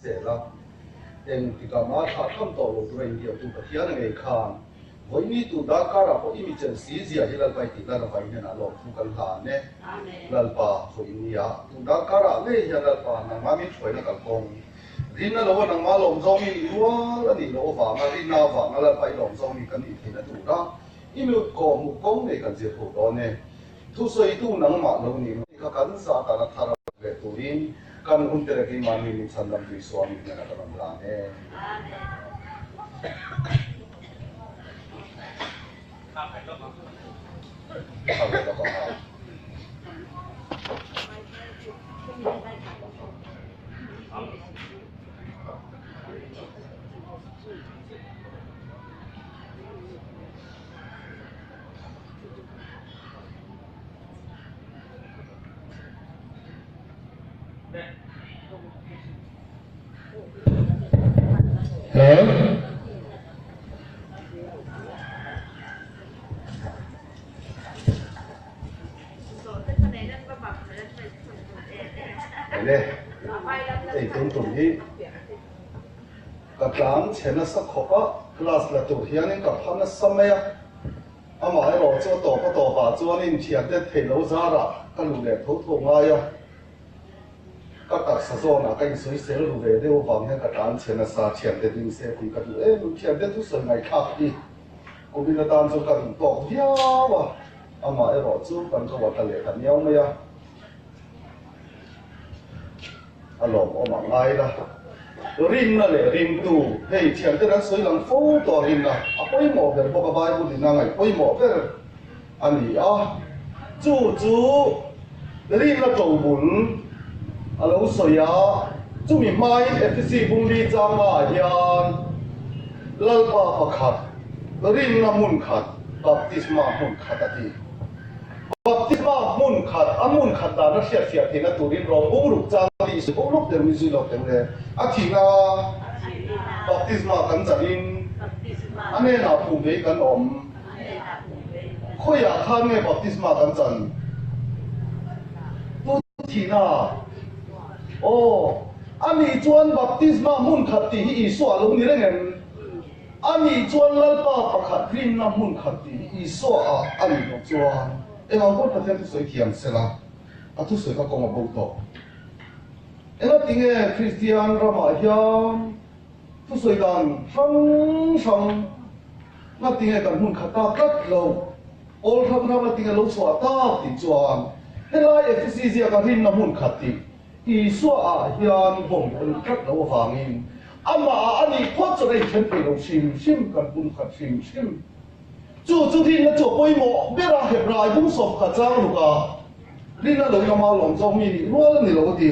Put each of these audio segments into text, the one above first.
sẽ là em thì cả mà thà thăm tổ lục rồi nhiều tu bát hiền ngày khang với ní tu đã cả là có emergency gì thì là phải thì là phải nên là lộc tu cần hà nè là bà với ní à tu đã cả là lấy hiện là bà nàng mà mình phải là cần công riêng là lâu nàng mà lòng trong mình luôn là đi lâu vàng mà riêng nào vàng là phải lòng trong mình cần đi thì là tu đó因为过木工的感觉好多呢，土水土能马路呢，个干啥干那他那个土林，干混得个嘛你产能对双你那个能拉呢。好的，好的。Hello? Đây, đây tụng đi. Các bạn xem nó sắc khóc á, class là tụng hiền nên các bạn nó xăm mấy á. Mà ai rồi cho tổ có tổ bà cho nên thiệt để thấy lâu ra ra, các lũ lệ thấu thấu ngay á. Các sử dụng là cái suy xét lũ lệ đều vắng hay các bạn xem nó sa thiệt để đi xem thì các lũ lũ thiệt để tu sửa ngày khác đi. Cũng bị nó tan cho các lũ tổ hiền mà. Mà ai rồi cho các cho vật lệ các nhau mấy á. Lòng mà ngay đó, rin là lệ rin tu, hey thiệt để đang suy lăng phố to rin là, quay mỏ về bọc cái bài bút năng ngày quay mỏ về, anh đi chú rin là trâu bún, lâu soi chú mình mai FCC bung đi ra mà hiền, lal ba khát, rin là mun khát, baptisma mun khát đi. Baptisma mun khát ta nó sẽ thì nó tụi đi rồi bố lục trang đi sự bố lúc đều mình duy lộc đều đấy thì là baptisma cần trả in anh ấy là phụ nữ cần khôi khăn nghe baptisma cần trả tu thì là anh ấy chọn baptisma mun khát thì Isu luôn như thế này anh ấy chọn là ba khát rin là mun khát thì Isu anh ấy chọn em không có thể tu sửa thiam sẽ là tu sửa các công việc bầu em tiếng nghe Christian ra mà hiền tu sửa đàn sang nó tiếng nghe cần muốn khát ta cất lâu all tham ra mà tiếng nghe lâu xóa ta thì chuan thế lại FCC cái hình là muốn khát thì Isu hiền bổng cần cất lâu vàng in ama anh ấy phát cho đây chân phải lâu sim cần muốn khát sim chú thì nó chỗ bơi mỏ biết là hiệp lại cũng sập cả trang luôn cả đi nó lấy mà lòng trong mi luôn là nhiều cái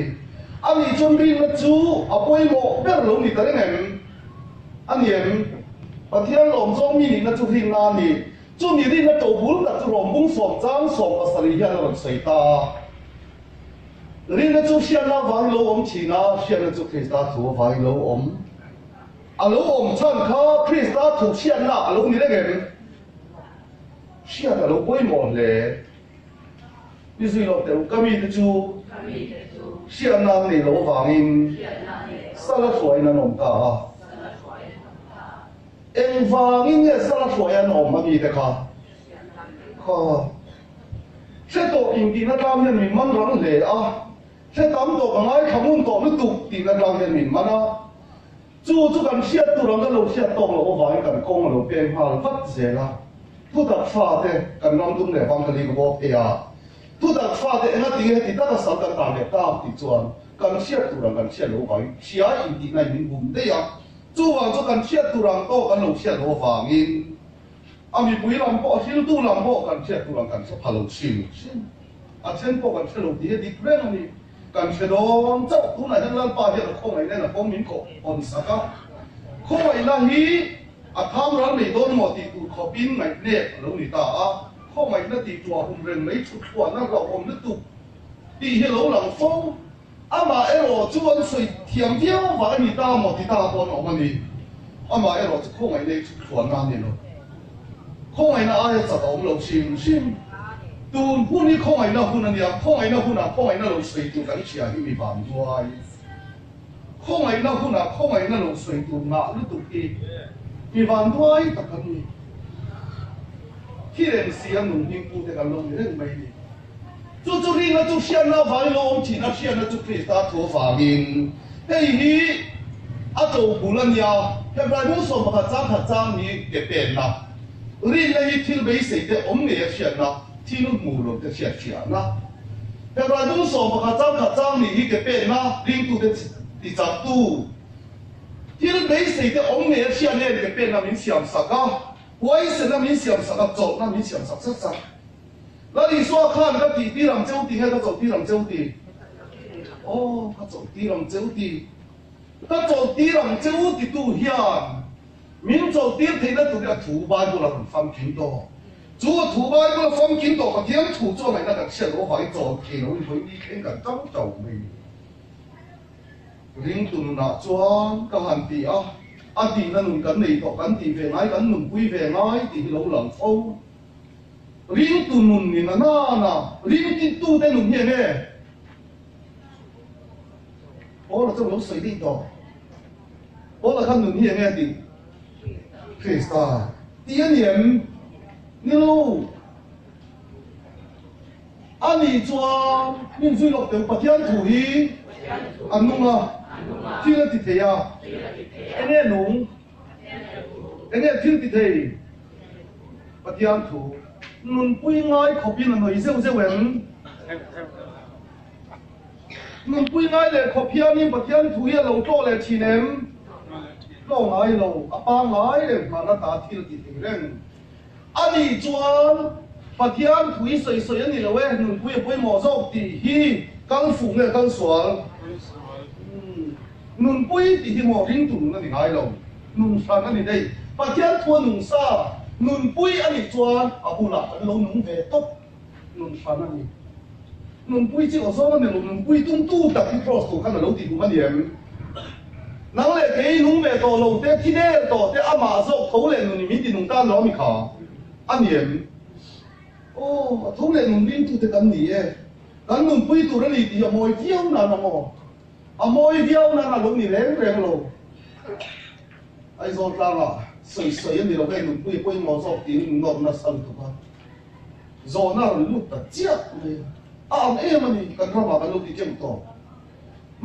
anh ấy chuẩn bị nó chú bơi mỏ biết là lòng gì tới này anh em và thiên lòng trong mi nó chú thì nào nè chú đi nó chỗ bún là chú lòng cũng sập trang sập mà sợi hiện là sợi ta đi nó chú xem nó vàng lâu chỉ nó xem nó chú Christa chú vàng lâu lâu chân khá Christa chú xem nó lâu như thế này siapa lo boy mole, bisu lo teu kami tu, siapa nam ni lo vangin, salah suai na nom ta, vangin ye salah suai na nom kami te ka, saya to inti na tam yang min man rang le saya tam to kangai kamun to nu tuk ti na rang yang min mana, tu kan siapa tu rang kan lo siapa to lo vangin kan kong lo peng hal fat zela. Tu tak pha thế, cần năm tung để vang cái bố thế tu tak pha thế, anh tiếng thì ta sản cần tàng để ta thì chuẩn, cần siết tu rằng cần siết lỗ vàng, siết in thì này mình bùng thế tu vàng cho cần siết tu rằng to cần lỗ siết lỗ vàng in, mình bùi làm bộ, xin tu làm bộ cần siết tu rằng cần siết phá lỗ xin, xin bộ cần siết lỗ thì đi quen này, cần siết đó, chắc tu này nên làm ba hiện là không này nên là không mình có, còn sao không phải là hi tham rắn này đôi một thì tụt khó pin ngày nè lâu này ta không ngày nó thì chùa hùng rừng mấy chục chùa nó gạo hùng nó tụt thì hiện lâu lằng phong mà em rồi chú anh suy thiểm theo và anh ta một thì ta còn ở bên này mà em rồi không ngày này chùa nam này rồi không ngày nào ai sẽ ông lâu xin tu hôm nay không ngày nào hôm nay không ngày nào hôm nào không ngày nào lâu suy tu cảnh chia thì bị phạm doai 空爱那户那空爱那路水土那路土地，你反对特肯尼，ที่เรื่องเสียงหนุ่มยิงกูแต่กันลงเรื่องไม่ดีจู่ๆนี่นะจู่เสียงเราฝ่ายลงที่นักเสียงนะจู่คริสต์ทั่วฝ่าดินเฮ้ยนี่อาจูบุลันยาเฮ้ยเราผู้สมบัติจ้างนี่เก็บเป็นนะรีนเลยที่ไม่เสร็จแต่อมเนี่ยเสียนะที่นู่นมูลจะเสียนะเฮ้ยเราผู้สมบัติจ้างนี่เก็บเป็นนะลิงตัวเด็ดที่จับตู้ที่นู่นไม่เสร็จแต่อมเนี่ยเสียเนี่ยเก็บเป็นนะมีเสียงสักก็为什么你想啥个走？那你想啥啥啥？那你说看那地地人走地，还他走地人走地？哦，他走地人走地，他走地人走地都险，民走地睇得到嘅土巴過嚟翻幾多？做個土巴過嚟翻幾多？個點土做嚟那個石佬可以做企佬佢呢傾緊爭就未。領導那裝個行地啊！阿弟那弄緊嚟讀緊地平矮緊弄杯平矮地老能鋪，領導弄年啊嗱，領啲都得弄嘢咩？我啦就老水呢度，我啦看弄嘢咩地？其實第一年，你路，阿你裝，你水落到白天土去，安弄啊？ที่เราติดเทียไอ้เนี่ยหนุ่มไอ้เนี่ยที่ติดเทียปฏิญาณถูกนุ่นปุ้ยง่ายขอบยินหน่อยเสี้ยวเสี้ยวเห็นนุ่นปุ้ยง่ายเลยขอบพิญาณนี่ปฏิญาณถูกเนี่ยเราโตเลยชีเนมเราง่ายเราอาปางง่ายเลยมาหน้าตาที่เราติดเทียเร่งอันนี้จวนปฏิญาณถูกสวยๆนี่เราเว้ยนุ่นปุ้ยปุ้ยหมอโซกตีฮีกังฝูงเนี่ยกังสวนนุ่นปุ้ยที่หมอริงตุ่นนั่นนี่ง่ายลงนุ่นฟันนั่นนี่ได้ปะเทียนทัวนุ่นซานุ่นปุ้ยอันนี้จวนอาบุละลงนุ่นเวทบนุ่นฟันนั่นนี่นุ่นปุ้ยที่เขาซ้อมนั่นนี่นุ่นปุ้ยตุ้งตู้ตัดที่ครอสตัวขันเราติดดูมันเดียมนั่งเลยเกยนุ่นเวทตัวเราเตะที่เด้ตัวเตะอามาโซเขาเลยนุ่นนี่มีตินุ่นต้านล้อมีขาอันเดียมโอ้เขาเลยนุ่นริงตุ่นเตะกันนี่เองกันนุ่นปุ้ยตัวนั่นนี่ที่มวยเที่ยวนั่นนะมั้งอามวยเดียวนั่นน่ะลงนี่แรงๆลงไอ้โซนกลางอ่ะสวยๆนี่เราไปนุ่มปุ้ยมอสอบตีนอนน่ะสั่นทุกคนโซนน่ะลุกตะเจี๊ยบเลยเอ็มันนี่กันเข้ามากันลุกที่เจ้าตัว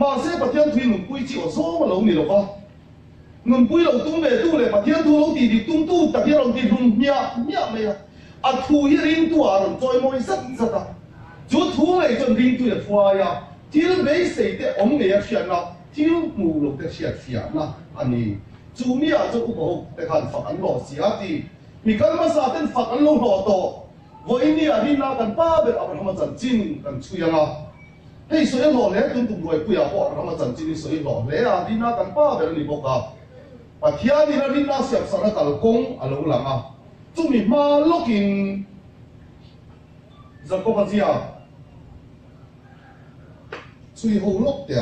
มาเสียปะเทียนทุยนุ่มปุ้ยจี๋วโซ่มาลงนี่หรอคะนุ่มปุ้ยเราตุ้งเลยตุ้งเลยปะเทียนทุยเราตีตุ้งตู้ตะเทียนเราตีตุ้งเนี่ยไม่อะทุยริมตัวเราจอยมวยสัตว์จุดทุยจนริมตัวฟ้ายาที่เราไม่ใส่แต่อมเนียเสียนะที่เรามูลแต่เสียนะอันนี้จูเมียจะอุปโภคแต่การฝักอันหล่อเสียทีมีการมาสาเป็นฝักอันหล่อต่อวันนี้อันนี้นากันป้าเบลเอาไปทำจันจินกันช่วยนะให้สวยหล่อแล้วตุ้มรวยกุยาพอทำจันจินสวยหล่อแล้วอันนี้นากันป้าเบลนี่บอกว่าปัจจัยนี้นี่นาเสียบสารกัลกงอันหลังอ่ะจุ่มมาลูกินจะก็ปัจจัย最後6點，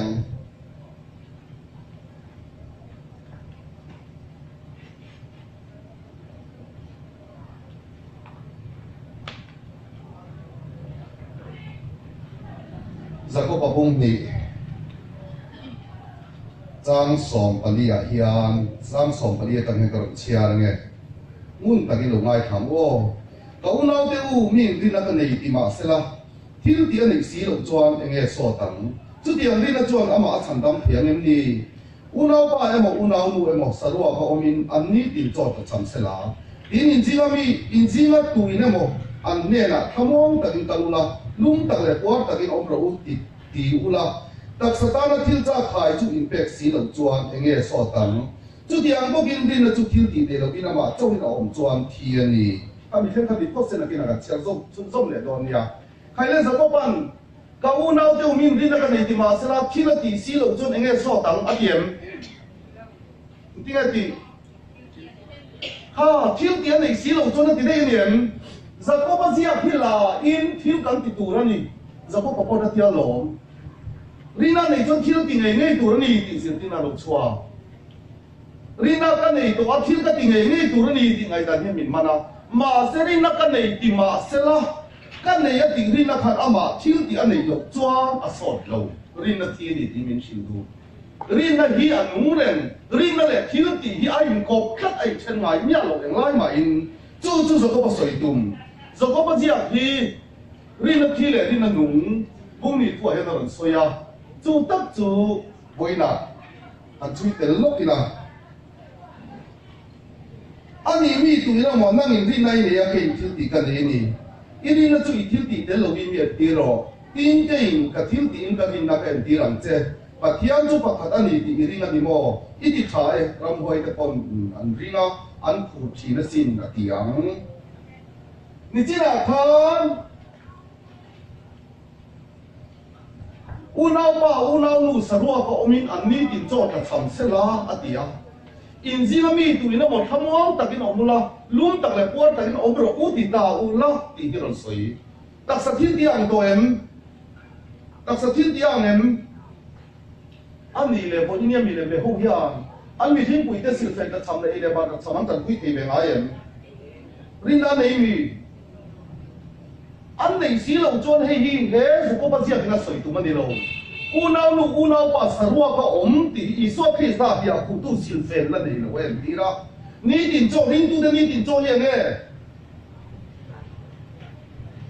十個八公里，張爽把你啊鄉，張爽把你啊等下個車嘅，我大家落愛談喎，舊鬧啲烏面啲那個內地嘛是啦，天啲歷史路轉應該所等。จุดเดียวนี่นะจวนอามาฉันดำเพียงนี้อุณาวป้าเอ็มอุณาวนูเอ็มสรุปเขาอมินอันนี้ติดจอดฉันเสลาอินจิงามีอินจิงาตุยเนี่ยโมอันเนี่ยนะขมองตะกินตะลุละลุงตะเล็กว่าตะกินอมรู้ติอุละตักสตาร์ทิลจ้าขายจุดอินเป็กสีหลังจวนเองสอตันจุดเดียวพวกกินดินนะจุดทิลตีเดลกินอามาจ้องเราอมจวนเทียนี่ถ้ามีเช่นถ้ามีพวกเซนกินอะไรเชียร์ส้มเลยโดนเนี่ยใครเล่นสักปันก็อุณาวเดียวมีรินกันในที่มาสลับที่ละตีสีหลงจนเองสอตังอันเดียมที่ไงตีที่เดียนในสีหลงจนนั่นที่ได้เนี่ยจะก็ภาษาพิลาอินที่กันติดตัวนี่จะก็พอได้ที่ละหลงรินาในจนที่ละตีไงตัวนี่ติดเสียที่น่าหลงชัวรินากันในตัวที่ละตีไงตัวนี่ติดไงแต่เนี่ยมินมานะมาเสรินากันในที่มาเสละกันในยติรินักขันอามาที่ที่อันนี้ยกจ้าอสอดเรารินักที่นี่ที่มีชินดู rin na hi anu ren rin na le thil ti hi ai ko khat ai chen ngai mia lo eng lai ma in chu zo ko ba soi tum zo ko ba jia hi rin na thi le rin na nung bung ni tua he na ron soya chu tak chu boina an chui tel lok ina ani mi tu ina mo nang in rin nai ne ya ke thil ti kan he ni iri na chui thil ti tel lo wi mi ti ro tin ke in ka thil ti in ka rin na ka ti ram che but hian chu pakhat ani ti ringa ni mo iti thae ram hoi te pon an ringa an khu thi na sin na tiang ni china khan unau nu sarua ko omin an ni tin cho ta cham sela atia in zina mi tu ina mo thamong takin omula lum tak le por takin obro u ti ta u la ti hiron soi tak sa thil tiang to em tak sa thil tiang em anh đi lên bộ những mi lên về hậu hiang anh mi thiên bùi tết siêu phèn đã chăm lại để bạn chăm anh tận quý thì về ngay em riêng anh này mi anh này xí lâu chôn hay hi thế phụ có bao giờ cái sợi tụi mình đi lâu u nào bà sarua có ổn thì Isu Christa thì cụ tu siêu phèn là này lâu em đi ra ni tin cho riêng tu đến ni tin cho hiện nghe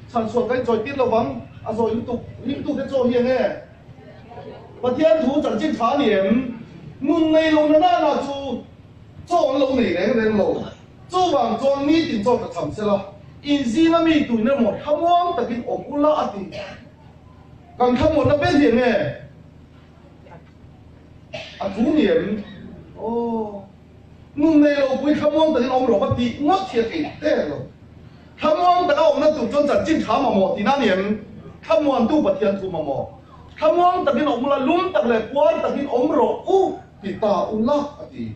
sản xuất cái trò tiết lâu vắng à rồi liên tục cái cho hiện nghe và thiên thủ chẳng trên phá niệm mùng ngày lâu nó là chú cho lâu này lên lâu cho vàng cho mi tiền cho cả thầm sẽ là in gì nó mi tụi nó một tham vọng tại cái ổn cũng lạ thì càng tham một nó bên hiền nghe à chú niệm mùng ngày lâu quý tham vọng tại cái ông rồi bắt đi ngót thiệt cái thế rồi tham vọng tại cái ông nó tụi cho chẳng trên phá mà một thì nó niệm tham vọng tu bát thiên thủ mà một tham vọng tại cái ông là lúng tại lại quan tại cái ông rồi thì ta la thì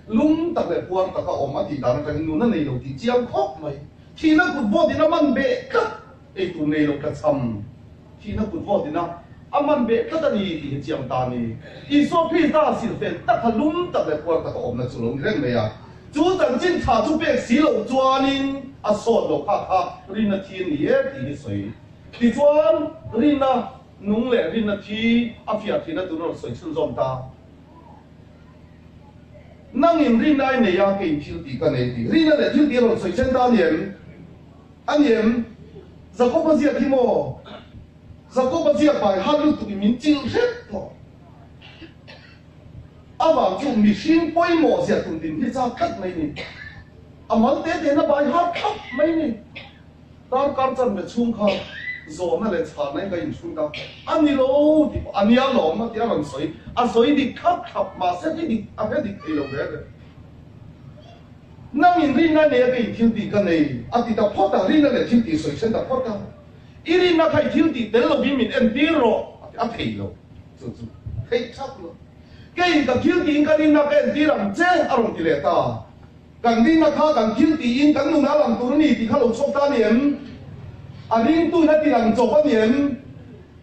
lúng tại lại quan tại cái ông thì ta cái nó này đâu thì chiang khóc mày thì nó cụt vô thì nó man bể cắt ấy tụi này đâu cắt xăm thì nó cụt vô thì nó man bể cắt thì chiang ta này Isu Christa xin phèn tất cả lúng tại lại quan tại cái ông là chủ lòng rèn này à chú chẳng chính thà chú bể xí lâu choan in à sốt đâu khá rin là thiên địa thì sấy thì choan rin là nung lệ rin là thi áp phia thì nó tụi nó sấy chân giom ta năng in rin này này ya cái thiếu tí cái này thì rin là để thiếu tí nó sấy chân ta niệm anh niệm giờ có bao giờ thì mò giờ có bao giờ bài hát lúc tụi mình chịu hết rồi à bảo chú mình xin quay mò giờ tụi mình đi ra cắt này nè à món tết thì nó bài hát khóc mấy nè ta cắt chân về chung khóc rồi mà lại chả này cái gì chung ta anh đi lâu thì anh đi ăn lẩu mà thì ăn sấy à sấy đi khóc khóc mà sẽ đi à cái đi cái lâu vậy năng in rin na ne cái thiếu tí cái này à thì ta phốt ta rin na để thiếu tí sấy sen ta phốt ta rin na cái thiếu tí đến lâu mình em đi rồi à thấy rồi thấy chắc rồi cái thiếu tí cái rin na cái em đi làm chết à rồi thì lẽ ta càng rin na khá càng thiếu tí in càng nung na làm tụi này thì khá lâu sốt ta niệm à rin tu na thì làm cho cái niệm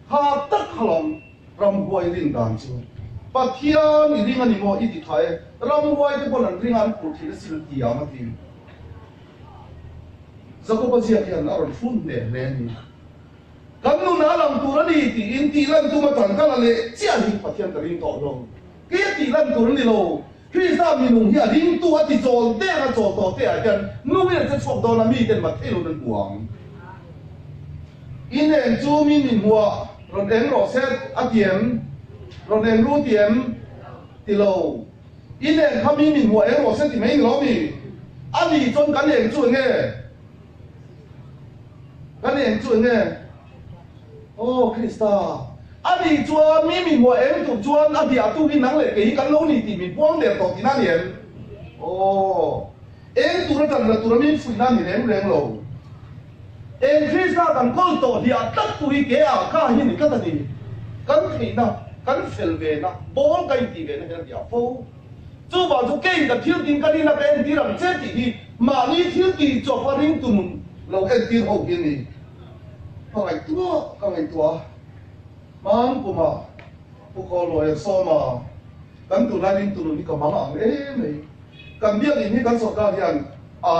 khá tất khá lòng ram quay rin đàn chứ bà thiên ni rin anh mo ít thì thay ram quay cái bọn anh rin anh cụ thể là xin tiền mà thì giờ có bao giờ thì anh ở phun nè lên kan nu na lang tu ni ti in ti lan tu ma tan ka la le chia hi pathian ta rin to lo ke ti lan tu ni lo Christa mi nung hi rin tu ati chol te na chol to te a kan nu me che chok do na mi ten ma thelo nan buang in en chu mi min hua ron en ro set atiem ron en ru tiem ti lo in en khami min hua en ro set ti mai lo mi ani chon kan en chu nge kan en chu nge Christa anh đi chua mi mua em tụi chuan anh đi à tu cái nắng lệ cái cái lâu này thì mình buông để tổ tí na liền em tụi nó rằng là tụi nó mình phụ na mình em lên lâu em Christa cần có tổ thì à tất tụi cái à cả hiện cái gì cắn thì na cắn phèn về na bón cái gì về na cái gì à phô chú bảo chú cái thiếu tiền cái đi na cái em đi làm chết thì mà đi thiếu tiền cho phát triển tụi mình lâu em tiền hậu cái này không ai tua mang của mà phụ cô rồi so mà cắn tụi này tụi nó cầm mang ăn này cầm biết gì cắn sọt ra thì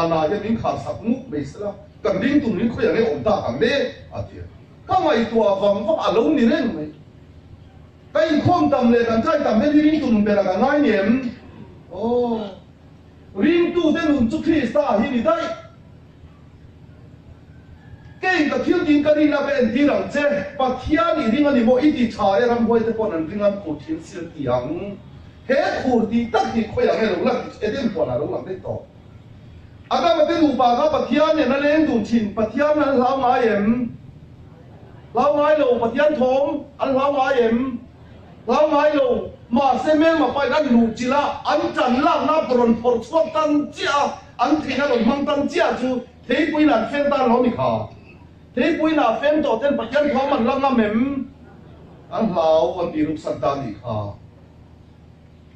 na cái miếng khát sặc múc bể sữa cầm miếng tụi nó khơi cái ổn ta ăn đấy à thiệt các mày tua vòng pháp lâu này đấy mày cái khom tầm lệ tầm trai tầm hết riêng tụi mình về là cả ngay niệm riêng tu tên hùng chúc khi sa hi đi đây cái thiên tin cái này là bên thiên rằng chế bát thiên này riêng anh mỗi ít thì trái làm quay tới con anh riêng anh phụ thiên siêu tiếng hết phụ thì tất thì khơi là nghe lúc là đến con là lúc làm đến to anh mà tên hùng bà các bát thiên này nó lên tụi chín bát thiên nó lao ngái em lao ngái lầu bát thiên thốn anh lao ngái em lao ngái lầu mà xem em mà phải đánh lụt chỉ là anh chẳng làm na bồn phật suốt tăng chia anh thì nó còn mang tăng chia chứ thế bây là phen ta nó bị khả thế bây là phen tổ tên bát thiên thốn mình làm em anh lao anh bị rụt sẵn ta bị khả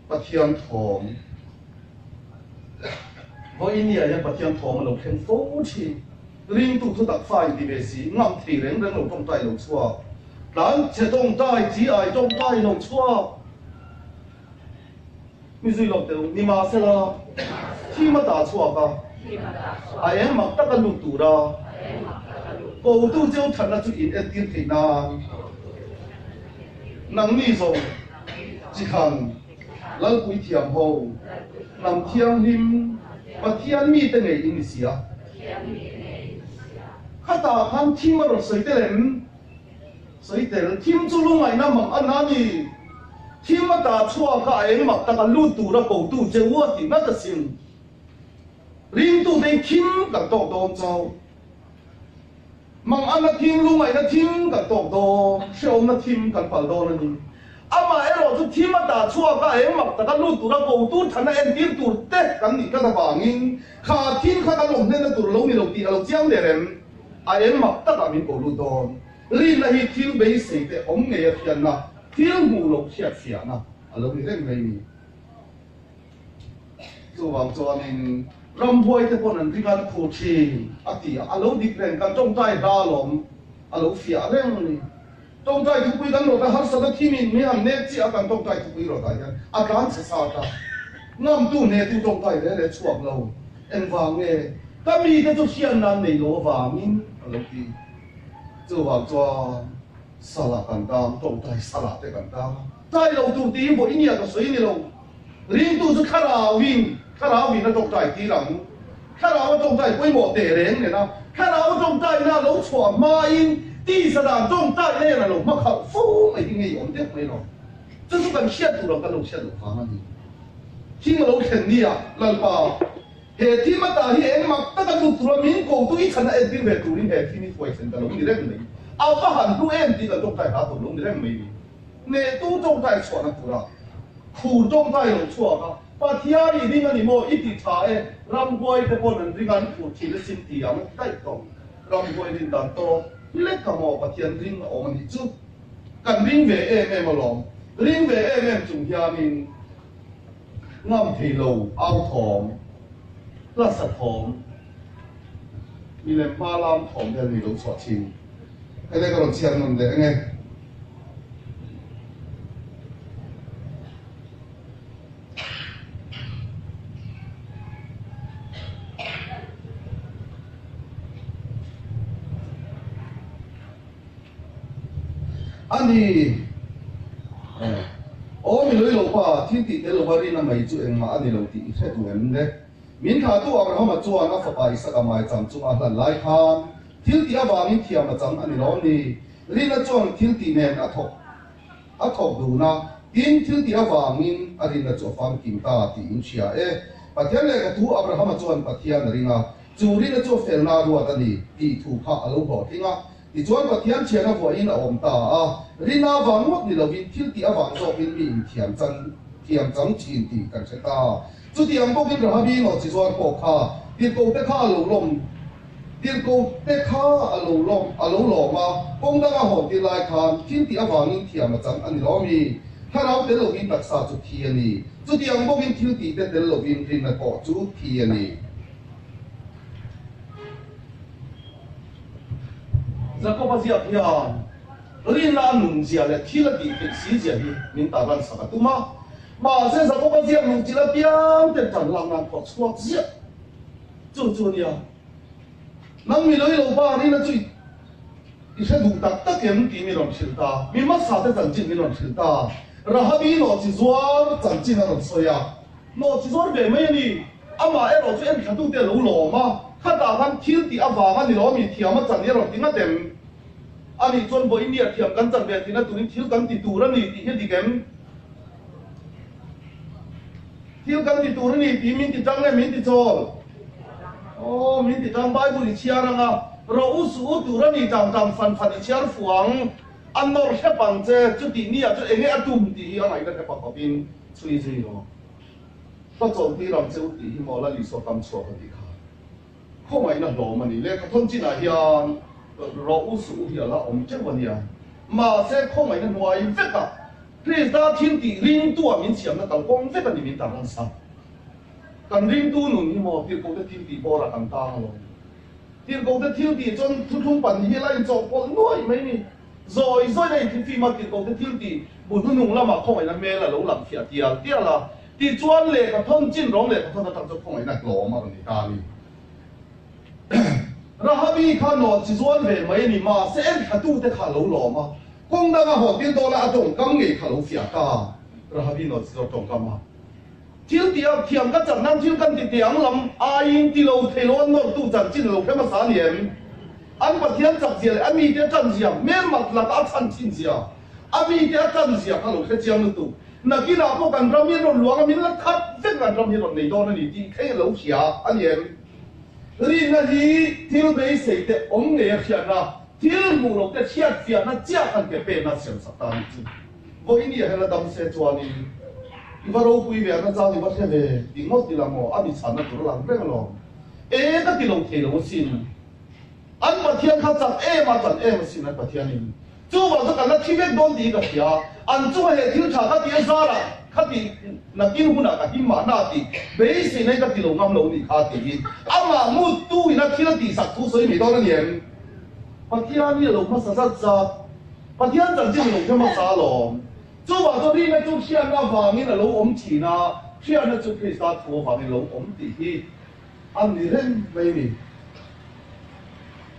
bát thiên thốn với ý nghĩa là bát thiên thốn mình lục khen phố chi riêng tụ thu đặc phai thì về gì ngắm thì rèn rèn lục trong tay lục xua đáng chế trong tay chỉ ai trong tay lục xua mi duy lục tiêu ni mà sẽ là khi mà đã xua cả ai em mặc tất cả lục tụ ra cầu tu châu thần là chuyện ít tiền thì na năng mi rồi chỉ cần lăng quý thiểm hồ nằm thiêng him và thiên mi tên này in xia khát ta khăn thiên mà rồi sấy tên thiên chú lu ngày năm mặc ăn ăn gì thiên mà ta chua cả em mặc ta cả lu tu ra cầu tu chơi vua thì nó thật xin riêng tu đây thiên cả tổ đom châu mặc ăn là thiên lu ngày là thiên cả tổ đom xem là thiên cả bảo đom là gì ama em rồi thiên mà ta chua cả em mặc ta cả lu tu ra cầu tu thành là em thiên tu tết cái gì cái ta vàng khá thiên khá ta lồng nên là tu lồng ni lồng ti lồng chiang để em em mặc tất cả mình cầu lu đom riêng là hi thiên bấy sĩ để ông nghe thiên na thiên mù lục thiệt thiệt na lồng ni lên này so vàng cho nên râm voi thế con anh đi ăn phụ chi thì lồng đi lên cái trong tay đa lồng lồng phiền lên này trong tay thu quý cái nó cái hết sao cái mình làm nét chỉ cái trong tay thu quý rồi tại cái cái sẽ sao ta ngâm tu nét tu trong tay để chuộc lâu em vàng nghe cái mi cái chỗ hiền nan này nó vàng min lồng đi so vàng cho saladกันตามตรงใจสลัดได้กันตามใจเราตูตีบ่อีเนี่ยก็สวยนี่เราริงตูจะคาราวินนะตรงใจทีหลังคาราว่าตรงใจไม่หมดเตะเร่งเนี่ยนะคาราว่าตรงใจนะเราฉวมาอินตีสดานตรงใจเนี่ยนะเรามาเข้าฟูไม่ทิ้งให้ยอมเด็กไม่หรอกจะสุกันเชียดตัวเราก็เราเชียดเราฟังนั่นเองที่เราเห็นเนี่ยลัลปาเหตุที่มาตาที่เองมักตั้งแต่ตัวเรามิ้นโกตัวอีฉันเอ็ดดิ้งเหตุตัวนี้เหตุที่มีป่วยเส้นแต่เราไม่ได้เลยเอาทหารตู้เอ็นที่เราจงใจหาตัวลงได้ไม่มีเนี่ยตู้จงใจชั่วนะตัวเราขู่จงใจหลงชั่วครับปัทยาอีนี่มันนี่โมอิติชาเอรำบวยแต่คนนั้นริงานขู่ทีละสิบตีอ่ะมันได้ตรงรำบวยริงดันโตเล็กกับโมปัทยาริงออกมันจุดกันริงเวเอเมมาลองริงเวเอเมจุงยามินง่ำทีโลเอาทองรัศทองมีเลมพาลามทองเดินมีลงสอดชิงให้ได้กระโดดเชียงนั่นเด็กไงอันนี้โอ้มีเลยหลงป่าที่ติดเดลวารีน่ะไม่จุเองมาอันนี้เราติดแค่ตัวเองเนี่ยมินขาตัวเรามาจวนนักฝ่ายสักไม่จำจุอันหลายครั้งทิลตีอาบามินเทียมมาจังอันนี้เรานี่ลีน่าจวนทิลตีเนี่ยอัทอกดูนะดินทิลตีอาบามินอันนี้น่าจวนฟังกิมตาตีอินเชียปัจจัยเลยก็ทูอับราฮัมมาจวนปัจจัยนั่นเองจูลีน่าจวนเฟลนาดูอันนี้ตีถูกข้าอารมณ์บอกทิ้งที่จวนปัจจัยเชียร์นักฝ่ายอินอมตาลีน่าวังวัดนี่เราวินทิลตีอาบามินจวนมีเทียมจังจีนตีกันเช่นตาจุดที่ยังบอกกินราบินอจิจวนปอกข้าที่โกเตข้าหลงลมที่โกเตข้าหลงลมมาคงได้มาหอที่ลายคานที่ที่อาวังเทียมมาจังอันนี้เรามีถ้าเราเดินลงวินตักษาจุดที่นี้จุดที่ยังบอกกินที่ที่เดินลงวินรินมาปอจุดที่นี้แล้วก็ภาษาที่อ่านเรียนละหนุ่มเสียเลยที่ละดีเป็นสีเสียดีมินตาบันสักตัวมาเส้นสักภาษาหนุ่มจีละเปียงเต็มจันลังงานพอชัวเสียจุดเนี่ยนั่งมีเลยลงบ้านนี่นะจุด一些路达得点地面上听到，明码啥的战争面上听到，然后比诺一座战争那种吹啊，诺一座别咩呢？阿妈一路做一看到啲老罗嘛，他打翻天地阿爸翻你攞面跳乜陣一路點一點，阿你全部呢跳緊陣別點啊，到你跳緊啲度啦你啲啲咁，跳緊啲度啦你啲面啲張咧面啲做，哦面啲張擺布你車啦啊。Rau su tu rani jam fan fan ciar fuang anor hepan je chu ti ni a chu enge atum ti hi angai da hepa kopin chui chui no ta chon ti ram chu ti hi mo la li so kam chho ka ti kha kho mai na lo mani le ka thon chin a hian rau su hi la om che wan ya ma se kho mai na nuai ve ka please da thiên ti ring tu a min chiam na kal kong ve ka ni min ta ran sa kan ring tu nu ni mo ti ko te thiên ti bo ra kan ta lo tiền công ty thiếu tiền cho thu thu bản hiện lại cho con nuôi mấy nè rồi này thì phi mà tiền công ty thiếu tiền buồn nó nung lắm mà không phải là mẹ là lỗ làm phiền tiền là tiền chuyên lệ cái thông tin rong lệ cái thông tin cho không phải là lỗ mà người ta đi然后比看咯，只专về mấy nè mà sẽ cả tu để cả lỗ lỗ mà công đang à học tiền đó là trồng cam nghề cả lỗ phiền ta然后比nó只trồng cam mà thiếu tiền thiam các trận năm thiếu căn tiền tiếng lắm ai đi lâu thấy lo nó tu trận chín lâu cái mà sáng niệm anh bật thiên chặt gì anh mi thiên trận gì mẹ mặt là đã chân chín gì anh mi thiên trận gì các lâu cái chiang nó tu nãy khi nào có cần làm miếng luộc làm miếng là thắt rất là làm miếng này đó là đi cái lâu xia anh em rồi là gì thiếu mấy sự để ông nghe phiền na thiếu mù lộc để chết phiền na chết anh cái bên na xem sát tan chứ với này hay là đam xe chuan đi 이바로 부이면 자기 버텨내 이모 딜라모 아비 산나 들어랑 그래로 에가 딜롱 테로 신 안마 티안 카자 에마 잔 에마 신나 버텨니 주바도 간다 티벳 돈디 가야 안 주해 딜차가 디사라 카디 나긴 후나가 힘마나디 베이스네 가 딜롱 감로니 카디 아마 무뚜 이나 티라디 사투 소이 미도는 yen 버텨니 로마 사사자 버텨 잔진 로마 사로做话做啲咩做先啊房嘅老om錢啊，先啊做其他土房嘅老om地去，按你認為呢？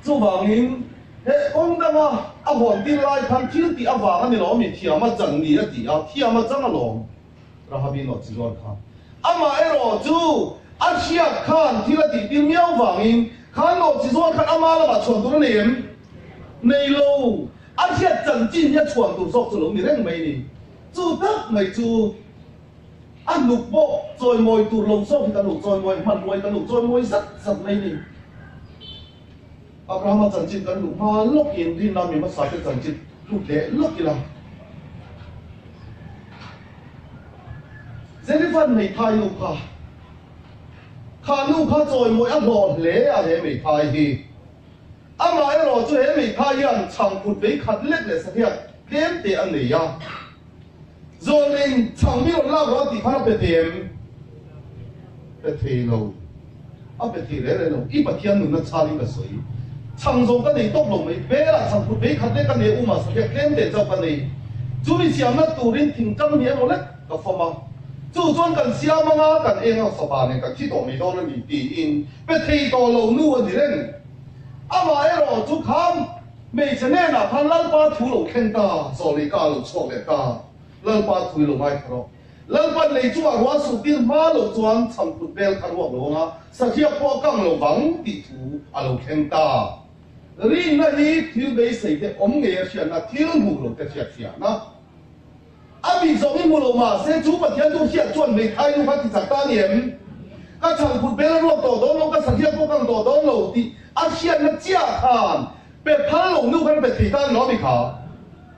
做房嘅，講得嘛，阿皇帝來看天地阿房嘅老面條乜整理一啲啊，條乜整啊龍，然後邊落自亂看，阿媽一落做，阿先看天地啲廟房嘅，看落自亂看阿媽啦嘛，傳到年，內路，阿先整進一傳到索住龍，你認為呢？做得咪做，啊六波再愛做路數，但路再愛問愛，但路再愛實你哋。阿爸媽陣節緊路嘛，碌見啲南面乜曬嘅陣節，碌嘅碌嘅啦。這啲分未太路卡，看路卡再愛一落嚟啊，嘢未太氣。阿媽一落做嘢未太人，長闊比近叻嚟實啲，點地安嚟呀？rồi nên chẳng biết là có thì phát biệt tiền biệt thì lâu biệt thì đấy là lâu ít bát thiên nó cha đi cái suy chẳng dùng cái này tốt lòng mấy bé là chẳng phụ bé khát đấy cái này mà sao cái để cho cái này chú đi xem nó tụ đến thỉnh trăm hiệp rồi đấy cái phong mà chú chọn cần xem mà ngã cần em nó sập bàn này cần chỉ tổ mấy đó nó bị tiền biệt thì tổ lâu nuôi gì đấy mà ấy rồi chú khám mấy cái này là hắn lăn ba thủ lâu khen ta rồi đi cả lâu chọc lại ta lần ba tuổi lồng ai kharo lần ba này chú à hóa số tiền má lồng chuan chăm phút bel khăn hoặc lồng á sa chiếc bao căng lồng vắng tỷ thủ à lồng khen ta riêng này thiếu bế sấy để ống nghề chuyện là thiếu mù lồng cái chuyện na bị giống như mù lồng mà sẽ chú bật thiên tu hiện chuẩn mình thay lúc phát thì chẳng ta niệm các chăm phút bel lồng tổ đó lồng các sa chiếc bao căng tổ đó lồng thì chuyện nó chia hàn bề phá lồng nu cái bề thủy tan nó bị khá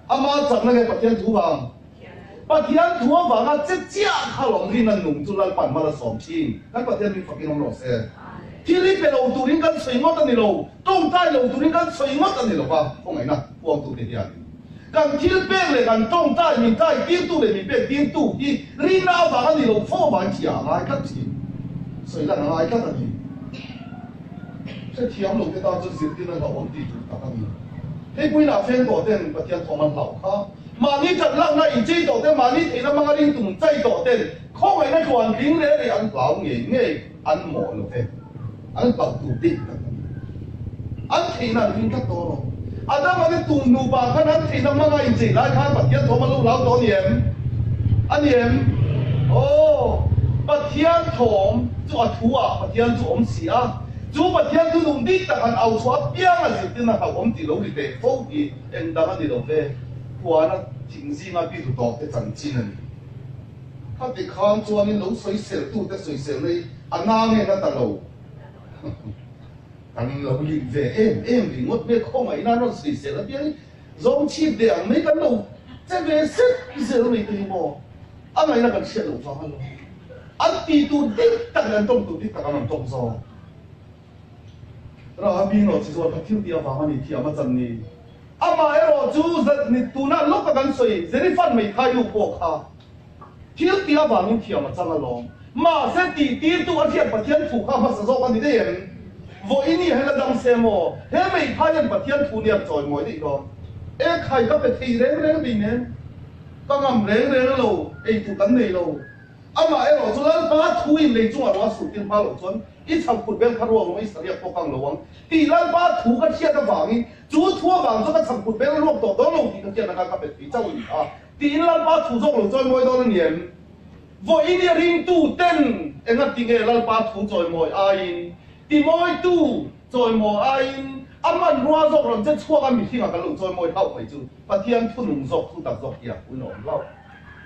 mà chẳng là cái bật thiên tu bằng bát thiên thua vàng á, chỉ khá lòng thì nên nung chú lan bản mà là sòng xin, các bát thiên mình phải cái nông xe. Thì lý về đầu tụi mình cần suy ngót anh lâu, trong tay đầu tụi mình cần suy ngót anh lâu ba, không phải na, buông tụi tiền tiền. Cần thiên bên này cần trong tay mình tay tiền tụi này mình bên tiền tụi đi, lý nào vàng anh lâu phô bản chỉ ai cắt chỉ, suy là ai cắt anh. Sẽ thiam lâu cái ta cho xịt tiền là ổn định tụi ta anh. Thế bây giờ phen tổ tiền bát thiên thong man lâu ha. Mà ní thật lăng này chỉ tổ tên mà ní thì nó mang đi tụng chay tổ tên không phải nó còn tiếng đấy thì ăn bảo nghề ăn mỏ được thế ăn bảo tụ tịnh ăn thì là tiếng cắt to Adam ada tunu ba kan thi nam nga in chi lai khan pathian thom lu lau to niem aniem oh pathian thom chu athua pathian chu om sia chu pathian chu num dik ta kan au chua piang a zit tin na ha om ti lo ri te fo ki en da ni lo ve kwa na thing si nga pi tu tok te chan chin ani kha ti khan chuan in lo soi sel tu te soi sel nei ana nge na ta lo anh lâu đi về em thì ngót về không ấy nó xì xì là biết giống chim đèn mấy cái đầu cái về xếp giờ nó bị tìm mò anh ấy là cần xếp đầu vào luôn anh đi tu đích tặng anh tu đích tặng anh trong gió rồi bây giờ chỉ có cái thiếu tiền vào anh thì mà chân đi anh mà ấy rồi chú giật ni tu na lúc cái soi giờ đi phát mấy khai lục bộ khá thiếu tiền vào anh thì mà chân luôn mà sẽ đi tu anh thì bắt tiền phụ khá mà sử dụng anh đi đấy vô ý ni hay là đâm xe mò, thế mấy thay nhân bát thiên thu nhập rồi mỗi đi đó, ê khai các cái thì rèn bình nè, các ngầm rèn lâu, ê thu cắn này lâu, mà ê rồi cho nên bát thu in lấy chung ở đó sụt tiền phá lỗ chốn, ít thằng cụt bên khát ruộng mới sạch có căng lỗ thì lần bát thu cái chiết cái vàng đi, chú thua vàng cho cái thằng cụt bên ruộng tổ đó lâu thì cái chiết là các cái thì cháu gì thì lần bát thu rồi rồi mỗi đó là niệm, vô ý ni riêng tu tên, em ngắt tiếng nghe lần bát thu rồi mỗi ai thì mỗi tu rồi mỗi ai anh mà loa dọc làm chết chua anh bị khi mà cái lũ rồi mỗi thâu phải chứ và thiên thu nung dọc thu tạc dọc kia cũng nổi lâu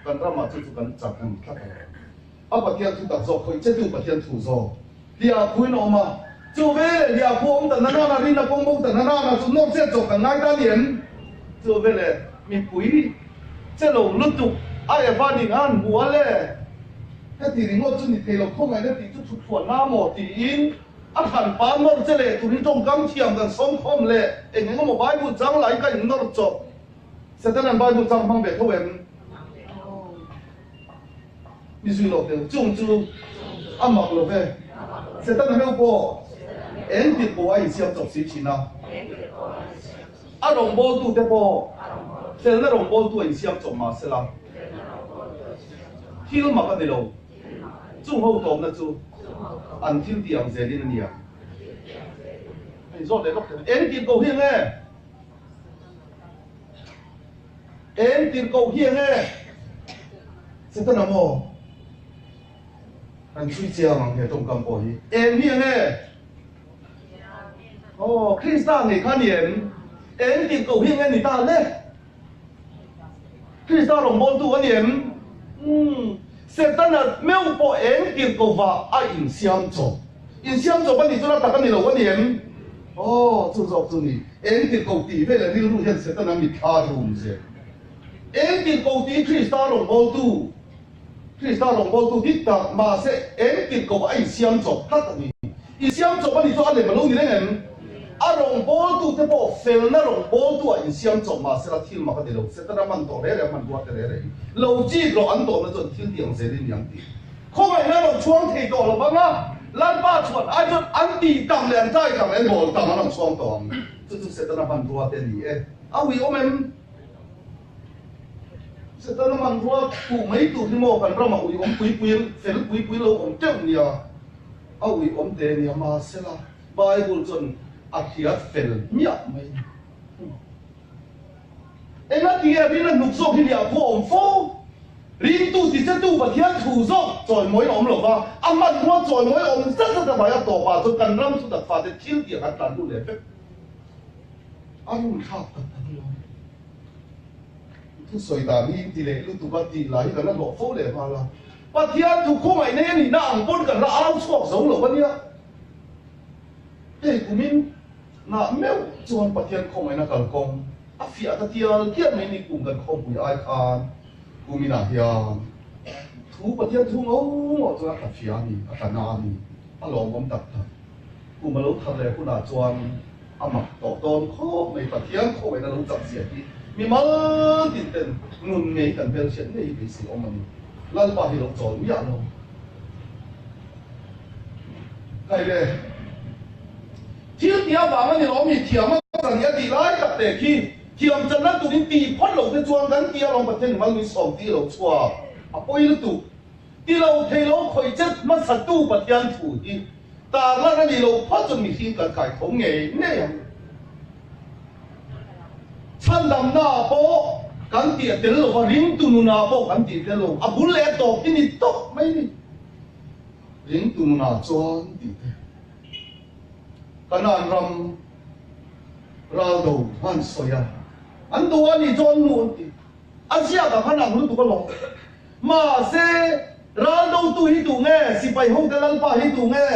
cần ra mà chú cần chặt cần cắt và thiên thu tạc dọc phải chết tu và thiên thu dọc thì cũng nổi mà chú về thì cũng ông tận nó là đi là cũng ông tận nó là chúng nó sẽ dọc cả ngay ta liền chú về là mình quý sẽ lồng lút tục ai vào đình ăn búa lệ cái thì ngô chú thì thấy không ai đấy thì chú thuần nam một thì in anh hẳn phá nó sẽ lệ tụi trong cam thiềm gần sống không lệ anh ấy có một bài bút trắng lại cái nó chọc sẽ tên là bài bút trắng mang về thôi em đi suy lột được chung chú anh mặc lột về sẽ tên là heo bò em biết bò anh xem chọc xí chỉ nào anh đồng bò tu thế bò sẽ là đồng bò tu anh xem chọc mà sẽ làm khi nó mặc cái này đâu chung hậu tóm là chú anh thiếu tiền gì đi nữa rồi để lúc em tiền cầu hiền nghe em tiền cầu hiền nghe sẽ tên là mồ anh suy chia bằng hệ thống cầm bồi em hiền nghe khi ta người khán hiền em tiền cầu hiền nghe người ta đấy khi ta đồng môn tu anh hiền sẽ tên là mèo bộ em tiền cầu và ai in xiêm chỗ bên đi cho nó đặt cái này là cái điểm chú dọc chú này em tiền cầu tỷ về là đi luôn hiện sẽ tên là mít tha rùm gì em tiền cầu tỷ khi ta đồng bầu tu thích ta mà sẽ em tiền cầu ai xiêm chỗ cắt này in xiêm chỗ bên đi cho anh này mà luôn như thế này đồng bầu tu thế bộ phèn na đồng bầu tu in xiêm chỗ mà sẽ là thiên mà cái này đâu sẽ tên là man tổ đấy là man quạt đấy đấy lâu chỉ rồi anh tổ nó cho thiên tiền sẽ đi nhàng đi không phải là nó chuông thì tổ là bao nhiêu lan ba chuột ai cho anh đi tầm liền trai tầm liền bồ tầm nó chuông tổ chú sẽ tên là man quạt đấy đi vì ông em sẽ tên là man quạt tụ mấy tụ thì mò phần trong mà vì ông quý lâu ông trông nhỉ vì ông thế nhỉ mà sẽ là Bible chọn Akhir fel miak mai. Engat dia bila nuksok dia ko om fo. Rin tu ti se tu ba thian thu zo choi moi om lo ba. Aman mo choi moi om sa sa ba ya to ba cho kan ram su da fa de thil ti kan tan du le fe. Anun kha ta lo. Tu soi da ni ti le lu tu ba ti lai kan na lo fo le ba la. Ba thian thu ko mai ne ni na ang pon kan la au chok zo lo ba nia. Hey kumin na meu chuan pathian khom ai na kal kong a fia ta tial kiat mai ni kum kan khom pui ai khan kumina hian thu pathian thu ngo chuan a fia ni a kana ni a lom om tak ta kum lo thar le ku na chuan a mak to ton kho mai pathian khom ai na lo chak sia ti mi mal tin ten nun ngei kan vel chen nei bi si om ani lal pa hi lo chon ya lo kai le thiếu tiền vàng anh nói mình thiếu mà rằng cái gì lại gặp để khi thiếu chân nó tụi đi phát lộ cái chuông gắn kia lòng bật trên mà mình sòng tí lộ chua bôi nó tụ tí lộ thấy lộ khởi chất mà sát tu bật yan thủ đi ta là cái gì lộ phát cho mình khi cần cải thống nghề nè chan dam na po kan ti tel lo ring tu nu na po kan ti tel lo abul le to ini tok mai ni ring tu nu na chuan ti kanan ram rado han soya an do ani chuan nu ti asia ka khanang lu tu ko lo ma se rado tu hi tu nge si pai hong te lal pa hi tu nge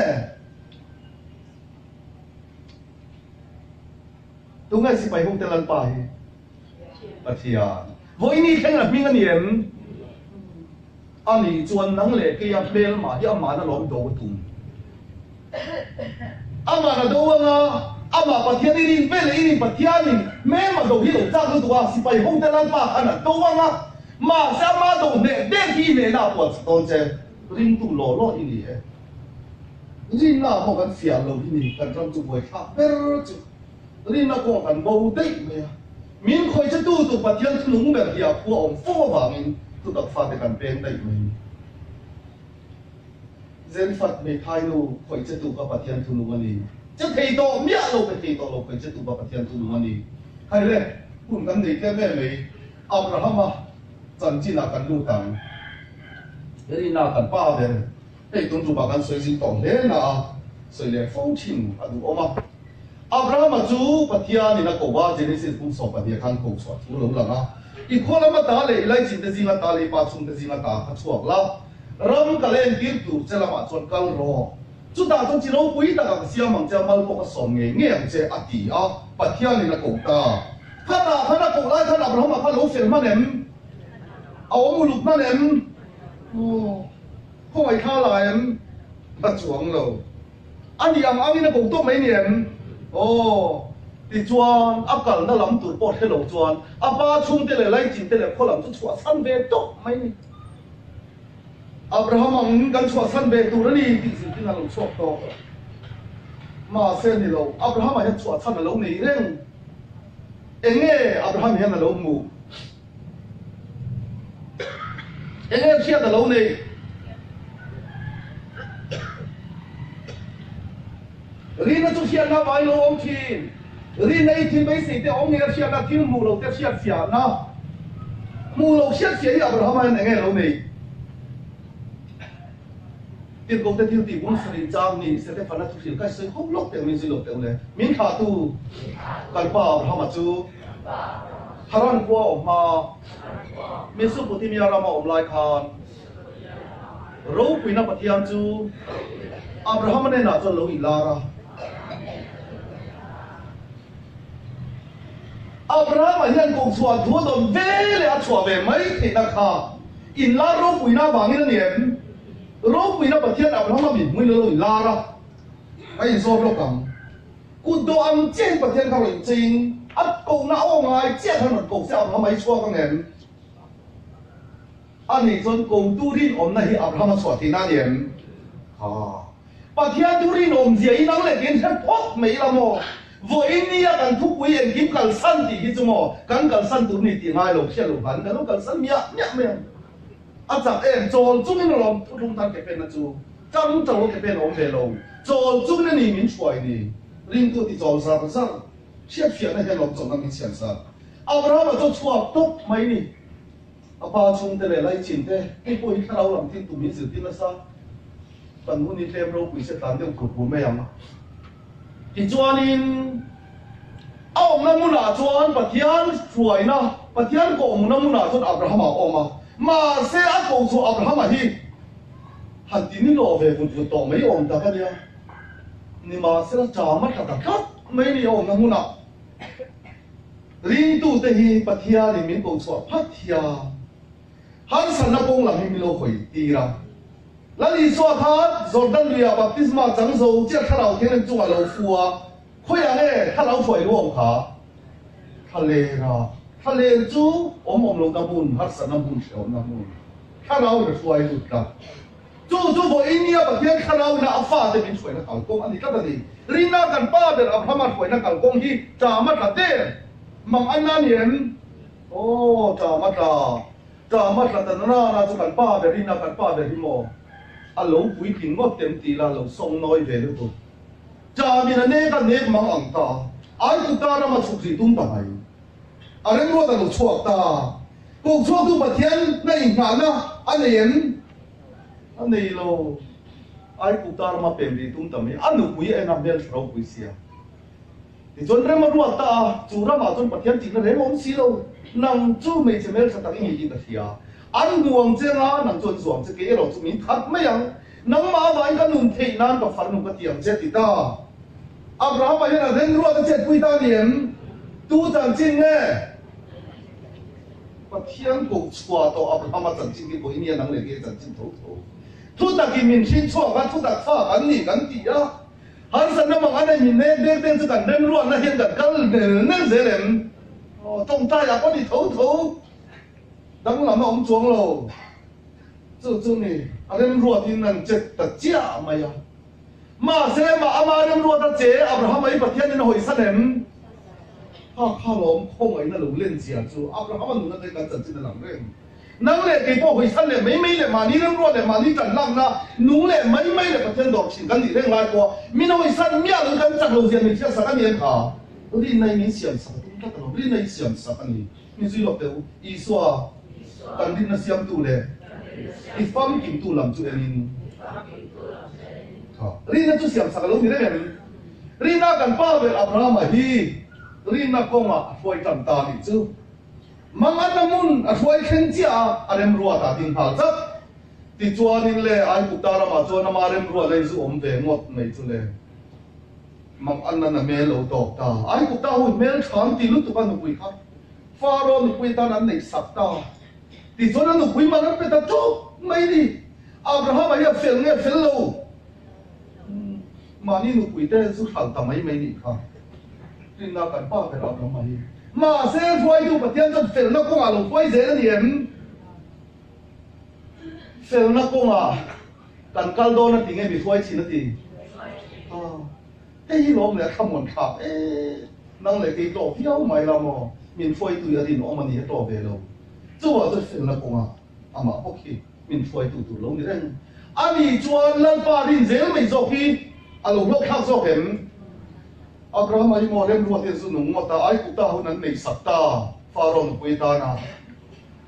tu nge si pai hong te lal pa hi Pathian voi ni khen là mình anh em anh ấy chuan nắng lệ cái áp bel mà cái mà nó lom đồ tung ama na do nga ama Pathian ini bel ini Pathian ini me mà đồ hiểu ra cái đồ si pai hong te lan pa anh do nga mà sao mà đồ nè đen khi nè nào của tôn chế ring tu lò lò ini ring nào một cái phiền lâu ini cái trong chụp buổi khác bel chụp ring nào cũng cần bầu đấy mày mình khơi cho tu Pathian tu lúng bẹt hiệp của ông phô vào mình tu tập phạt để cần bền đấy mình dân phật mình thay lu khơi cho tu Pathian tu lúng anh chứ thầy to miết lâu phải thầy to lâu khơi cho tu Pathian tu lúng anh hay đấy cũng cần gì cái mẹ mình Abraham à chân chỉ là cần lưu tàng cái gì nào cần bao đấy thầy tuân tu bà cần suy sinh tổng thế nào suy lệ phong trình à đủ ôm à Abraham chú Pathian ni na ko ba Genesis pun so Pathian kan ko so tu lo la na I khola ma ta le lai chin te zinga ta le pa chung te zinga ta kha chuak la ram ka len tir tu chela ma chon kal ro chu ta chon chi ro pui ta ka sia mang cha mal ko ka som nge nge ang che ati a Pathian ni na ko ta kha na ko lai kha na Abraham kha lo fel ma nem au mu luk na nem o ko ai kha la em ba chuang lo anh ang na ko to mai nem oh thì chuan áp cả nó lắm tụi bọt cái đầu chuan áp ba chung thế này lấy chín thế này khó làm cho chùa săn về tốt mấy này Abraham ông gan chùa săn về tụi nó đi thì gì thì là lồng chùa to mà xem thì lâu Abraham mà hiện chùa săn là lâu này đấy anh nghe Abraham hiện là lâu mù anh nghe hiện là lâu này ri na chu hian na vai lo ong thin ri nei thin mai sei te ong nge hian na thin mu lo te hian fia na mu lo hian fia ya Abraham an nge lo nei tin ko te thil ti bung srin chang ni se te fana thu thil kai sei hok lok te min si lok te le min kha tu kal pa Abraham chu haran kwa om ma Mesopotamia rama om lai khan ro puina Pathian chu Abraham ne na chon lo i lara Abraham hian ko chua thu don ve le a chua ve mai the na kha in la ro puina bangin niam ro puina Pathian Abraham min mun lo i lara ai so lo kam ku do am chen Pathian ka rin ching at ko na o ngai chen han ko sa Abraham mai chua ka nen ani chon ko tu rin om na hi Abraham chua thi na niam Pathian tu rin om zia nang le gen than phok mai la mo voi nia kan thu pui en kim kal san ti hi chumo kan kal san tu ni ti ngai lo khia lo ban kan kal san mia me a chak em chol chung in lo thung tan ke pen na chu chang chang lo ke pen om ve lo chol chung ni min chuai ni ring tu ti chol sa sa chiat fia na he lo chong na min sian sa Abraham cho chua tok mai ni apa chung te le lai chin te ei poi kharau lam tin tu min zil tin na sa pan hu ni tlem ro pui se tan deuh tur pu me yang ti chuanin aom na muna chuan Pathian chuai na Pathian ko muna muna chuan Abraham a oma ma se a ko chu Abraham a hi han ti ni lo ve kun chu to mai om ta ka nia ni ma se la cha ma ta ka mai ni om na muna ring tu te hi Pathian ni min ko chu Pathia han san na kong lam hi mi lo khoi ti ra Lali so kha Jordan ria baptisma chang zo chia thalau theng chu a lo fuwa khoya nge thalau foi lo kha thale ra thale chu om lo na bun har san na bun om na bun thalau le fuai lu ta chu bo inia ba theng thalau na afa te bin foi na kal kong ani ka ni rina kan pa der Abraham foi na kal kong hi cha ma ta te mang an na nien o cha ma ta na chu kan pa der rina kan pa der hi mo a lo pui pin ngot tem ti la lo song noi ve lu tu cha mi na ne ka ne mang ang ta ai tu ta ra ma chuk ji tum ta mai anh em luôn là lục chuộc ta cuộc chuộc tu bát thiên này ngã na anh này lo ai cũng ta mà bền đi tung tầm ấy anh được quý anh làm bên sau quý xia thì chốn rem mà ruột ta chủ ra mà chốn bát thiên chỉ là rem ổn xí đâu nằm chú mấy chấm mel sát cái gì đó anh buông chân á nằm chốn xuống chứ cái rồi chúng mình thật mấy yang nắng mà vậy cái nung thị nan cái phần nung cái tiệm chết thì ta Abraham bây giờ là rem ruột ta chết quý ta điểm tu chẳng chính nghe bát thiên cũng chua to Abraham chẳng chính cái bối niên năng lực cái chẳng chính thấu thấu thu đặc cái mình xin chua cái thu đặc pha cái gì cái gì á hắn sẵn nó bằng anh này mình nên nên cho cần rem ruột nó hiện cần cái nên dễ làm trong tay à có đi thấu thấu đang làm ông chuông rồi chú này anh em ruột thì năng chết tật chia mày à mà xem mà anh em ruột ta chế Abraham ấy bát thiên nó hồi sát em khá lắm không ấy nó lủng lên gì à chú Abraham nó thấy cái chân chính là làm đấy năng lệ cái bộ hồi sát lệ mấy lệ mà đi em ruột lệ mà đi cần làm na nung lệ mấy lệ bát thiên đọc chỉ cần đi lên lại qua mình hồi sát miệng nó cần chặt đầu tiên mình sẽ sát cái miệng cả đi này mình xiêm sát đi này xiêm sát anh mình duy lộc đều ý xoa cần đi nó xiêm tu lệ ý phàm kim tu làm chú em đi nó chú xiêm sát lúc này đi nó cần bao về Abraham mà đi đi nó công à phơi tận ta đi chú mang anh namun phơi khen chia anh em ruột ta tin hal chắc thì chúa nên lệ ai cũng ta mà chúa nó mà em ruột lấy chú ôm về ngọt này chú lệ mang anh là mẹ lâu tộc ta ai cũng ta hồi mẹ khám thì lúc tụi con nuôi khác Pharaoh nuôi ta nắn này sắp ta thì cho nó nuôi mà nó phải ta chốt mấy đi Abraham ấy phèn lâu mà đi nuôi ta giúp hàng ta mấy đi khác nên là cần ba phải làm nó mấy mà sẽ phơi tu bát thiên cho phèn nó cũng là lâu phơi dễ là điểm phèn nó cũng là cần cal đô nó tiếng nghe bị phơi chỉ nó thì cái lỗ này không muốn khắp năng lực cái lỗ phiếu mày làm mà mình phơi tụi gia đình ông mình hết to về đâu chú bảo tôi phải là công à mà ok mình phơi tụi lỗ này anh đi cho lần ba đi dễ mình cho khi lỗ lỗ khác cho hem Abraham ấy mà đem ruột tiền dùng mà ta ai cũng ta hôm nay này sắp ta Pharaoh quay ta na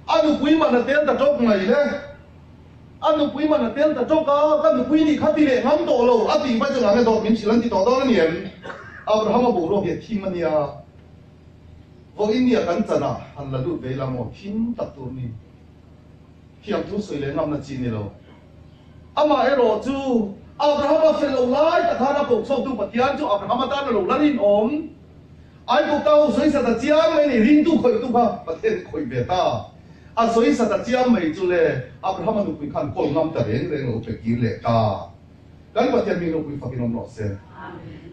anh quay mà là tiền ta chốt này đấy anh được quý mà là tiền ta cho cả anh được quý đi khát đi lệ ngắm tổ lâu anh đi bây giờ ngày đó mình chỉ lần đi tổ đó là niệm Abraham mà bổ hiện thi mà nia vô India cắn chân à hắn là lụt về làm một phim tập tổ ni hiệp thu soi lên năm là chi này đâu mà em rồi chú Abraham mà phải lâu lại ta thà nó cũng xong tu bát thiên chú Abraham mà ta là lâu lại in ôm ai cũng tao soi sát ta chiang mấy này riêng tu khởi tu ba bát thiên khởi về ta soi sát ta chiang mấy chú lệ Abraham nó quý khăn col ngâm ta đến rồi nó phải kỹ lệ ta cái bát thiên mình nó quý phát cái nông lọ xe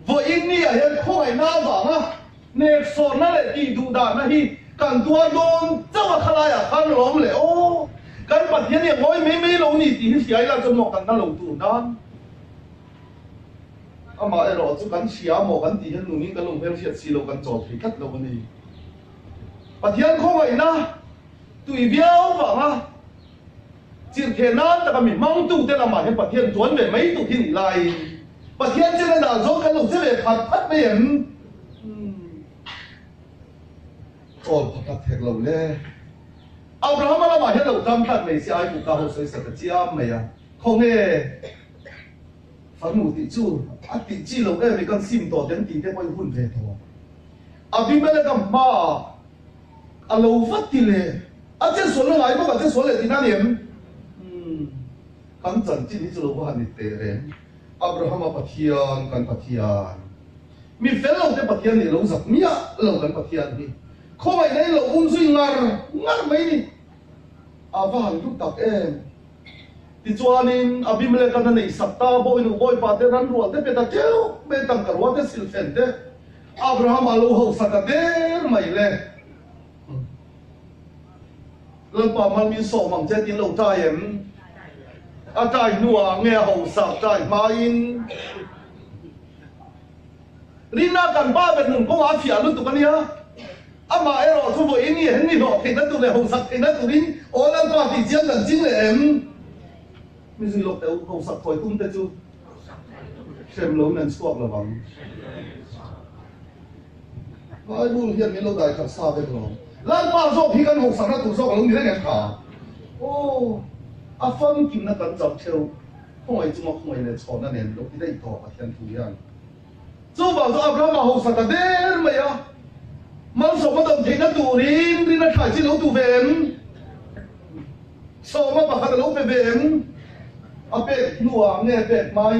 vô India hiện không ai nào vàng á nè sổ nó lại đi đủ đà nó hi cần tua đôn cháu mà khai à khai nó lắm lệ ô cái bát thiên này ngồi mấy lâu nị thì hiện ấy là cho một cần nó lâu đủ đan mà em rồi chú cần xia một cần thì hiện nụ cái lồng heo hiện xì lâu cần trộn thì cắt lâu này bát thiên không ai na tùy biếu vàng á chuyện thế nan ta mình mong tu thế là mà hiện bát thiên chuẩn về mấy tụ thiên lại bát thiên cho nên là do cái lồng sẽ về phát biển ôi thật thiệt lâu lệ Abraham là mà hiện lâu trăm thật mấy ai cũng cao soi sạch chi am mày à không nghe phán mù tỷ chu tỷ chi lâu em vì con sim tổ đến tỷ thế quay hôn về thôi vì mấy cái mà lâu phát tỷ lệ trên số lượng ai có trên số lệ thì nào điểm cắn chân chỉ đi lâu bao nhiêu tệ đấy Abraham bát thiên cần bát thiên mình phải lâu cái bát thiên này lâu giặc mía lâu cần bát thiên đi không phải đấy lâu duy ngar mấy đi vàng lúc tập em thì cho nên Abimelech cái này sắp ta bôi bát thế rắn ruột thế bây giờ kêu bây giờ cả ruột thế xịt phèn thế Abraham lâu hậu sát thế mày lên lần bà mình mình sổ bằng chết tiếng lâu trai em trai nua nghe hậu sạc trai main Rina cần ba bên nung có áo phía luôn tụi con nhá mà em rồi thu với ini hết ni đó thì nó tụi này hậu sạc thì nó tụi đi ô lần bà thì chiến lần chính là em mình dùng lộc đều hậu sạc thôi tung tới chú xem lâu nên swap là bằng ai buồn hiện mình lâu dài thật xa về rồi lan pa zo phi kan hok sang na tu zo kalung ni le kha ô a phong kim na kan chọc theo không ai chung không ai le chọn na nen lúc đi to a thian thu yan zo ba zo Abraham hok sa ta der mai ya mang so ma dom the na tu rin na thai chi lo tu ven so ma pa kha lo pe ven a pe nuwa nge pe mai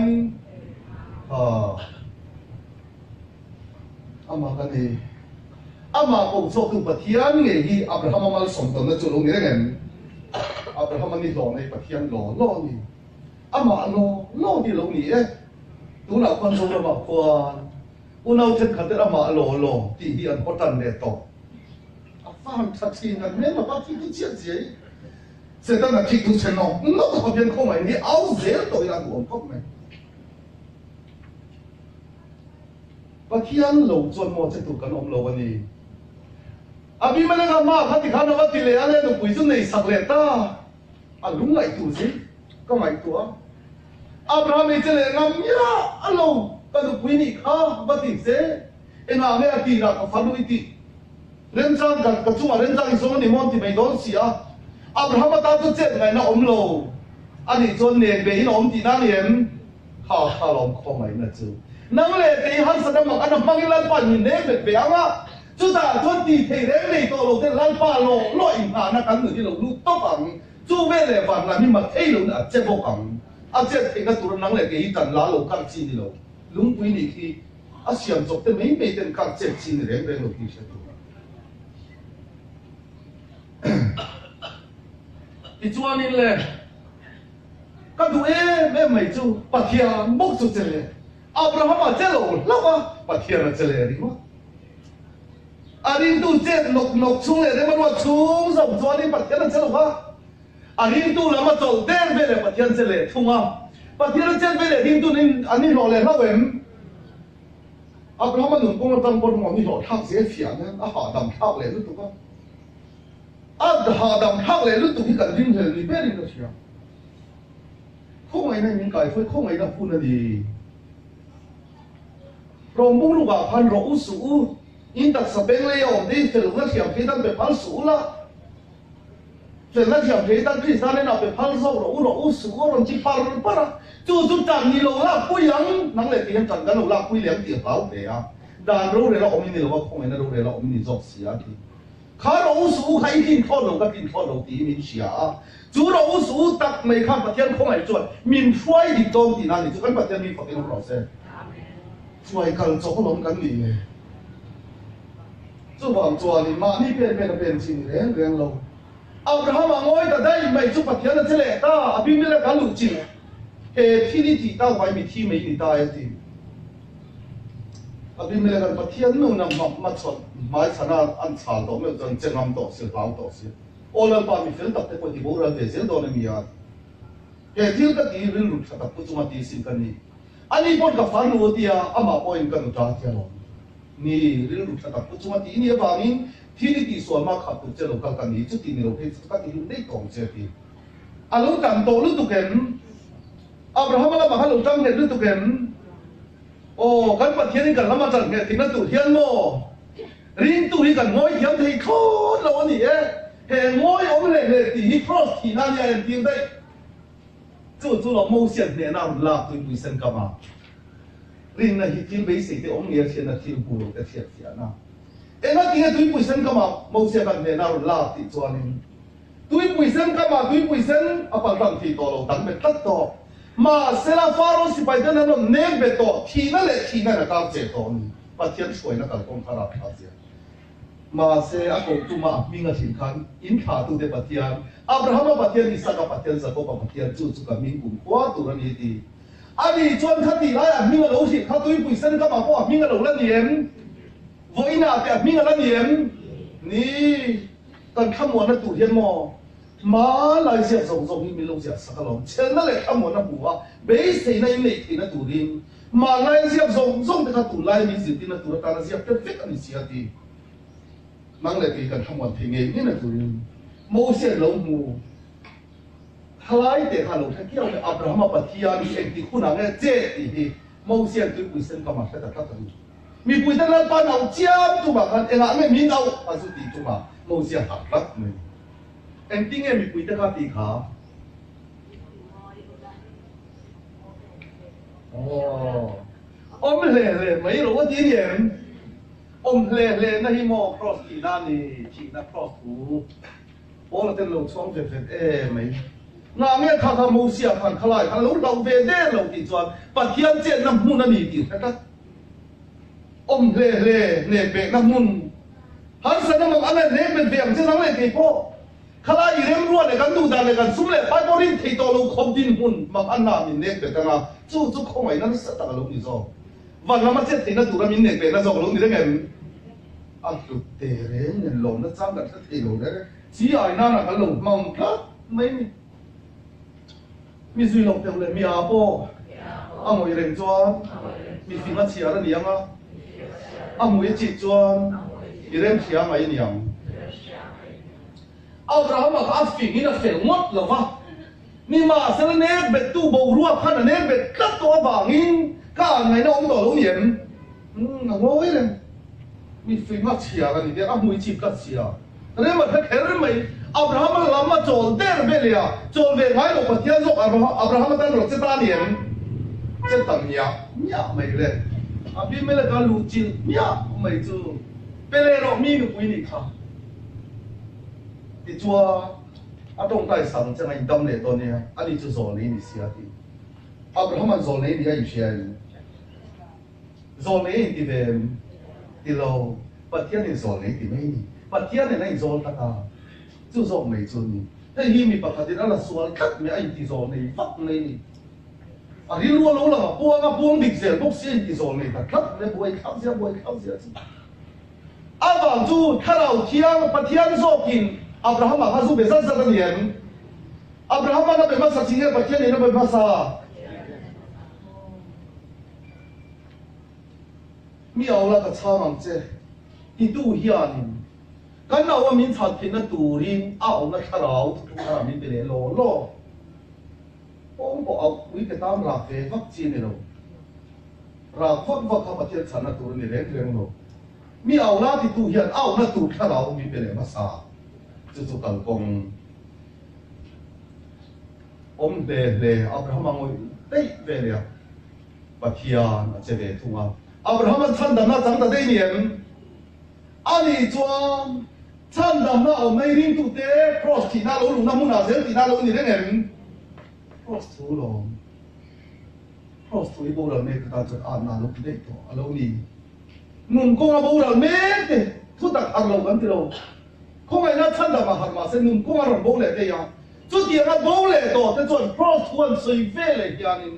ama ka ni ama ko so tu pathian nge hi Abraham mal som to na chu lo ni ngen Abraham ni lo nei pathian lo ni ama lo ni lo ni e tu la kon so ma kwa unau chen khat ama lo ti hi an potan le to a fam that chi na me ma pa ti ti chia ji se ta na ki tu chen no ko bien ko mai ni au zel to ila du ko mai pathian lo chon mo che tu kan om lo ani abi mana ga ma khati khan wa ti le ale no pui chu nei sak le ta a lung lai tu si ko mai tu a Abraham e che le ngam ya alo ka du pui ni kha ba ti se e na me ati ra ka fa lu ti ren chang ka chu ma ren chang so ni mon ti mai don si a Abraham ta chu che ngai na om lo ani chon ne be in om ti na lien ha lom ko mai na chu nang le ti han sa dam an mang lan pa ni ne be be anga chu ta chon ti thei re nei to lo te lan pa lo in ha na kan ni lo lu to bang chu ve le van la mi ma thei lo na che bo kang a che thei na tur nang le ke hi tan la lo kang chi ni lo lung pui ni ki a siam chok te mei mei ten kang che chi ni re lo ki se tu ti chuan in le ka du me mai chu pathia mok chu che le Abraham a che lo lawa pathia na che le ri ma arin tu che nok chung le de ma wa chung zom chuan in pathia na che lo wa arin tu lama chol der ve le pathia che le thunga pathia na che ve le rin tu nin ani lo le la wem Abraham nun kong tang por mo ni lo thak se fian a ha dam thak le lu tu ka a ha dam thak le lu tu ki kan rin le ni be rin lo sia không ai nên những cái phải không ai đã phun là gì rồi muốn lúc nào phan rỗ sủ in đặt sập bên lấy ổn đi từ lúc đó thiểm phía đang bị phan sủ là từ lúc thiểm phía đang khi sao nên nào bị phan rỗ sủ rồi chỉ phan rồi bắt chú chẳng đi lâu là quý lắm nắng lại tiền chẳng cái lâu là quý lắm tiền bảo để à đàn rỗ để là ông mình là không ai là rỗ để là ông mình dọc xí à thì khá rỗ sủ hay tin thọ lâu cái tin thọ lâu tí mình xí à chú rỗ sủ đặt mấy khăn bát thiên không ai chuẩn mình phải đi trong thì nào thì chú cái bát thiên mình phải cái lòng senช่วยกันจบลงกันนี่จู่บางตัวนี่มานี่เป็นจริงเรื่องเราอับราฮัมง่อยแต่ได้ไม่จู่ปัจจัยนั่นเฉลี่ยตาอภิมิเลกันลุจิเหตุที่นี่ที่ตาไว้มีที่ไม่ดีตายทีอภิมิเลกันปัจจัยนู่นนำมาชนไม้ชนะอันชาลตัวไม่จนเจงำตัวเสียเปล่าตัวเสียโอลันปามีเฟลตัดแต่คนที่โบราณเสียตัวนี้มีอะไรเหตุที่ก็ที่เรื่องลุกตัดผู้จุมาตีสินกันนี่อันนี้พอกับฟันรู้ที่อามาพออินกันอุตส่าห์เจ้านี่เรื่องลูกชายผู้ชมที่นี่บางทีที่นี่ที่ส่วนมากขับตัวเจ้าลูกกันนี่จุดที่นี่เราเห็นจุดที่นี่ได้กองเจ้าที่อาลูกกันโตลูกตุกันอับราฮัมละมาฮัลโหลจังเนี่ยลูกตุกันโอ้กันปัจจัยนี้กันละมาจังเนี่ยที่นั่นตุเทียนโมรินตุนี่กันง่อยเทียนที่โคตรเราเนี่ยเห็นง่อยอมเลยเนี่ยที่นี่ครอสที่นั่นเนี่ยเทียนได้จู่เราโมเสียเนี่ยน่าลาตัวบุษนกมารินนะฮิติลเบสิที่องค์เนี่ยเทียนนะที่บุรุษเทียนเทียนะเอ็งว่าที่ตัวบุษนกมาโมเสียกันเนี่ยน่าลาติจวนนึงตัวบุษนกมาตัวบุษนอภัลตังที่ตัวเราตั้งเป็นตัดต่อมาเซลาฟาโรสิไปเดินนั่นเนบเบตโตที่นั่นแหละที่นั่นนะครับเจตอนปัจจัยช่วยนะครับองค์พระราชาเสียมาเซอากงตุมามีเงินสินค้าอินขาตุเดปัจจัยอับราฮัมปัจจัยนิสกัปัจจัยสกุลปัจจัยจู่กับมิงกุมกว่าตัวนี้ดีอันนี้ชวนขัดตีไรอ่ะมิงเราสิขัดตัวปุยเส้นก็มาว่ามิงเราเล่นเยี่ยมวันน่ะแต่มิงเราเล่นเยี่ยมนี่ตอนข้ามวันนั้นตู่เทียนมอมาลายเสียส่งนี่มีลงเสียสักลมเช่นนั่นแหละข้ามวันนั้นบัวเบสที่ในเมฆที่นั่นตู่ดินมาลายเสียส่งแต่ข้าตู่ลายมีสิ่งที่นั่นตู่ตาเสียเป็นเฟกอันนี้เสียทีนั่งเลยกันข้ามวันที่เงี้ยนี่นั่นตู่ดินโมเสสลงมูทลายแต่ข้าลงถ้าเกี่ยวกับอับราฮัมปัจจัยมีเองที่คุณนั่งเจ็ดที่โมเสสตัวปุยเส้นก็มาแค่ตัดตัด mi pui tan lan pa nau chiam tu ba khan enga nge mi nau asu ti tu ma mo sia tak lak ne en ting e mi pui ta ka ti kha om le mấy rồi có tiếng gì om le na hi mo cross ti na ni chi na cross tu o la ten lo chong ve mấy nga me kha kha mo sia khan khalai khan lo lo ve de lo ti chuan pathian chen nam mun ani ti ta om le be nam mun har sa na mang ane le be ve chen nang le ke po khalai rem ruan le kan du dan le kan sum le pa porin thei to lo khom din mun mang an na min ne be ta na chu khom ai na sa ta lo ni zoวันนั้นมาเจ็ดทีน่ะตัวเรามีเน็กเลยน่ะสองลงนี่ได้ไงอันตุเตเรนเนี่ยลงน่ะจ้างกันสักทีลงได้ชี้ไอ้นั่นน่ะกันลงมังคับไม่มีสุยลงเต็มเลยมีอาโปอ่ะมวยเร่งจวนมีฟิมาเชียร์นี่ยังอ่ะมวยจิตจวนอีเร่งเชียร์ไหมนี่ยังเอาเรามาอัฟฟิงนี่น่ะเฟลหมดแล้ววะนี่มาเซเลเนตเบ็ดตู้โบรัวพันเนตเบ็ดตัดตัวบางอินcả ngày nó ông đổ lỗ nhiễm ngồi này mi phim mắt xìa cái gì đấy à mùi chip cắt xìa thế mà cái này mày Abraham làm mà trốn tên về liền trốn về ngay lúc mà thiên dục Abraham đang lúc 7 年这等呀没嘞啊比没了个路径呀没做别来了米都归你看你做啊东大上这个一当来多呢啊你就做你写的Abraham做你的有些做你的呗的喽白天你做你的没白天你那做他啊就做没做你那伊咪白天那说看没爱的做你发你啊你如果老了帮的些不是的做你他看你不会靠下阿房主看到天白天做紧Abraham他是被30年Abraham那被masa sini白天你那被masaมีเอาละกับชาวมังเจที่ตู้เฮียนี่กันเอาว่ามินชัดพินตูริงเอาละคาราวทุกท่ามินเป็นโลโลผมบอกเอาวิกตามราเฟวัคซีนเราราคนวัคซีนประเทศชนะตัวนี้เรื่องเรามีเอาละที่ตู้เฮียเอาละตู้คาราวมินเป็นมาซาจุดกันกงเดอับราฮัมงอยได้เวลียปัทยานเจเดทุงอับราฮัมท่านดำน้าจังตะได้เนี่ยอันนี้จวนท่านดำน้าเอาไม่ริมตุเตะ cross ที่น่ารู้น้ำมุนาเซลที่น่ารู้นี่ได้ไง cross ถูหรอ cross ถูอีโบราณเมฆตาจุดอ่านน่ารู้ได้ตัวอันนี้นุ่มกงอาโบราณเมฆทุกตักอันเรากันที่เราคงไอ้นั่นท่านดำมาหันมาเส้นนุ่มกงอาเราโบราณได้ยังจุดเดียวกันโบราณตัวแต่จวน cross ทวนสวยเฟ่เลยอย่างนี้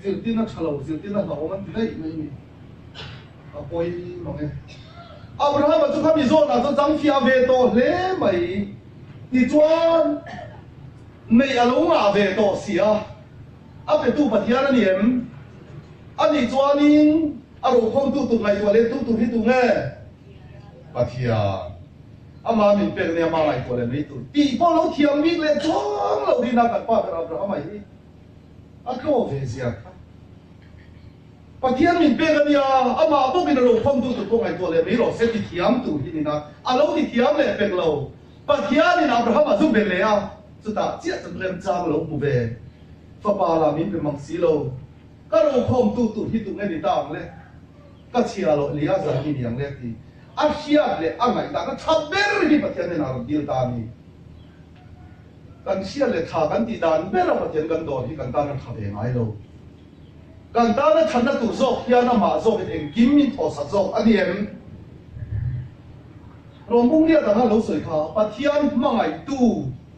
สิ่งที่นักฉลาดสิ่งที่นักหนามันได้ไม่มีอ่ะปล่อยมั้งเองอับราฮัมจุดข้ามีโซนอาจจะจังฟิอาเวโตเล่ไหมที่จวนในอารมณ์อาเวโตเสียอ่ะเป็นตู้ปัทยานั่นเองอันนี้จวนนี้อารมณ์ของตู้ไงตัวเล่ตู้ที่ตู้ไงปัทยาอามามินเป็นเนี่ยมาไงตัวเล่ไม่ตู้ตีพอเราเทียมวิ่งเล่จวนเราดีนักกันป้าเป็นอับราฮัมไหมอ่ะก็เวเสียปัจจัยมินเป็นกันเนี่ยอามาพวกมินเราฟังดูตัวไงตัวเลยไม่หรอกเสร็จที่เทียมตัวที่นี่นะอาเราที่เทียมเลยเป็นเราปัจจัยนี่อับราฮัมมาซุเป็นเลยอ่ะสุดท้ายเจ้าจะเริ่มจ้างเราบุเบฟ้าป่าลามินเป็นมังสีเราก็เราฟังดูตัวที่ตัวนี้ต่างเลยก็เชียร์เราเลี้ยงใจที่อย่างเล็กที่อาเชียร์เลยอะไรต่างก็ชัดเบอร์ที่ปัจจัยนี่นะเราดีลตานี่กันเชียร์เลยขากันตีดานเบอร์เราปัจจัยกันโดนที่กันตากันขับเองไงเรากันตาเนี่ยฉันน่ะตัวโซ่ยานามาโซ่เองกิมมินทอสัตโซ่อันนี้เองเรามุ่งเนี่ยต่างหากเราสวยขาปัจจัยมั่งไงตู้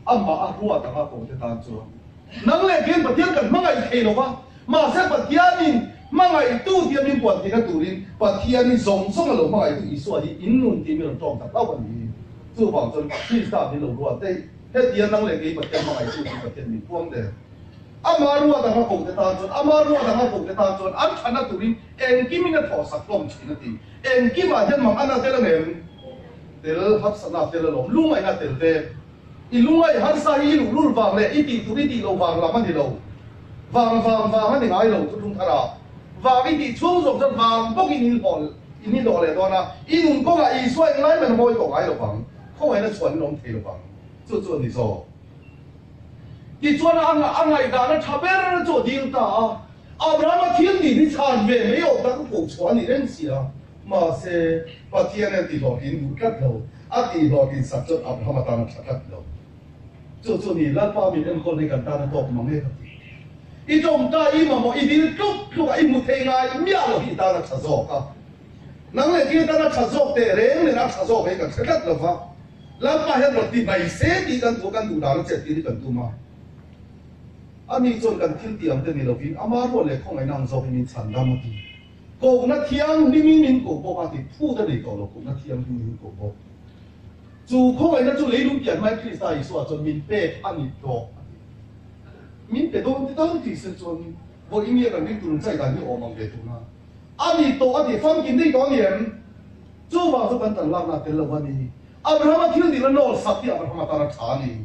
อามาอารัวต่างหากของเจ้าตาจัวนั่งเล่นเกมปัจจัยกันมั่งไงเทโลวะมาเสปัจจัยนี่มั่งไงตู้เทียมมินปวดที่นั่นตูรินปัจจัยนี่ส่งเรามั่งไงตู้อีส่วนที่อินนุนที่มีเราจองตัดเล่าวันนี้จู่ฝั่งจนที่สามที่เรารัวได้เฮ็ดเดียนั่งเล่นเกมปัจจัยมั่งไงตู้ที่ปัจจัยมีพวงเดียอามารัวต่างหากของเจ้าตาจัวอามารัวต่างหากของเจ้าตาจัวอันฉันน่ะตูรินเองกิมินทอสักลมชินตีเองกิมาเห็นมั่งอันนั้นเท่านั้นเดี๋ยวฮับสนาเท่านั้นลุงไอ้น่ะเท่านั้นอีลุงไอ้ฮันซาอีลุลวางเลยอีตีตุริตีเราวางละมันที่เราวางมันที่ไงเราทุกท่าระว và cái gì xuống rồi cho vàng bốc in đồ lại đó na in có là in xoay lại mà môi cổ ai được bằng không phải là chuẩn nông thị được bằng cho你说你说那按来的那差别人做定的啊，阿不然嘛天地的产业没有那个古传的认识啊，嘛是把天的地落进入格头，啊地落进实质阿不然嘛当然差格头，就你那方面人คนในกันตา那多嘛没个的，一种大一嘛么一定都一木天啊，灭了一当那差错啊，能来见当那差错的人那差错没个差格头嘛，那把那落地没些地กันดู打那这地กันดู嘛。อันนี้จนกันทิ้งเตียงเดินนี่เราพินอามารู้เลยของไอ้นางโซพิมินฉันดำมาทีโกงนักเที่ยงนี่มินโกบปกติพูดได้เลยก็เราโกงนักเที่ยงนี่มินโกบจู่ของไอ้นั่นจู่เลยรู้เปลี่ยนไม่คริสต์อิสระจนมินเป๊ะอันนี้โตมินเป๊ะโดนที่ตั้งที่สุดจนพออินเดียกันนี่ตุนใจกันนี่ออกมาเป๊ะทุนนะอันนี้โตอันนี้ฟังกินได้ก่อนเนี่ยจู่ว่าจะเป็นตันลำนักเตลวันนี้อับราฮัมทิ้งดีแล้วนอนสักที่อับราฮัมตารักษานี่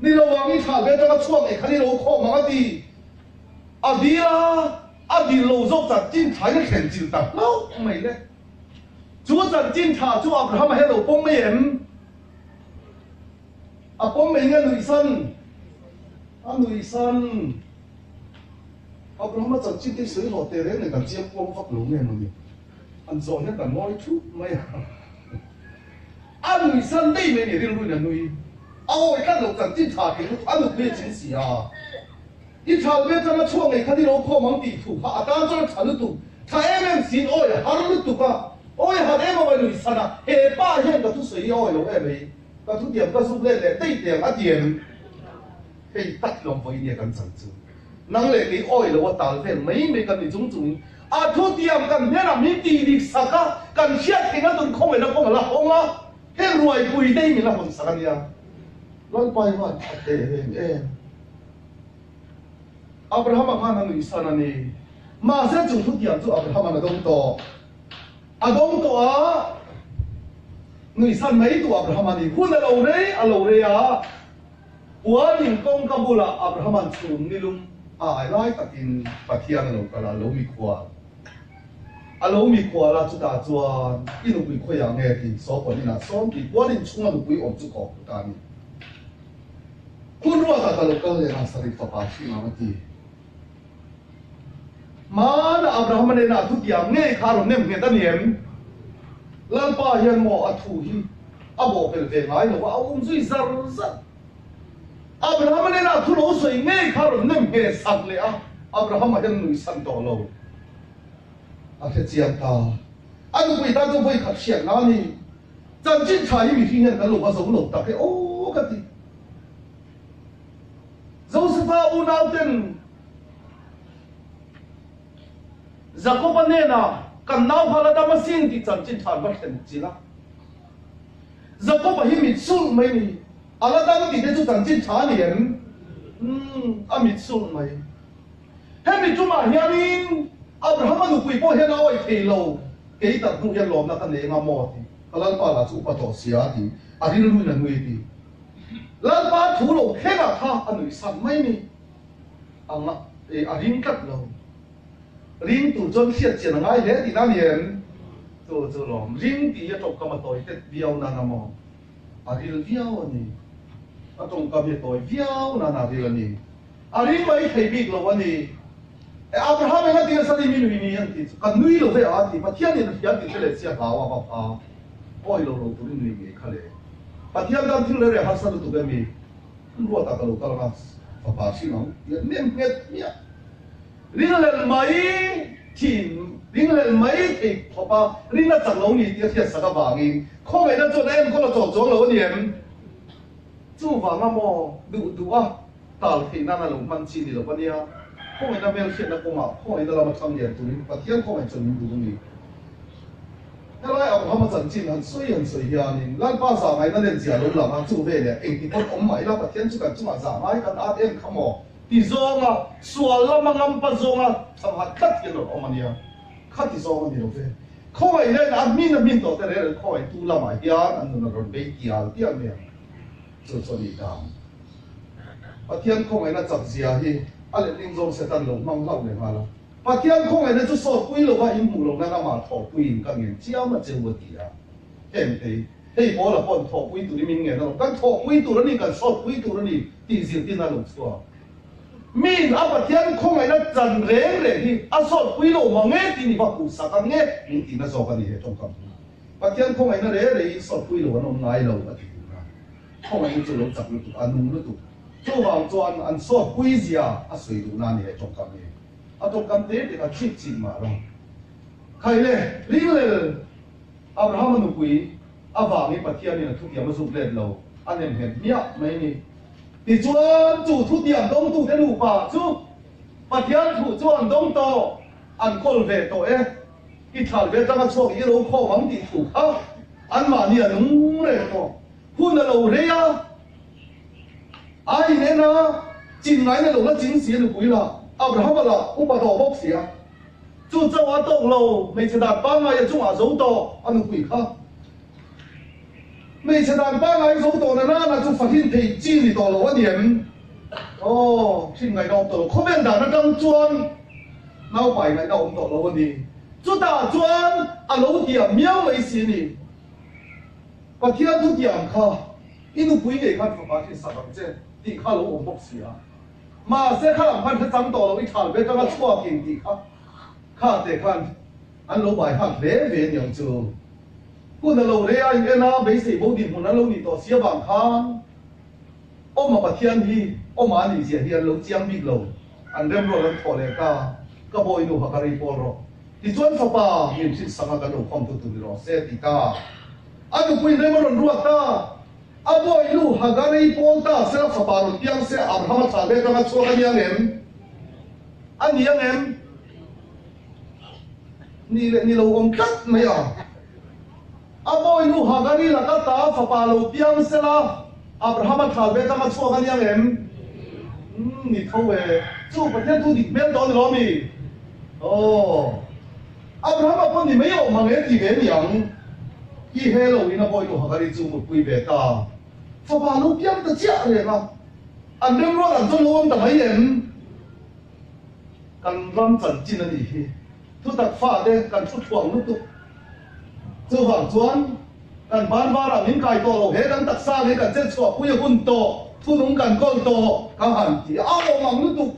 นี่เราวางนี่ขาดไปจะมาช่วงไอ้คันนี้เราข้อมาดีอดีเราจบจากจิ้นถ่ายก็แข่งจิตตัดแล้วไม่เลยจู่จากจิ้นถ่ายจู่อับราฮัมให้เราป้องไม่เห็นป้องไม่เงี้ยหนุ่ยสันหนุ่ยสันอับราฮัมจากจิ้นที่สวยหล่อเตะเร่งในการเจียบป้องฟักหลงเนี่ยมันนี่อันโซนเนี่ยแต่น้อยชุบไม่หนุ่ยสันได้ไหมเนี่ยเรื่องรุ่นหนุ่ย我看到真正查评，俺都可以真是啊！一查别怎么错的，看你老靠忙地图，当做查得读，查 MMC 哦呀，还能读啊？哦呀，还得么为累sana，把现个都水哦哟哎喂，个都点个是来来对点啊点，得浪费呢咁真正，能来给哦了我打了每跟你种种，都点跟咩啦？你地力啥个？跟些听那种空的那讲啦，好啊，迄来贵的咪啦混啥个呀？ร้อยไปว่าอับราฮัมมาหนุ่ยสันนี่มาเสียจุดทุกอย่างจุดอับราฮัมมาดงโตหนุ่ยสันไม่ตัวอับราฮัมนี่คุณเราเลยหัวหนึ่งกองกับบุระอับราฮัมสูงนี่ลุงไอ้ร้อยตัดกินปะเทียนเราก็ละเรามีขวาเรามีขวาละจุดตาจวนอีนุ่มมีขวาอย่างเงี้ยที่สอบคนนี้นะสอบที่หัวหนึ่งช่วงนุ่มมีอมจุกออกกันนี่คุณรู้ว่าkalau kalian sering terpaksa mati. Mana Abraham ni nak tu dia ngai karon nem ngai taniem. Lampa yang mau atuhi, abo pelve ngai no awum zui zarzat. Abraham ni nak tu lo sui ngai karon nem ngai sakle ah. Abraham yang nui san tolo. Akhir siang ta. Anu bui ta tu bui kat siang nani. Janji cai mi hingan kalau pasal lo tak ke oh kati. Josepha unauten Zakopanena kan nau halada masin ti chanchin than ba khen chila Zakopa himitsul mai ni alada ti de chu chanchin than yen amitsul mai hemi chuma hianin Abraham nu pui po hian oi theilo ke ta nu hian lom na kan le nga mo ti kalan pa la chu pa to sia ti ari lu na ngui ti lan pa thu lo khenga tha anui san mai ni anga arin kat lo ring tu chon khiat chen ngai le ti na lien to lom ring ti ya tok ka ma toi te viau na na mo aril viau ani atong ka be toi viau na ril ani arin mai thei bik lo ani Abraham nga ti sa ni min ni yan ti kan nui lo ve a ti pathian ni ya ti le sia ka wa ba pa oi lo tu ni ni khale Patihan dan tinggal dari hasil itu kami, luar tak kalau mas, apa sih no? Ya nem ya. Ringan mai tik apa? Ringan jangan ni dia siapa sahaja bangin. Kau ada tu nem kau tu lo ni em. Tu bang amo dua tal hina na lo manci ni lo pania. Kau ada mel hina kau mak, kau ada lama kami tu ni. Patihan kau macam ni tu ni. Kalau Abraham janji很水呀你，咱把上海那点钱都拿做咩咧？你我买了把天主干做嘛上海跟阿点看么？地上啊，说了嘛俺不上啊，他妈卡天了，我们呀，卡地上我们了呗。靠外来拿面到的来，靠外都了买点，俺都那个买点点咩？做你讲，把天靠外那杂事啊去，阿连林中是单龙忙老的嘛啦，把天空的那就说归了话，因母龙那个嘛头归，当然只要么就问题啊，对不对？嘿，我了帮头归度的明眼咯，但头归度了你个说归度了你，地上定那弄错。min apa tian khong ai na chan reng le hi asot puilo mange ti ni ba ku sa kan nge min ti na so kan ni he trong kam pa tian khong ai na re re sot puilo no ngai lo ba ti na khong ai chu lo chak lu tu anu lu tu chu wang chuan an sot pui zia a sui du na ni he trong kam ni a trong kam te te ka chit chit ma lo khai le ring le abraham nu pui awa ni pa tian ni na thu ti ma su le lo an em he mia mai ni thì chuan chủ thu điểm đông tu thế đủ bà chú bà thiên thủ chuan đông to ăn col về to ấy cái thằng về trong cái chỗ cái lỗ kho vắng thì thủ khác ăn mà nhiều đúng rồi to phun là lầu đấy à ai nên à chính này là lầu nó chính xí là quý là Abraham là ông bà tổ bốc xí à chú châu á đông lầu mấy次đạt ba ngày chung à dấu to ăn quý khác每次咱把爱走到那就发现提进的到了点，哦，现在到到后面打那刚砖，老白来到我们到了问题，就打砖啊老点喵为先呢，把天都点卡，因为鬼给看发现啥东西，地卡老我不是啊，马上看人看他长到了一看别刚刚错进地卡，看得看，俺老白看别别娘就。cô là lâu đấy anh em nó mấy sĩ bố điểm của nó lâu thì tỏ xía bằng khang ôm mà bát thiên đi ôm mà anh gì thì anh lâu chiang bị lâu anh đem rồi anh thò lẹ cả cái bôi nụ hạc ari pol rồi thì chuẩn pháp à mình xin sang cái đầu không tụt rồi xe thì ta anh cũng đem rồi ruột ta à bôi nụ hạc ari pol ta sẽ là pháp à rồi tiếng sẽ Abraham trả về cái chỗ cái nhà anh nhà em ni lâu ông cắt mày à aboy nu hagani la ka ta fa pa lo piang sela Abraham thal be ta ma chua kan yang em ni thowe chu pa thiên tu dik ben don lo mi oh Abraham apon ni mai o mang e ti ben yang ki he lo ina boy nu hagani chu mu pui be ta fa pa lo piang ta chia le ma an dem ro an zo lo om ta mai em kan ram chan chin ani hi tu tak fa de kan chu thuang lu tu chú hoàng chuan cần bán va là những cái tổ hết đang đặt xa cái cần chết chùa cũng như quân tổ thu đúng cần con tổ cao hẳn thì áo mỏng nước tục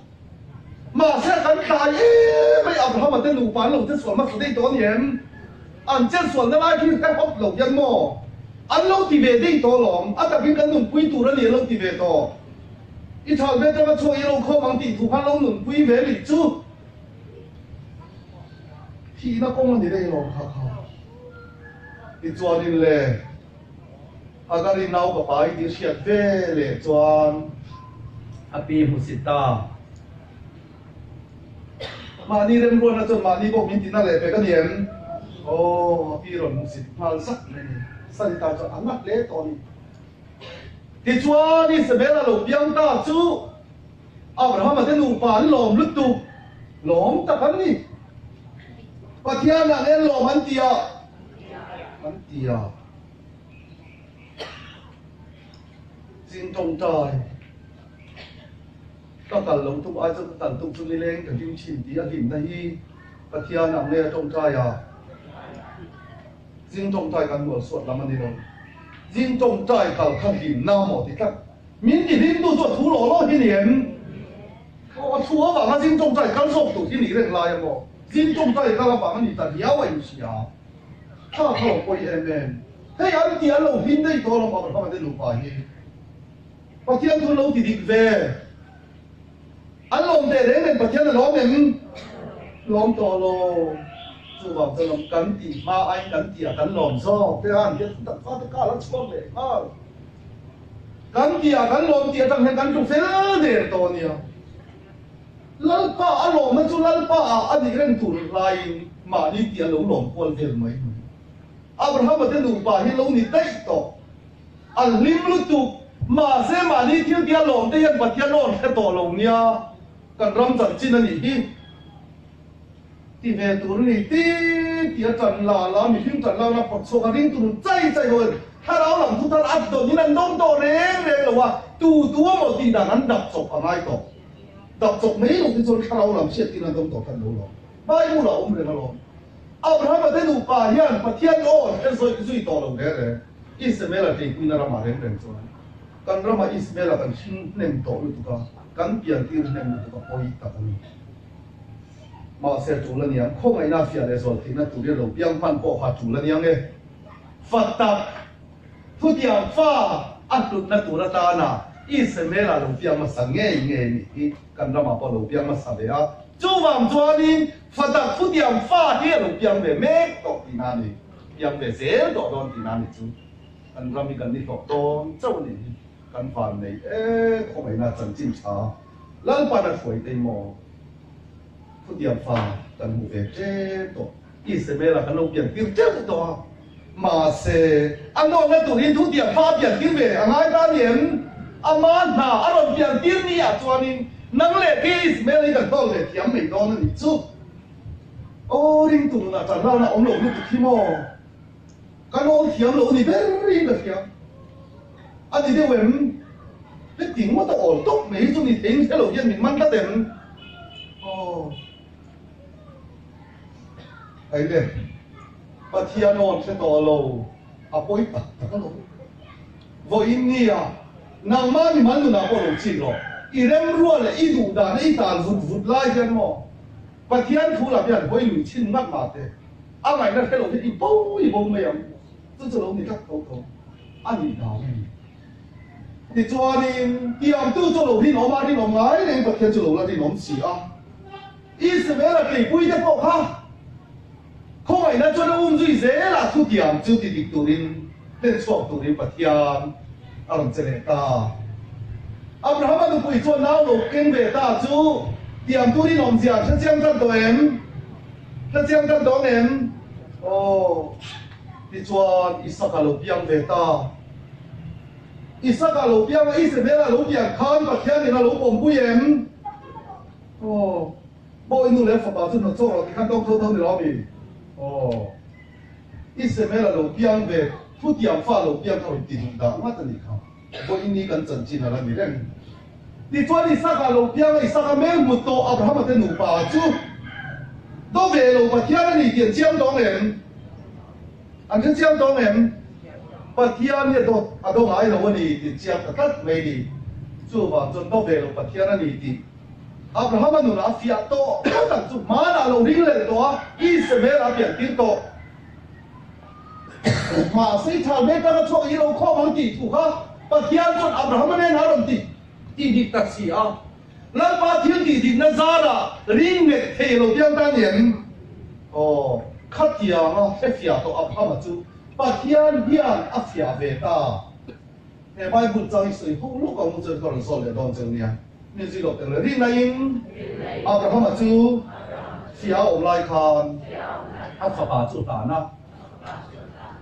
mà sẽ cần tài mấy ông họ mà tên lục bán lục chết xuân mà phải đi tốn hiểm anh chết xuân nó lại khi khách hấp lục dân mò anh lâu thì về đi tổ lòng anh tập viên cần nung quý tụ nó liền lâu thì về tổ ít thằng bên trong cái chỗ lâu không mang tỷ thủ phan lâu nung quý về lịch chú thì nó công an thì đây lòng khá khá thì chuan in le agari nau ka pai ti siat ve le chuan api musita mani rem ron na chuan mani bo min tina le pe ka niam o api ron musit mal sak le sani ta chuan angat le to ni thì chuan ni sebela lo piang ta chu Abraham te nu pan lom lut tu lom ta kan ni pathian na en lom an tia anh tia xin trông trời các cần lồng tung ai cho tận tung chung lên cái chương trình tí anh hình này và thia nằm nghe trông trời à xin trông trời cần mở suốt lắm anh đi đâu xin trông trời cần khăn hình nào mỏ thì các miễn thì linh tu suốt thú lỗ lo thiên hiểm có thua vào nó xin trông trời cần sốc tụ thiên lý lên lại mỏ xin trông trời cần vào nó thì ta hiếu vậy gì àถ้าเขาไปเองให้อันที่เราหินได้ตัวเราบอกเขาไม่ได้รู้ไปปะเทียนทุนเราติดเวอันลมเตะเร่งปะเทียนล้อมเองล้อมตัวเราจู่บอกจะล้มกันตีมาไอ้กันตีกันล้อมซ้อเพื่อนเดี๋ยวตัดฟ้าตะการแล้วชอบเลยกันตีกันล้อมตีตั้งให้กันจุกเสียเดี๋ยวตัวเนี้ยลัลป้าอารมณ์มันจู่ลัลป้าอันนี้เร่งถูกไล่มานี่ตีหลงหลงควรเดินไหมAbraham te nu pa hi lo ni dai to al lim lu tu ma se ma ni thiu dia lom te yan pathian lon te to lo nia kan ram chan chin ani hi ti ve tu ni ti chan la mi him chan la na pot so ka ring tu chai chai ho tha lao lam tu ta at to ni nan dom to re re lo wa tu mo ti da nan dap so ka mai to đọc chọc mấy lúc thì cho khá lâu làm chuyện thì là đông đọc thần lâu lắm mai mu là ông này mà lắm Abraham ở đây đủ bà hiền và thiên ôn cái rồi duy tỏ lòng đấy đấy Ismail là thì quy ra mà đến đến rồi kan ra mà Ismail là kan xin nem tổ được cả kan tiền tiêu nem được cả oi ta kan mà sẽ chủ là niang không ai na phía đấy rồi thì nó chủ địa đầu biang phan bộ hạt chủ là niang ấy Phật tập thu tiền pha ăn được nó chủ là ta na Ismail là đầu biang mà sang nghe nghe đi kan ra mà bộ đầu biang mà sang đấy à chú vàng cho đi Phật tập thu tiền pha thì đầu biang về mẹ tổ thì na đi biang về dễ tổ đòn thì na đi chú kan ra mi kan đi tổ đòn châu này kan phàn này không phải là chân chính cha lần ba là phổi tây mò thu tiền pha kan mu về chế tổ Ismail là kan lâu biển tiêu chế tổ mà sẽ anh nói là tụi thu tiền pha biển tiêu về anh ai ta liền anh mà anh nói biển tiêu ni à cho nên năng lệ cái Ismail này kan to lệ thiam mấy đó nó đi chú ô riêng tụi nó chẳng ra là ông lỗ nó tụi khi mò cái ông thiam lỗ này bé riêng là thiam anh đi đâu em cái tiếng mà tao ổn tốt mấy chỗ này tiếng cái lỗ dân mình mang ta tiền ô ấy đây và thiam non sẽ to lỗ à bôi tạt cái lỗ với India nàng má mình mang được nào có lỗ chỉ rồi irem rua là ít đủ đàn ít tàn vụt vụt lại cái mò và thiên thu là biển với lùi chín ngắt mà thế anh này nó cái lỗ thì bố mày à tôi cho lỗ thì cắt câu anh đi nào thì cho nên tiệm tu cho lỗ thì nó mà thì nó ngái nên và thiên cho lỗ là thì nó xì à Ismail là cái bùi đất bộ ha không phải là cho nó duy dễ là thu tiệm chưa thì được tụ đến tên chọn tụ đến và thiên anh sẽ để ta Abraham tu pui cho nào lục kinh về ta chú tiệm tu đi nòng già cho chiang chân đồ em cho chiang chân đồ em ô đi cho Isaac lục biang về ta Isaac lục biang Ismail lục biang khan và thiên thì là lục bom pui em ô bôi nu lấy Phật bảo cho nó cho rồi thì khăn đông thâu thâu thì lo gì ô Ismail lục biang về thu tiệm pha lục biang thôi tìm đã mất rồi không bôi ini kan chân chín là gì đấy đi cho đi sát cả lục biang đi sát cả mấy một tổ Abraham ở trên núi bà chú đó về lục bà thiên này tiền chiang đó em anh chân chiang đó em bà thiên này đó à đó ai lục này tiền chiang tất tất mấy đi chú bà cho đó về lục bà thiên này thì Abraham nó là phía tổ tất chú mà là lục đi lên tổ Ismail là biển tiếng tổ mà xây thảo mấy cái chỗ ý lục khó bằng tỷ thủ ha bà thiên cho Abraham này nào làm tỷ đi đi taxi à lần ba thiên đi nó ra là riêng nghệ thể lục biang ta niệm ồ khát tiền à cái phía tổ Abraham mà chú bà thiên hiền áp phía về ta thế bài bút trang sử không lúc ông chơi còn soi để đón chân nha nên gì lục tiền là riêng này Abraham mà chú phía ông lại khan áp phía bà chú ta na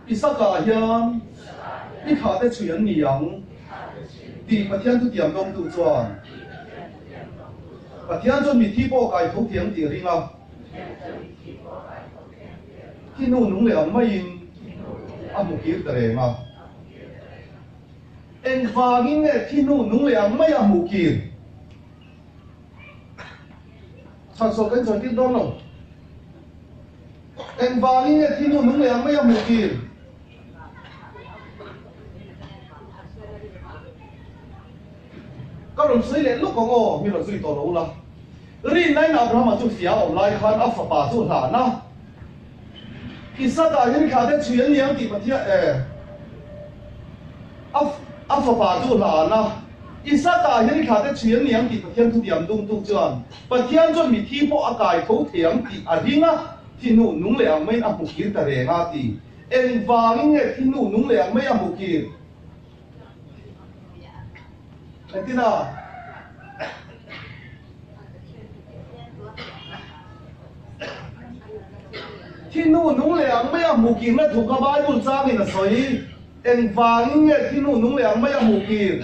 Isaac hiền đi khá để chuyện niệm đi bà thiên tu tiệm đông tu chuan bà thiên cho mi thi bộ cài thấu tiếng tiếng riêng à khi nụ nung lẻo mấy in ăn một kiểu tệ mà em vàng nghe khi nụ nung lẻo mấy ăn một kiểu sản xuất cái chuyện tiếng đó đâu em vàng nghe khi nụ nung lẻo mấy ăn một kiểu các đồng sĩ lên lúc có ngô mi là duy tổ lâu là riêng này nào Abraham mà chụp phía ông lại khan áp phật bà chụp là na Isaac đã những khả năng chuyện niệm thì mà thiệt áp phật bà chụp là na Isaac đã những khả năng chuyện niệm thì mà thiệt thu điểm đông tu chuan mà thiệt cho mi thi bộ akai thấu thiểm thì à riêng á thì nụ nung lẻ mấy ăn một kiểu tệ nga thì em vàng nghe thì nụ nung lẻ mấy ăn một kiểu thế thì nào thì nụ nung lẻ mấy ăn một kiểu nó thuộc cái bài bút trang này là soi em vàng nghe thì nụ nung lẻ mấy ăn một kiểu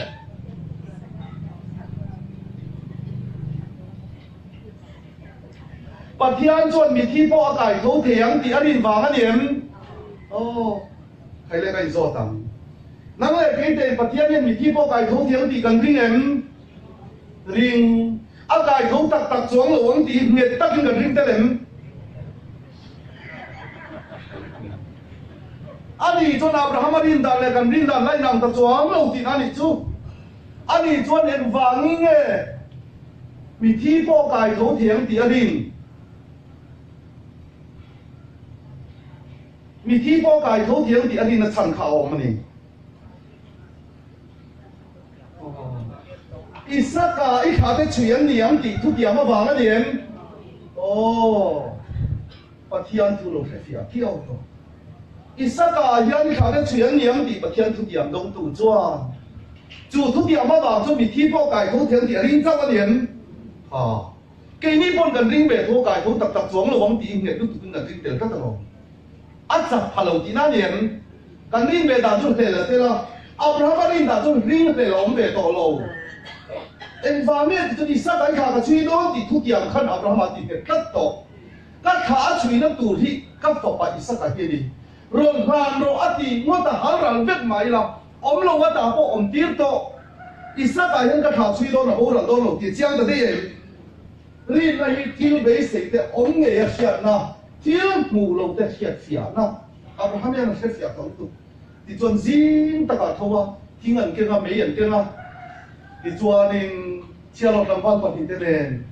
bà thiên chuẩn bị thi bộ cải thấu thiểm thì anh nhìn vàng anh điểm ô hay là cái do tặng năng lệ cái tên bà thiên nhân bị thi bộ cải thấu thiểm thì cần riêng em riêng agai thâu tak tak chuang lo ang ti nget takin kan ring telem ani chuan Abraham rin dan le kan ring dan lai nam ta chuang lo tin ani chu ani chuan en wangi nge mi thi po kai thâu thiang ti adin mi thi po kai thâu thiang ti adin na chan kha om ani Isaka i khá cái chuyện niệm thì thu điểm mà vàng cái điểm, bắt thiên thu lộc phải thiêu rồi. Isaka hiện khá cái chuyện niệm thì bắt thiên thu điểm đông tụ choan, chủ thu điểm mà vàng cho bị thi bao cải thu thiên thì linh trong cái điểm, cái này bọn gần linh về thu cải thu tập tập xuống là vắng tí nghe lúc tụi gần linh tiền các rồi, ắt chặt phá lầu tí na điểm, gần linh về đã cho thể là Abraham linh đã cho linh về lòng về tổ lầu. Environment itu isa kai kha ka chui do ti thu tiam khan Abraham ti ke kat to kat kha chui na tu hi kap to pa isa ka hi ni ron ran ro ati ngo ta hal ran vet mai la om lo wa ta po om tir to isa ka hen ka kha chui do na ho ran do lo ti chiang da de ri na hi til be se te om nge ya sia na til mu lo te sia na Abraham ya na sia to tu ti chon zin ta ka thowa tingan ke ga me yan ke na di chuanin chialok lampan pahnih te nen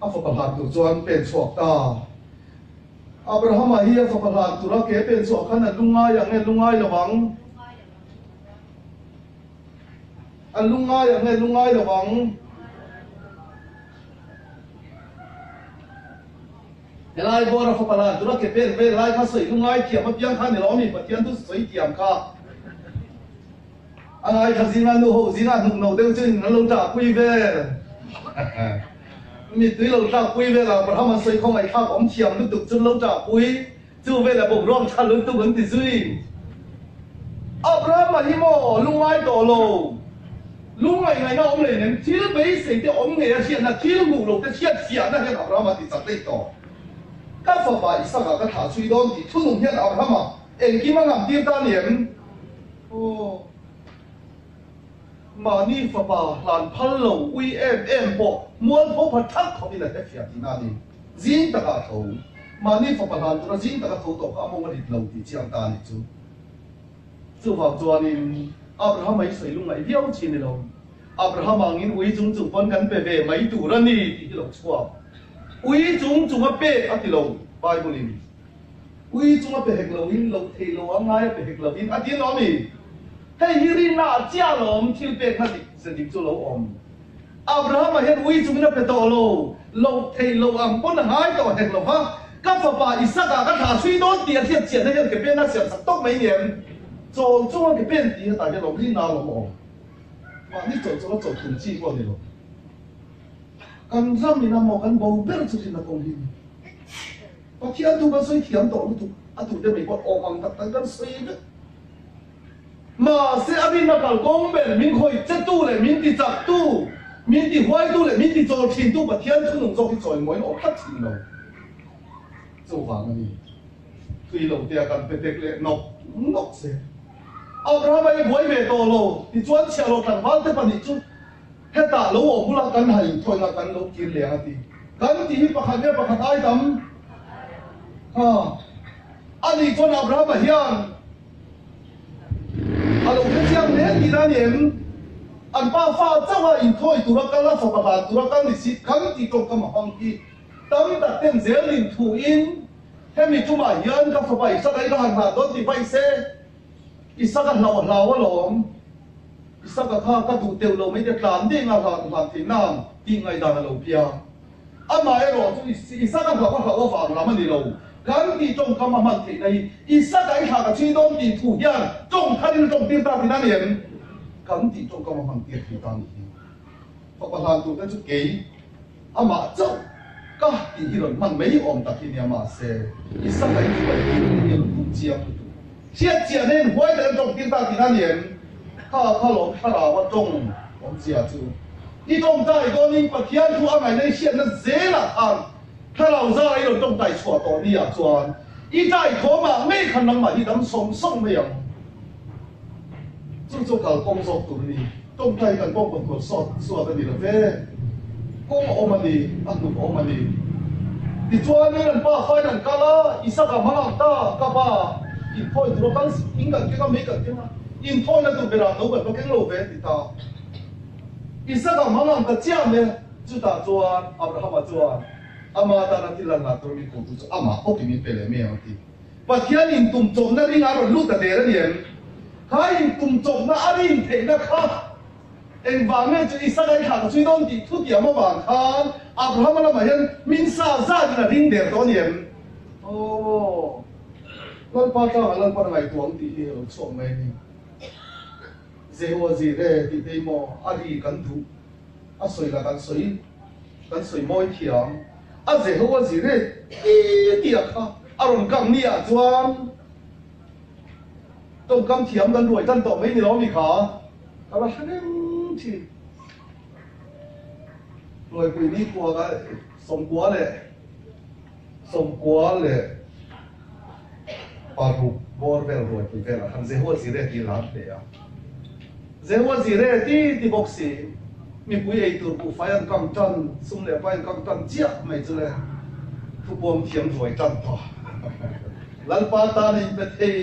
a fa pakhat tu chuan pen chuak ta Abraham hi a fa pakhat tura ke pen chuak khan a lungai ang nge lungai lawang a lungai ang nge lungai lawang elai bor a fa pakhat tura ke pen ve lai kha soi lungai thiam a piang khan ni lo mi pathian tu soi tiam kha ai thật gì mà nô hộ gì là nung nấu tiêu chứ nó lâu trả quy về mình tới lâu trả quy về là bọn họ xây không ai khác ông thiam lúc tục chân lâu trả quy chứ về là bộ rong trả lớn tu vấn thì duy Abraham mà hi mò lung ai tổ lồ lung ngày nó ông này nên thiếu mấyสิ่ง ที่ ông này hiện là thiếu ngủ lồ cái hiện hiện là hiện Abraham mà thì chắc đấy tổ các phật bà Isaac các thả suy đoán thì thu nung hiện Abraham mà em kia mà làm tiêu ta niệm mà ni phật bà làm phật lầu uy em bộ muốn phổ phật thắc không đi là cái việc gì nào đi riêng tất cả thấu mà ni phật bà làm cho nó riêng tất cả thấu tổ cả mong cái lầu thì chiang ta này chú vào cho nên Abraham mấy sợi lung này viêu chi này đâu Abraham mang in uy chúng phân cắn về mấy tủ ra đi thì cái lầu chua uy chúng ở bề ở thì lầu Bible này uy chúng ở bề hek lầu in lầu thề lầu ang ngay bề hek lầu in ở tiếng nói mi hey hirin na chia lom thil pe khadi se dik chu lo om Abraham hen ui chung na pe to lo thei lo ang pon hai to hek lo ha ka fa pa Isaac ka tha suy do ti a thiet chen hen ke pe na siam sak tok mấy niệm zo zo ke pen ti ta ke lo ri na lo om ma ni zo thun chi ko ni lo kan ram ni na mo kan bo ber chu na kong hin pa thian tu ba soi thiam to lu tu a tu de me ko om ang tak kan soi mà sẽ abin na kal gong ben min khoi che tu le min ti chak tu min ti huai tu le min ti chol thin tu pathian thu nung zo ki choi moi no khat thin lo zo wang ni tui lo tia kan pe tek le nok se Abraham ai huai ve to lo ti chuan chia lo kan wal te pa ni chu heta lo o mula kan hai thoi na kan lo kir le ati kan ti hi pakhat ai tam ani chuan Abraham hian alo cái chiang này thì ra niệm anh ba pha trong là in thôi tụi nó căng là phật bà tụi nó căng thì xịt khăng thì trong cái mà hoang kia tấm đặt tên dễ liền thủ in thế mình chúng mà hiện các phật bà sao cái hàng nào đó thì vay xe isa cái lầu lầu lồng isa cái kha cái tụ tiêu lầu mấy cái làm đi ngà làm thì nam đi ngay đàn lầu pia anh mà cái rồi isa cái lầu vàng làm gì lầu kan ti trong kam man thi nei isa dai ha ka chi dom ti thu hian trong khan trong ti ta ti na niệm kan ti trong kam man ti ti ta ni fa pa lan tu ka chu ke ama chau ka ti hi ron man mấy om ta ki ni ama se isa dai ti ba ti ni lu chiang chia nên huai da trong ti ta ti na niệm kha lo kha la wa trong om chia chu ni trong dai do ni pa thian thu a ngai nei xian na ze la anถ้าเราจะไอ้เราต้องใจชัวตัวนี้อ่ะจวนอีใจขอมาไม่คันน้ำมาที่น้ำส่งไม่ยังจู่ๆเขากองสอบตัวนี้ต้องใจกันกองบนหัวสอบกันดีละเว้ kung omani anu omani di chuan ni pa fai nan kala isa ka mangak ta ka pa in phoi dro kan inga ke ka me ka ke na in phoi na tu bera no ba ke lo ve ti ta isa ka mangak ka chia me chu ta chuan abraham chuan ama ta na ti lan na to mi ko tu ama o ki mi pele me ti pathian in tum chom na ring aro lu ta de ra nien khai in tum chom na arin the na kha en vang me chu isa ka thang chui don ti thu ti ama wang khan abraham la ma hian min sa za na ring der to nien o lan pa ta lan pa ngai tuang ti hi lo chom me ni zewa zi re ti te mo ari kan thu a soi la kan soi moi thiam a zewa zi re ti a kha aron kam ni a chuan tông kam thiam kan ruai tan to mai ni lo mi kha ala hanem thi ruai pui ni kwa ga som kwa le pa ru bor vel ruai pui vel han zewa zi re ti lam le a zewa zi re ti boxi mi pui ei tur pu fai an kam tan sum le fai an kam tan chia mai chu le thu bom thiam ruai tan to lan pa ta ni pe thei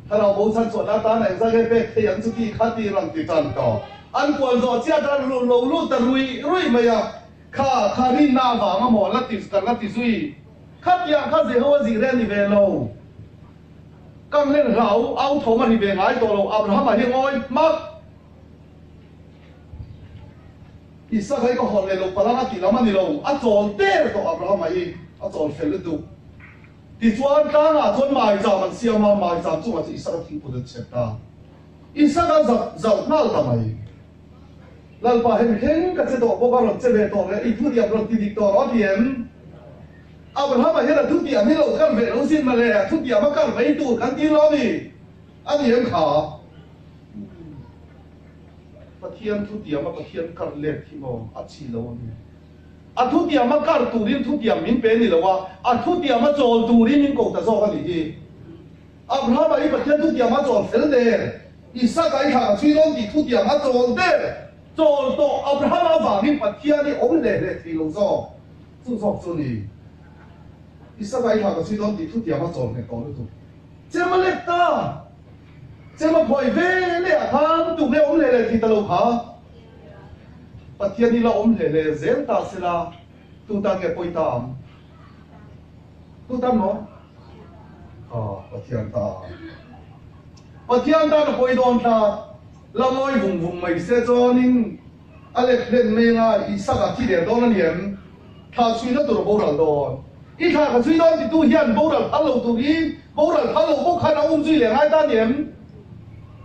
ถ้าเราบูชาส่วนหน้าตาไหนจะให้เป็ดที่ยังสุกี้ข้าตีรังติจันต่ออันควรจะเชื่อกันรู้แต่รุยไม่ยากข้านี่หน้าหวางมาหมดลัดติดกันลัดติดซุยข้าอย่างข้าเสียหัวสีเล่นนี่เวโลกังเล่นเราเอาโถมันนี่เวงไอ้ตัวเราอับราฮัมมาเฮงอ้อยมักอิสราเอลก็หอนเลยลงพลังกินแล้วมันนี่เราอัจฉริเตอร์ตัวอับราฮัมมาเองอัจฉริเฟลดูที่ชวนกันชวนหมายจามันเสียมาหมายจามจู่มาจะอิสระทิ้งปุ่นเช็ดตาอิสระจะนั่งทำไมลัลปะเห็นเข่งก็จะตกพวกเราจะเวทตัวเลยอีทุติยามเราติดตัวรอดเห็นอับราฮัมมาเห็นทุติยามให้เรากันเวทเราสิ้นมาเลยทุติยามมากันเวทตัวกันที่เรานี่อันนี้เห็นขาปะเทียนทุติยามมาปะเทียนกันเล็กที่มองอัดชีเราเนี่ยอันทุติยามาการตูรินทุติยามินเป็นนี่แหละว่าอันทุติยามาโจลตูรินมินโกตะโซกันนี่อับราฮัมไอ้ประเทศทุติยามาโจลเสร็จเลยอิสราเอลหาชีโรนที่ทุติยามาโจลเด้โจลโตอับราฮัมมาฝากนี่ประเทศนี่อมเล่เลยที่ลงโซ่สู้สอบสู้นี่อิสราเอลหาชีโรนที่ทุติยามาโจลเนี่ยก่อนดูเจ้ามาเล็กตาเจ้ามาพอยเว่เลยอ่ะท่านตุกเนี่ยอมเล่เลยที่ตะลุกหาปัจจัยนี้เราอมเหลเซลตาสิลาตุตังเกปอยตามตุตังเนาะปัจจัยตาปอยโดนตาละมอยvùngไม่เสียจอนิงอะไรเล่นไม่ง่ายอีสักที่เดียดโดนนั่นเห็นถ้าช่วยแล้วตัวโบราณโดนอีถ้าเขาช่วยโดนที่ตู้เฮียนโบราณฮัลโหลตัวนี้โบราณฮัลโหลพวกข้าน้องช่วยเหลือง่ายตาเห็น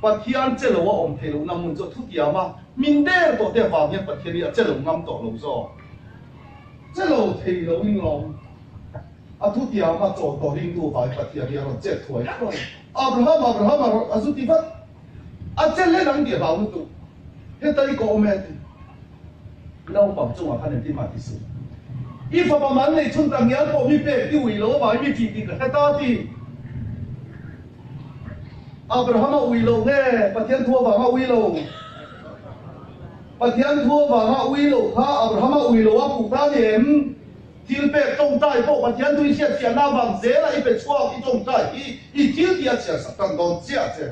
ปัจจัยเจ้าเราว่าอมเทลุน้ำมันจะทุกอย่างมามินเดอร์ตัวเดียวฟังเนี่ยประเทศนี้เจ้าเรางำตัวเราโซ่เจ้าเราเทเราวิ่งลงทุกอย่างมาโจทย์ตัวลิงดูฝ่ายประเทศนี้เราเจ็บถวยอับราฮัมสุติฟัตเจ้าเล่นหนังเดียวเราดูเฮ้ยตอนนี้ก็อเมริกเราปัจจุบันพันธุ์ที่มาที่สุดอีฟ้าประมาณในชุนต่างๆผมมีเป็ดที่วิโรมามีจีนกับแค่ตาที่อับราฮัมวิโรเนี่ยประเทศทั่วฝั่งวิโรประเทศทั่วฝั่งวิโรถ้าอับราฮัมวิโรว่าผู้ท่านเห็นที่เป็ดตรงใต้พวกประเทศด้วยเสียหน้าฝั่งเสียละอีเป็ดช่วงอีตรงใต้อีที่เดียเสียสักกันโดนเสียเสีย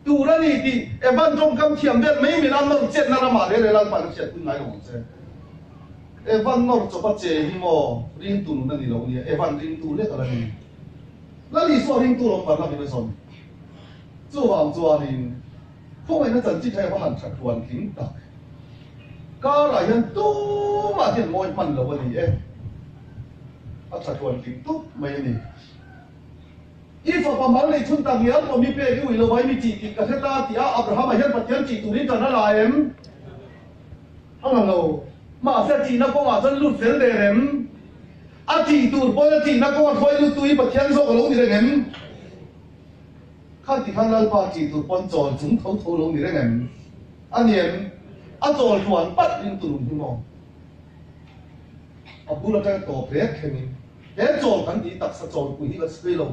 ดูแล้วนี่ที่บ้านตรงกำเทียมเด็ดไม่มีน้ำนองเจ็ดน้ำมาเลยร้านปลาเสียคุณนายของเสียบ้านนอกจบเจหิมอริงตูนั่นนี่เราเนี่ยบ้านริงตูเล็กอะไรนี่แล้วนี่ส่วนริงตูลงมาทำเป็นส่วน做呢，后面那阵子睇我行出環境大，家嚟人都嘛啲人愛問路嘅嘢，出環境都未呢。依個ประมาณในชุนต่างๆผมมีเป้ที่วิโรไว้มีจีติกับเทตาที่อับราฮัมมาเห็นปัจจัยจีตุนี้จะน่าลายมอะไรเรามาเสียจีนักก็มาจนลุดเส้นเดิมจีตูปอยจีนักก็มาคอยลุดตุยปัจจัยโซ่กับลุงนี่ได้เห็นข้าที่ข้างล่างปาจีตุปอนจอจุงเขาโทรลงนี่ได้เห็นอันนี้จอส่วนปัดลิงตุลุงที่มองบุรุษการต่อเพลแค่นี้แค่จอกันดีตักสะจอกุยที่ก็สเปรลง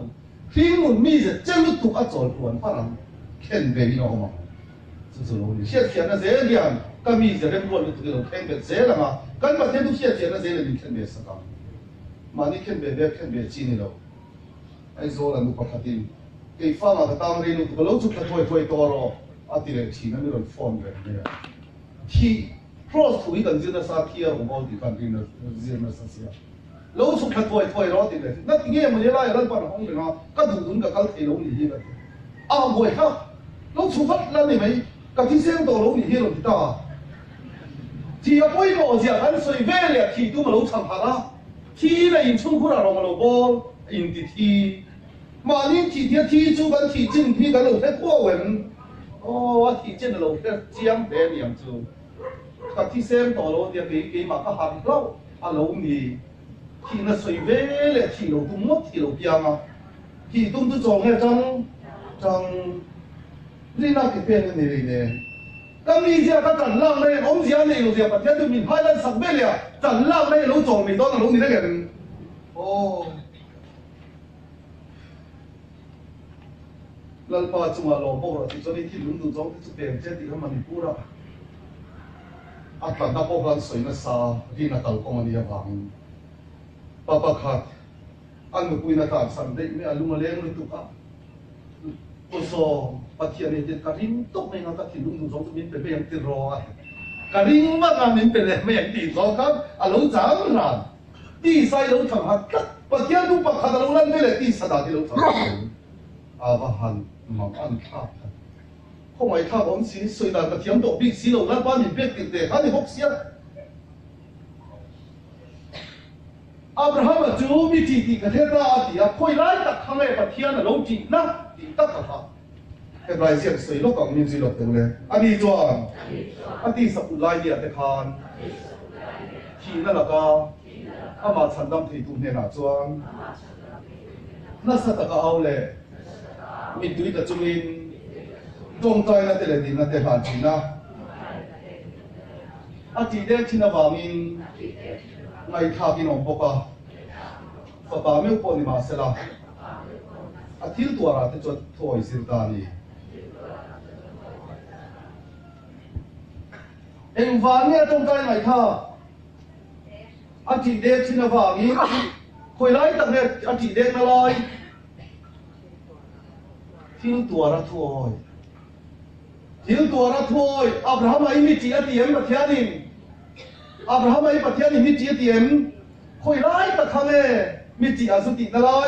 ทิ้งมันมีจะเจ้าลุกอาจอดหวนพลังเข็นเบยน้องมาสุดๆเลยเชี่ยเสียนะเสียเดียน kami jadi buat itu kita kan berzela mah kan berarti itu siapa siapa zela ni kan biasa kan mani kan cini lo ai zola nu pakatin kei fama ka tamri nu kalau tu ka toi toro atire cina ni ron form be ne ki cross tu ikan zina sa kia o mau di kan dina zina sa sia lo tu ka toi ro ti le na tinge mo ye la ya ran pa hong le na ka dun ka kal thei lo ni hi ba a boy ha lo tu fat la ni mai ka ti seng to lo ni hi lo ti ta ti a boy mo sia kan soi ve le ti tu ma lo chang pa la ti le in chung khura ro ma lo bo in ti mà nên chỉ theo thi chú vẫn thị chân thì cái đầu thế qua vẫn thị chân là đầu thế chiang để niệm chú các thi xem tổ lô thì cái mà các hàng lâu lâu thì nó suy về là thì lâu tung mất thì lâu biang à thì tung tu trồng nghe trong đi nào cái bên này này cái gì giờ các trận lang này ông gì này ông gì bắt theo mình hai lần sắp bên liền trận lang này lâu trồng mình đó là lâu gì đấy cái lần qua chúng ta lo bỏ thì cho nên khi lúng túng giống thì chúng ta chết thì không mình pura à toàn đã bỏ gần soi nó xa đi nó tàu công anh vàng papa khát anh mới quên nó tạm sẵn đấy mấy anh lúng lên rồi tụt á tôi so bắt hiện này thì cái ring tốt mấy nó cái thì lúng túng giống mình phải làm tiền rồi cái ring mà làm mình phải làm mấy tiền rồi các anh lúng chẳng làm đi sai lúng thằng hạt bắt hiện lúc bắt hạt lúng lên đây là đi sai thì lúng thằng à và hành mà ăn tháp không phải tháp ông sĩ xây đàn cái thiểm độ bị xí đầu lát ban mình biết tiền để hắn thì hốc xiết Abraham chú bị chỉ cái thế ra thì khôi lái đặt thằng này và thiên là lâu chỉ na thì tất cả cái bài diễn xây lúc còn mình gì được từng này anh đi chọn anh đi sập lại đi để khan thì nó là cái mà thành tâm thì tụi này là chọn nó sẽ tất cả ao lệ mình tụi ta chúng mình trong tay là tiền là tiền phản chính na chỉ để khi nào vào mình ngày thà cái nông bốc và bà mình có đi mà sẽ là thiếu tuổi là thì cho thôi xin ta đi em vào nghe trong tay ngày thà chỉ để khi nào vào mình khôi lái tận này chỉ để nó lôi thiếu tuổi là thôi Abraham ấy mới chỉ tiền mà theo đi Abraham ấy bắt theo đi mới chỉ tiền khôi lái ta thằng này mới chỉ số tiền đó rồi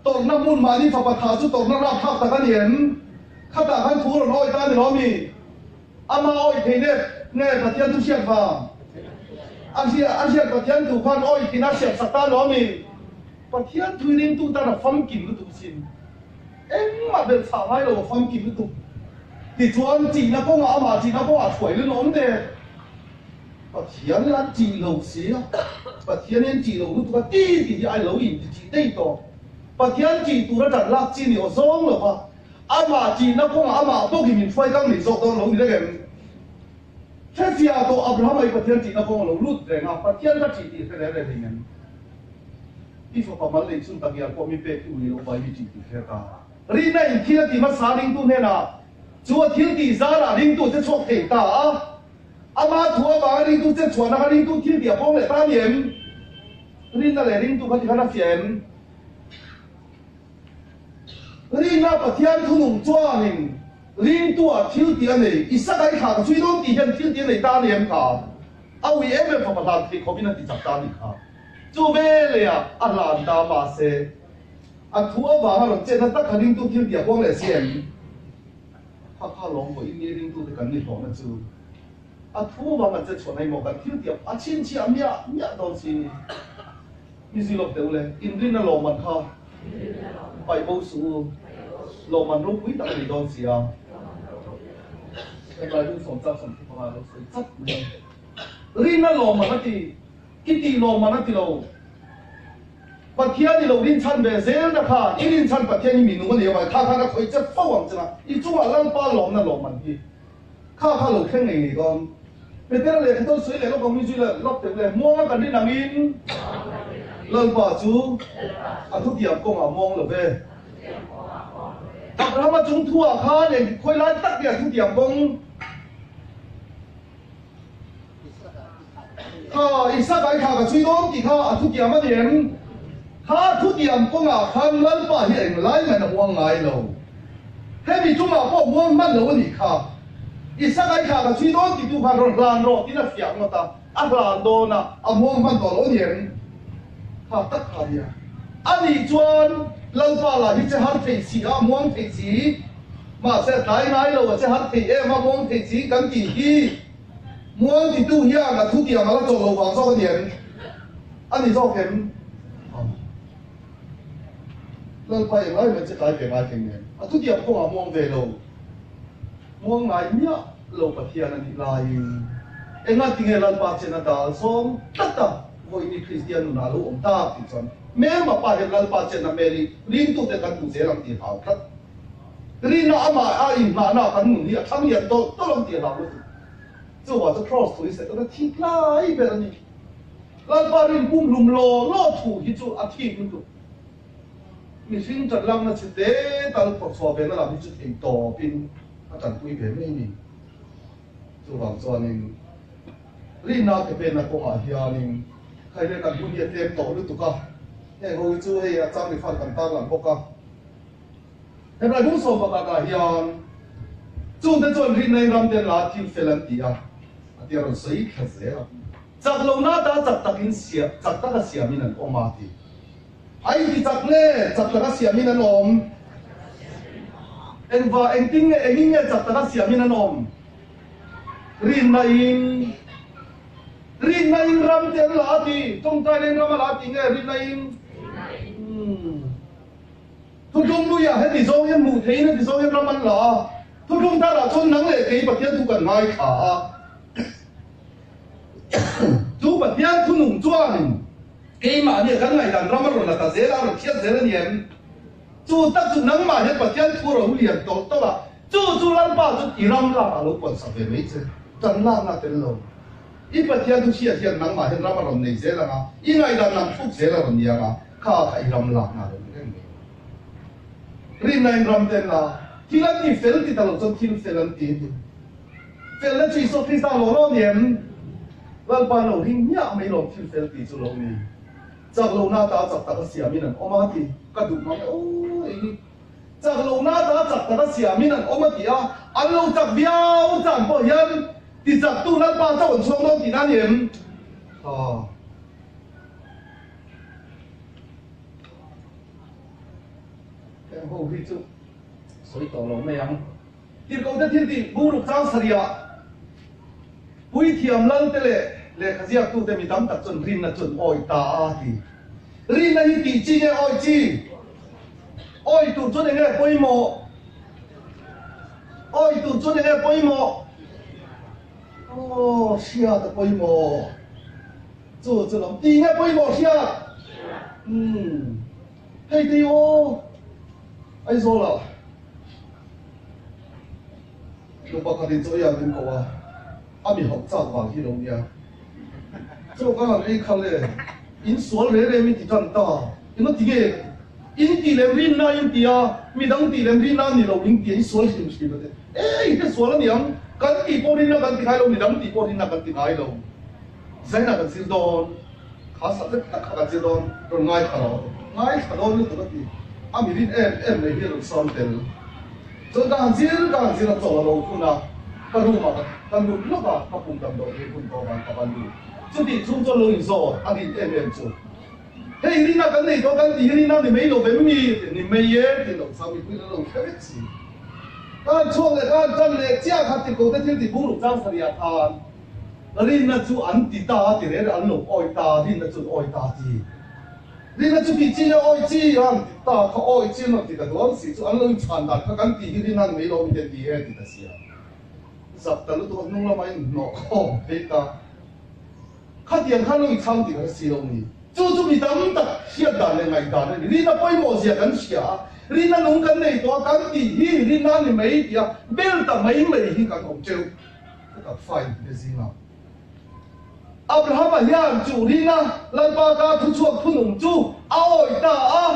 tổ năm môn mà đi phật thảo chú tổ năm làm tháp ta cái niệm khát ta cái thú rồi nói ta thì nói mi ama oi thì nè nghe bắt theo tu sửa vào anh sẽ bắt theo tu quan oi thì nó sửa sát ta nói mi bắt theo tu nên tu ta là phong kín tu xin em mà bên xã hội là phong kín tu thì chuan chỉ nó có ngã mà chỉ nó có thổi lên ốm thế bắt theo là chỉ lâu xí bắt theo nên chỉ lâu lúc cái tí thì ai lâu in thì chỉ đây to bắt theo chỉ tu nó đặt lạc chỉ nhiều giống rồi mà mà chỉ nó có ngã mà tôi thì mình phải căng mình dọc đó lâu như thế này thế thì tôi Abraham ấy bắt theo chỉ nó có lâu lút rồi ngã bắt theo nó chỉ thì cái này là gì nhỉที่ฝากมาเลยชุนตะเกียบก็มีเป็ดอยู่ในโลกใบมีจีบแค่ตารีนั่นที่นั่นที่มาสาลิงตุเนี่ยนะชัวที่ที่ซาลาลิงตุจะชกเตะตาอามาทัวบางลิงตุจะชวนนะลิงตุที่เดียบป้องเลยตาเยี่ยมรีนั่นแหละลิงตุเขาที่เขาหน้าเสียนรีน่าปะเทียนทุ่งจ้าหนึ่งลิงตัวที่เดียนเลยอีสักไอ้ขาช่วยต้องตีเห็นที่เดียนเลยตาเยี่ยมขาเอาเยี่ยมเป็นพระประธานที่เขาไม่นั่นที่จับตาดิขา做咩เลย啊兰达马塞土阿爸那这他得肯定都听点光来先他龙我一年领都得跟你讲那就土阿爸这传来莫跟听点亲戚咩东西你是落掉嘞印度那罗曼卡拜宝书罗曼路鬼等你东西啊拜宝书上什么地方啊真没你那罗曼那地cái tỷ lệ mà nó tỷ lệ, bắt thiên thì lầu linh chăn về dễ đó cả, ít linh chăn bắt thiên như mình nói vậy, khá nó khởi chất phá hoàng chứ na, ít chung là lăng ba lồng nó lồng mình đi, khá lầu khen này con, bây giờ là tôi suy lại nó còn như là lót được là mua cái đi làm in, lần bà chú, thuốc diệp công à mong là về, อับราฮัมจงทั่วข้าเนี่ยคอยไล่ตักเนี่ยทุกอย่างกงข้าอิสระไอ้ข้ากับช่วยน้องที่ข้าทุกอย่างมาเห็นข้าทุกอย่างกงข้าลันป่าเห็นไล่มันห่วงไงเราให้มีจุ่มพ่อห่วงมันเรานี่ข้าอิสระไอ้ข้ากับช่วยน้องที่ดูผ่านลานรถที่น่าเสียงมาตาอัลลาโดนะห่วงมันต่อเราเห็นข้าตักข้าเนี่ยอันนี้ชวนลังป่าละที่จะหันเทสีห่วงเทสีมาเสียตายไงเราจะหันเทมาห่วงเทสีกันกี่ที่ม้วนที่ตู้ยากับทุกอย่างมาแล้วจบเราหวังซ้อกันเห็นอันนี้ซ้อเห็นเราไปอย่างไรมันจะกลายเป็นอะไรเนี่ยทุกอย่างพวกเรามองเวโลมองไงเนี่ยเราปะเทียนอันนี้ลายเอ็งนั่นทิ้งเราปะเจนดาลส่งตัดตาวันนี้คริสเตียนน่ารู้องค์ตาที่จนแม้มาปะเห็นเราปะเจนเมรีลิ้นตุเตกันตุเจรังตีหาวครับลิ้นน่าอามาอาอินมาหน้ากันมุนเนี่ยทั้งยันโตต้องลงตีหาวเลย就我这 cross 图一些，都是听来一边的你，那把人不弄老土一做啊听不懂，你现在让那去得当不错边那你就听多边，啊但对边没你，就讲说你，你那个边那讲啊遐你，开那个本业点多你都讲，因为做迄啊张力发简单人不讲，现在无所不讲啊遐，做得做你那让点垃圾非常低啊。dia orang soi khazera jak lo na da jak takin sia jak ta ka sia minan omati ai di jak le jak ta ka sia minan om en va en ting en ing jak ta ka sia minan om rin na in ram te la ti tong ta le ram la ti nge rin na in thu jong lu ya he di zo yan mu thei na di zo yan ram an la thu jong ta la chon nang le ke pa tian thu kan ngai kha chú bật nhang thu nung chuan cái mà này cái ngày làm ramar rồi là ta dễ làm thiết dễ là niệm chú tất chú nắng mà hết bật nhang thu rồi liền tốt tốt là chú làm ba chú chỉ làm là lúc còn sắp về mấy chứ chân làm là tên lâu ít bật nhang thu chia tiền nắng mà hết ramar rồi này dễ là ngà ít ngày làm phúc dễ là làm niệm ngà khá phải làm là ngà rồi cái này riêng này làm tên là khi làm thì phải thì ta làm cho khi phải làm thì phải là chỉ số khi ta lo niệmเราปานเราหิ้งยากไม่ลงที่เฟลตีจุลมีจากเราหน้าตาจากตาเสียมินันออกมาทีกระดูกมันโอ้ยจากเราหน้าตาจากตาเสียมินันออกมาทีอ่ะอันเราจากเบี้ยวจากบ่ยันที่จากตู้นั้นปานเจ้าหน้าช่วงน้องที่นั่นเห็นแกงโหพี่จุสวยต่อเราไม่ยังที่เขาจะทิ้งที่บูรุจ้างเสียปุ้ยเทียมลังเตเลเลขเสียตู้เต็มตั้มตัดจนรินนะจนอ้อยตาอาทีรินนะฮิติจีเนี่ยอ้อยจีอ้อยตู้จนยังไงปุ้ยโมอ้อยตู้จนยังไงปุ้ยโมโอ้เสียแต่ปุ้ยโมจู่จะลงตีไงปุ้ยโมเสียเฮ้ยตีโอไอ้โซล่ะลูกปากกาดินโซยังเป็นกว่า阿咪學習話去弄呀，所以我講你看咧，因所咧咧咪地咁大，因為啲嘅因地咧邊啦因地啊，咪當地咧邊啦你老因地因所係唔係嘅？誒，啲所咧你講緊地波啲啦，緊地開路，你諗地波啲啦，緊地開路，使那個小檔，卡實咧卡個小檔，就嗌卡咯，嗌卡咯，你做乜嘢？阿咪啲 M 嚟喺度上tel，就當時啦做老闆啦。Karuma kan lu ba kapung tam do pun ko ban kapan lu jadi chung cho lo inso ani em chu hey rina kan nei do kan di rina ni mei lo be mi ni mei ye ti lo sa mi pui lo ka chi kan chong le kan chan le chia khat ti ko te til ti bu lu chang sa ya than rina chu an ti ta ti re an lo oi ta rina chu oi ta ti rina chu ki chi oi chi an ta kha oi chi no ti da do si chu an lo chan da ka kan ti rina mei lo mi te ti he ti da sia sắp tới lúc nung lắm anh nọ không biết ta khát tiền khát lối tham tiền cái gì đâu nhỉ chú bị đâm đặt hiện đại này ngày đại này đi na bơi mò gì cái gì à đi na nung cái này to cái gì đi na thì mấy gì à bên ta mấy hi cái ông treo cái phải cái gì nào Abraham à hiền chủ đi na lần ba ca thu chuộc thu nung chú ôi ta à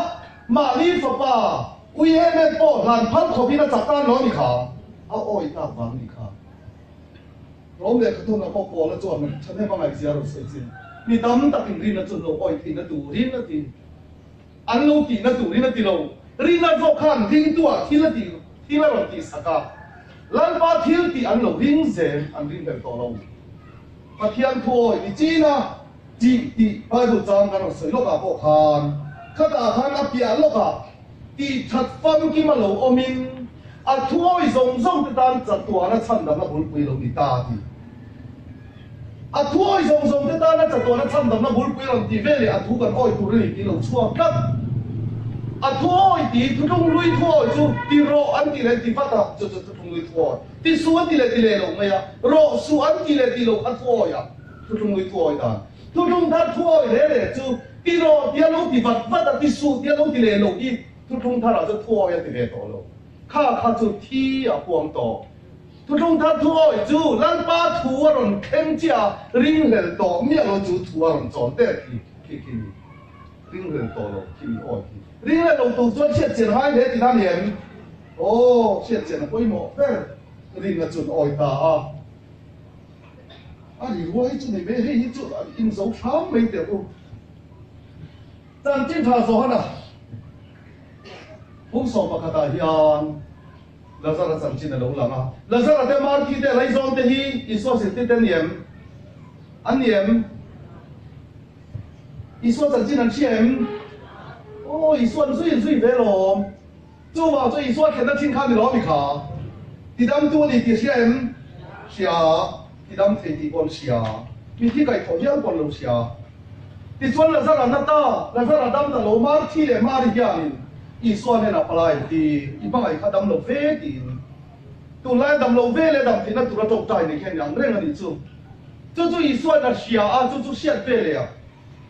mà đi phật bà 为迄个波烂喷口鼻那杂单攞你卡，爱大房你卡，我们可通那波波了做呢，趁那帮来家都水晶，你当当平那做路爱听那度，听那地，安路地那度，听那地路，你那做看听多，听那地，听那路地啥个，咱把听地安路听些，安听很多路，把天拖你知呢？地地摆不脏，干到水落下波看，看大看那边落下。地七分幾萬路我面，拖松松的單就多那參淡那冇背路你打啲，拖松松的單就多那參淡那冇背路地咩嚟？拖緊愛拖你啲路錯吉，拖啲拖中累拖就啲肉安啲嚟啲發達就中累拖，啲樹安啲嚟啲嚟路咩呀？肉樹安啲嚟啲路拖呀，就中累拖單，拖中他拖嚟就啲肉啲路啲發達啲樹啲路啲嚟路啲。ทุกท่านเราจะทั่วยังติดเลยตัวเราข้าจุดที่พวงโตทุกท่านทั่วจู่ลันป้าทั่วรอนเข้มจ้าริงเหินโตเมียเราจู่ทั่วรอนจอนเตะที่ริงเหินโตเราที่มีอ้อยริงเหินเราตัวส่วนเชี่ยเจียนให้เด็กที่นั่นเห็นโอ้เชี่ยเจียนก็ไม่หมดเด้ริงเหินจุดอ้อยตานี่รู้ให้จุดไหนไม่ให้จุดอินโซช้ำไม่เดี๋ยวจันจินทาโซฮันอ่ะผู้สอบปากตาฮิอันลาซาร์สัมชินเอาหลังลาซาร์เตมาร์ที่เตไลซอนเตฮีอิสวาสิติเตเนียมอันเนียมอิสวาสัมชินันเชียมโอ้อิสวาสุยเวลอมจู่ว่าจู่อิสวาเขียนนั่งชินข้ามีล้อมีขาที่ดำตัวดีที่เชียมเชียที่ดำเทตีบอลเชียมีที่ไก่ถอยย่างบอลลงเชียที่ส่วนลาซาร์นัตตาลาซาร์ดำตะโลมาร์ที่เลมาริยามินอีส่วนเนี่ยนะปลายดีอีบางไอ้ข้าดำโลเวดีตัวไล่ดำโลเวเลยดำที่นั่นตัวตกใจในแค่ยังเรื่องอันนี้จู่อีส่วนน่ะเสียจู่เสียเปเลยอ่ะ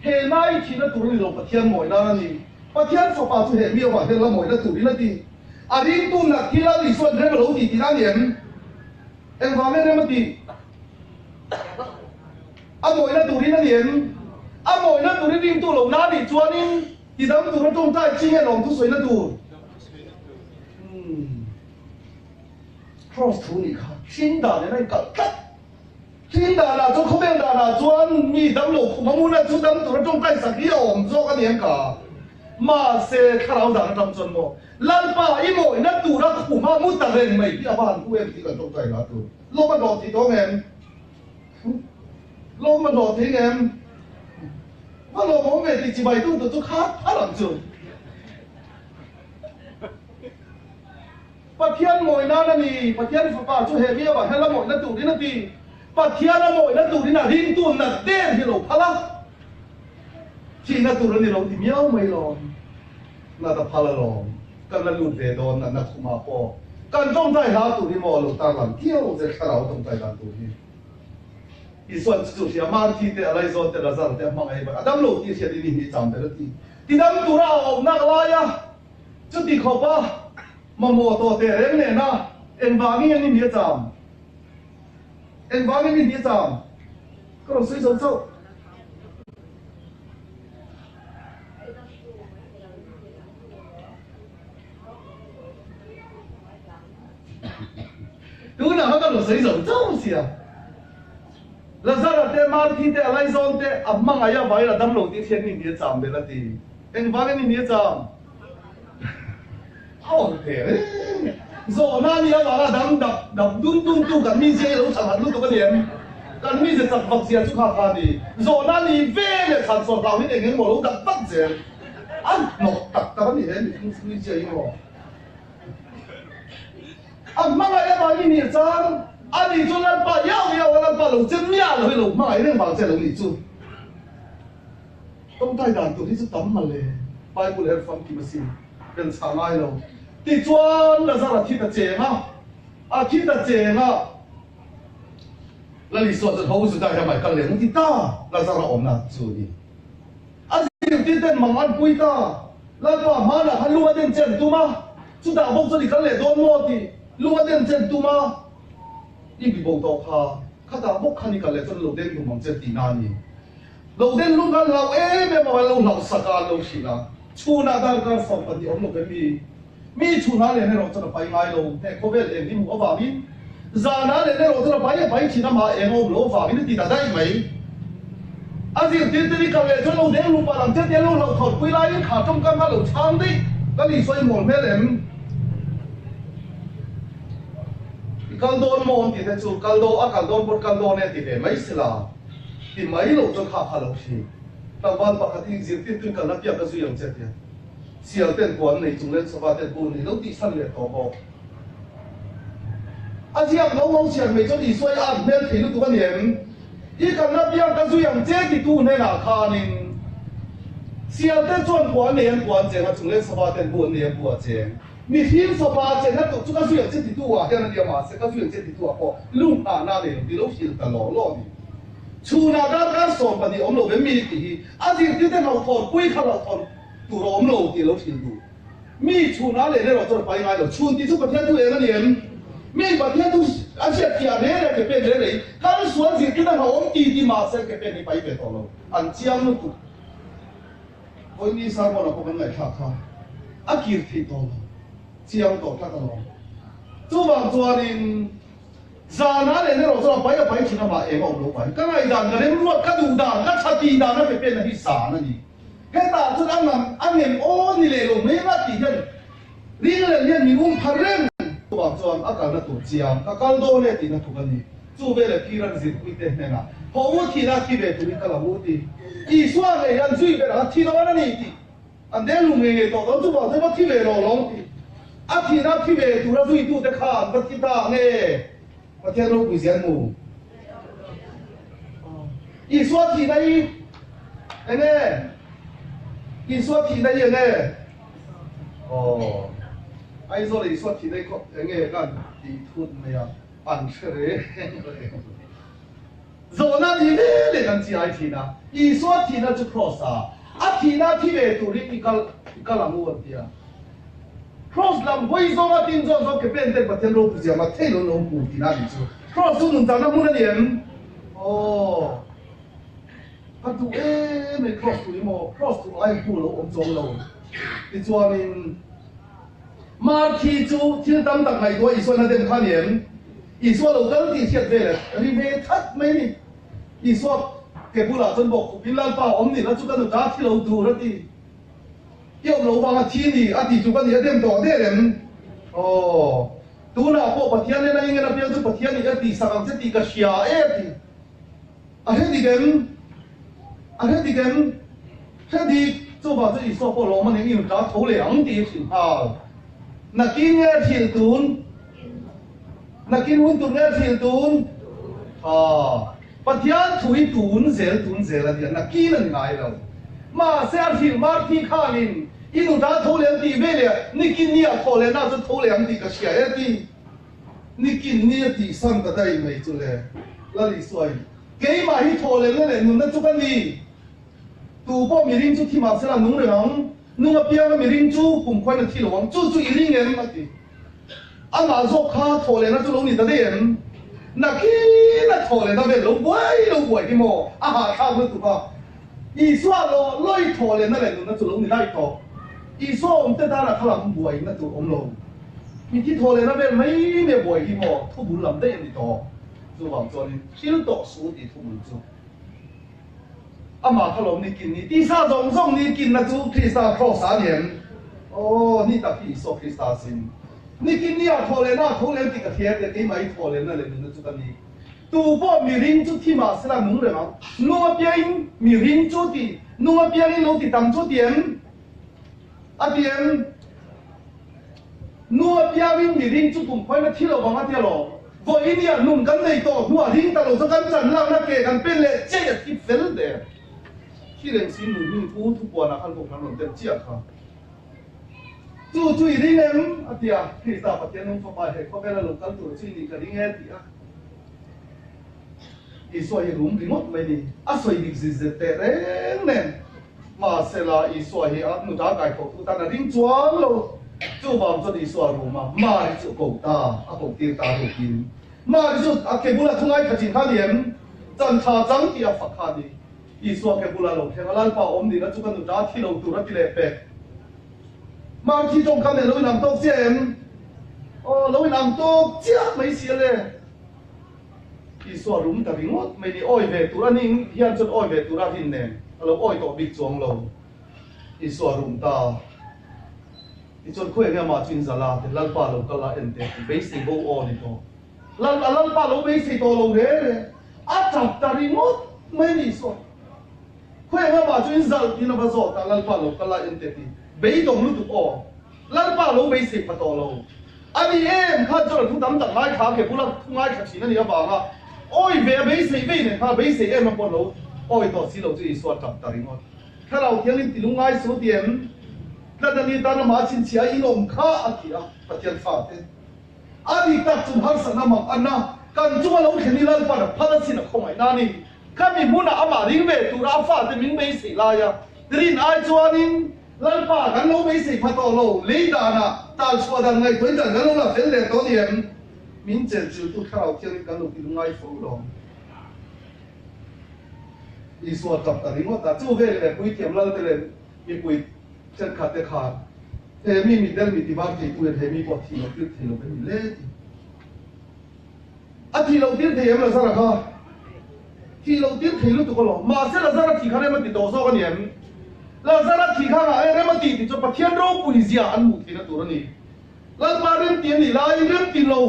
เห็นไหมที่นั่นตัวนี้เราปะเทียนหมวยนั่นนี่ปะเทียนสปาจู่เห็นมีว่าเห็นละหมวยนั่นตัวนี้นั่นดีอันนี้ตัวน่ะที่เราอีส่วนเรื่องเราดีที่นั่นเห็นเอ็งฟังไม่ได้มันดีอ่ะหมวยนั่นตัวนี้นั่นเห็นอ่ะหมวยนั่นตัวนี้ดิ้งตัวเราหน้าดิจวนนี่ที่ทำตัวเราต้องได้จริงไอ้หลงทุกส่วนนั่นตัวcross 图你看，新打的那个，新打了，做后面打了，专你当路我们那做当做中带十几我们做个年个，马些看老大当真么？咱把一模那赌那苦嘛，没得人没，要不然不会这个中带那赌，老么老提多人，老么老提人，我老么没第几百度都看人做。ปะเทียนมวยนั่นนี่ปะเทียนฝาช่วยเฮียว่าให้ละมวยนั่นตูนี่นั่นตีปะเทียนละมวยนั่นตูนี่น่ะดิ้งตัวนั่นเต้นที่เราพลังที่นั่นตูนี่เราที่เมียวไม่ลองน่าจะพลังลองกันนั่นลุดเดดอนนั่นคุมาพอกันต้องใจหาตูนี่มอเราตาหลังเที่ยวจะข้าเราต้องใจหาตูนี่อีส่วนจุดที่มาที่เตะอะไรโซนเตะละซาเตะมังไอ้บ้าดัมโลที่เสียดีนี่จำแต่ละทีที่ดัมตัวเรานักลายะจุดที่ขอบมาโมโตเตเรงเนี่ยนะเอ็นวางี้ยังนี่มีจำเอ็นวางี้นี่มีจำก็เราซื้อเจ้าดูนะเขาก็เราซื้อเจ้าเสียแล้วถ้าเราเตะมาที่เตะอะไรโซนเตะอับมังอายะไว้เราดำลงที่เทียนนี่มีจำเดละทีเอ็นวางี้นี่มีจำ哦，对嘞，说那你要把那当咚干米些路上还路多个点，干米些十八些就看看的，说那你为了传说到你那个路的八些，诺达你那你这有么？妈个要把你你张，你做那把要那把路真面了，路妈一定把这路你做，东太大ตัวที่จะตั้มมาเลยไปบุรีฟังกี่มาสิเป็นสามไอ้เราที่จวนเราสารทิศเจงทิศเจงแล้ว你说这头是在下买干粮的大เราสารอมนะจูดีสิ่งที่เต้นมังอันปุยตาแล้วก็มาละฮันลูกเต้นเจนตัวมาสุดาบอกสิกันเลยโดนโมดีลูกเต้นเจนตัวมาอีกบอกต่อข้าตาบอกขันนี่กันเลยจนลูกเต้นอยู่มังเจตีนานี่เราเด่นลูกกันเราไม่มาเราสักการเราสิละชูนาดาการสอบปฏิอมลูกกันมี mi chuna le ne ro cha pai ngai lo ne ko ve le ni mu wa min za na le ne ro cha pai china ma e ngom lo wa min ti da dai mai azir tin tin ka le cho lo de lu pa lam che de lo thot pui lai kha trong ka ma lo chang dei ka li soi mol me lem kaldon mon ti te chu kaldo a kaldon pot kaldo ne ti ve mai sila ti mai lo cho kha kha lo shi ta ban pa kha ti zir tin tin ka na pya ka zu yang che ti sial ten kuan nei chung le sawa ten bu ni lo ti san le to ho a jiang lo lo xian mei cho li soi a mel thi lu tu kan yen i ka na pya ka zu yang che ti tu ne na kha nin sial ten chuan kuan nen kuan che na chung le sawa ten bu ni bu a che mi hin so pa che na to chu ka su yang che ti tu a hian dia ma se ka su yang che ti tu a ko lu na le ti lo fil ta lo ni chu na ka so pa ni om lo be mi ti a ji ti te no thon pui kha lo thon tu ro om lo ti lo fil tu mi chu na le ne ro to pa ngai lo chu ti chu pa thian tu e na ni mi pa thian tu a che ti a ne le ke pe le ka su an ji ti na om ti ma se ke pe ni pai pe to lo an chiang lu tu oi ni sa mo na ko kan ngai kha a kir thi to lo chiang to ta lo chu bang chuan in za na le ne ro so pai china ma e ngom lo pai ka ngai dan ga le lu ka du dan ka cha ti dan na pe pe na hi sa na ni he ta chu an nem o ni le lo me ma ti hen ri le ne mi par ren chu bang chuan a ka na tu chiang ka kal do le ti na tu ka ni chu be le ki ran zit pui te ne na ho wo ti na ki be tu ni ka la wo ti i swa le yan zui be na ti no na ni ti an de lu me ne to do chu bang se ma ti le lo long ti a ti na ti be tu ra zui tu te kha ba ti ta ne ma ti lo ku zian mu i swa ti dai ne i swa ti dai ne ai zo le i swa ti dai ko ne kan ti thun me ya an chere zo na ni le kan chi ai ti na i swa ti na chu cross a ti na ti be tu ri ka la mu ti ya cross lam voi zo ma tin zo ke pen te pathen ro pu sia ma thei lo lo pu ti na ni chu cross zu nun ta na mu na lian a tu me cross tu mo cross tu ai pu lo om zong lo ti chuan in ma thi chu thil tam tak ngai do i so na dem kha lian i so lo kal ti thiat ve le ri ve that mai ni i so ke pu la chon bok pin lan pa om ni na chu ka no ta thi lo tu ra ti yêu lâu vang thiên đi, anh đi chụp cái gì đem đồ để làm, tu nào bộ bát thiên này anh nghe là bây giờ bát thiên này anh đi sang sẽ đi cái xia ấy thì, anh đi chụp vào cái số bộ lô mà những người ta thấu lượng đi thì hào, nãy nghe thiền tún, nãy huấn tún nghe thiền tún, bát thiên thui tún dễ là gì, nãy là ngài rồi. mà sẽ hiểu mà thì khá nên inu đã thấu liền thì về liền ni kinh nia thấu liền na thấu liền thì cái gì thì ni kinh nia thì sang cái đây mấy chỗ này là lý xoay cái mà hi thấu liền này nung nó chút cái gì tu bao mi rin chút thì mà sẽ là nung lượng nung ở phía mi rin chút cùng quay nó thì lo chút chút rin em mà thì anh mà dốc khá thấu liền nó chút lâu ni ta đến na khi na thấu liền ta về lâu quay thì mò khá mới tụ vào i so lo loi tho le na le no na chu lo ni lai tho i so om te da na khala m buai na tu om lo mi ti tho le na be mai me buai hi mo thu bu lam de ni to chu wang cho ni thil to su ti thu bu chu ama kha lo ni kin ni ti sa dong song ni kin na chu krista cross a nian ni ta pi so krista sin ni kin ni a tho le na tho le ti ka thia te ke mai tho le na le no chu ka ni tu bo mi rin chu thi ma sala nung le ma no pia in mi rin chu ti no pia in lo ti tam chu tian a tian no pia in mi rin chu tum phoi na thi lo ba ma ti lo vo in ya nung kan nei to no rin ta lo so kan chan lang na ke kan pen le che ya ti fel de khi len sin nu ni pu tu po na kan ko nan lo tem chia kha chu rin em a tia krista pa tian nung so pa he ko la lo kan tu chi ni ka ring he ti a Iso hi rum rimot mai ni asoi dik zizet te reng nen ma sela iso hi at nu da kai ko tu ta na ring chuang lo chu bam cho iso rum ma ri chu ko ta a ko ti ta ro kin ma ri chu a ke bula thungai kha chin kha lian chan tha chang ti a fa kha ni iso ke bula lo the lan pa om ni na chu kan nu da thi lo tu ra ti le pe mà khi trong căn này lối nằm tốt xem lối nằm tốt chắc mấy xia lên khi xóa đúng ta bị ngót mấy đi oi về tụi anh hiện cho oi về tụi anh hình nè lâu oi tổ bị chuông lâu khi xóa đúng ta thì cho khuya nghe mà chuyên gia là thì lần ba lâu cái là em thế bấy xì vô oi đi thôi lần ba lâu bấy xì to lâu thế chặt ta đi ngót mấy đi xóa khuya nghe mà chuyên gia thì nó bao giờ ta lần ba lâu cái là em thế thì bấy đồng lúc tụi oi lần ba lâu bấy xì phát to lâu anh em看这图咱们等来卡给不了图来卡钱那你要把啊oi về mấy sĩ về này ha mấy sĩ em mà còn lâu oi đó xí lâu chỉ soát chậm tại ngótถ้าเราเที่ยงนี่ลุงไอ้สูเดียนแล้วตอนนี้ตอนมาชินเชียอีลมข้าอาทิตย์ปะเทียนฟ้าเต้อาทิตย์ตัดจุดหันสนามอันน่ะการจุ่มเราเห็นนี่ลันปัดพัดสินะคงไอ้นั่นนี่ข้ามีมุนอามาริงเวตุราฟ้าแต่มิงไม่สีลายะรินไอ้จวนนี่ลันป่ากันเราไม่สีพัดต่อเราเลยดานะตาชัวดังไงตัวจังกันเราละเส้นเล็กตัวเดียนมินเจอจุดทุกข้าวเที่ยงกันเราที่ลุงไอ้ฟูลงอีส่วนจับตาลิงว่าตาจู่เวเลยปุยเทียมเราเลยมีปุยเช่นขาดแต่ขาดเฮมีเดลมีที่บ้านที่ปุยเฮมีปอดที่เราติดที่เราเป็นเล่ที่ที่เราติดที่ยังเราสารคาที่เราติดที่รู้ตัวก็หรอมาเสร็จเราสารที่ข้างในมันติดต่อซ้อกันเนี่ยเราสารที่ข้างในมันติดจนปะเทียนโรปุยเสียอันหมุที่นั่นตัวนี้แล้วมาเรื่องเตียนนี่ไล่เรื่องตีนเรา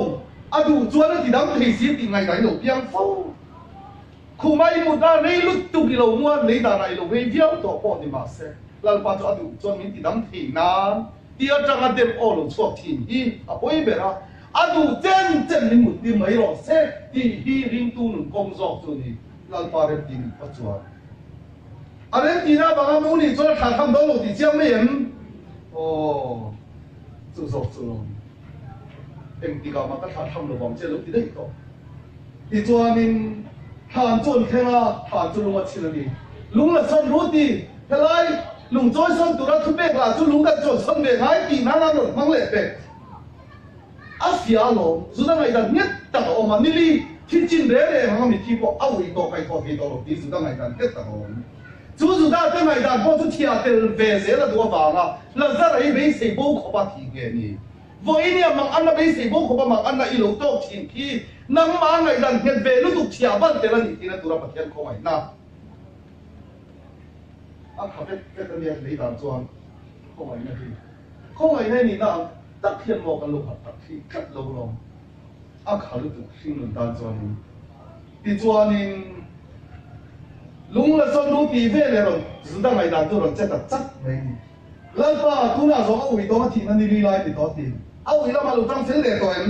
ดูจวนที่ดังที่สีติงไงไหนเราเพียงฟูคู่ไม่มุดในลุตุกิโลมัวในด่านไหนเราเวียวตัวปอดมาเสแล้วปัจจุบันดูจวนมินที่ดังที่นั้นที่อาจารย์เดิมโอ้เราชอบที่นี่ป่วยเบราดูเจนมิมุดที่ไม่รอเสที่ฮีริงตูนกงจอกตัวนี้แล้วปาเรตินปัจจุบันอะไรที่น่าบางคนนี่จวนขาดคำโดนที่เชื่อไม่เห็นโอ้จู่จอกจู่เอ็งที่เขามาก็ขาดคำเราบอกเจ้าลูกที่ได้ต่อที่จวนมินทานจนแค่ว่าทานจนลงมาชิลลีลุงละสนรู้ดีเท่าไรลุงจอยสนตัวเราทุบเบกละจุลุงกันจนสนเบกหายปีนั้นนั่นมังเล็บเบกอาเสียลงสุดท้ายดันเนี้ยตัดออกมานี่ลีที่จินเร่เร่มันมีที่บอกเอาไว้ต่อไปต่อไปต่อไปสุดท้ายดันเนี้ยตัดออกสุดท้ายเมื่อดันพอจะเทียบเติมเวเสแล้วตัวบ้าละแล้วจะอะไรไม่เสียบุกขบทีเกนี่วันนี้มันอันนั้นไม่เสียบุกขบมันอันนั้นอีหลงโตทิ้งที่นั่งมาไงดันเห็นเวลุตุกเชียบันเตลันที่นั่นตัวเราปะเทียนเข้าไปนะขับเป็นเรียนในด่านจวนเข้าไปนะที่เข้าไปในนี่นะตักเทียนมองกันลงตักที่กัดลงขับลุตุกสิ่งนั้นด่านจวนนี่ที่จวนนี่ลุงละสนรู้ปีเวเลยหรอสุดท้ายด่านตัวเราจะตัดจัดไหมแล้วป้าทุน่าสองเอาไว้ตัวมาทิ้งนั่นนี่ไล่ติดต่อทิ้งเอาไว้แล้วมาลุตั้งเส้นเลยตัวเอง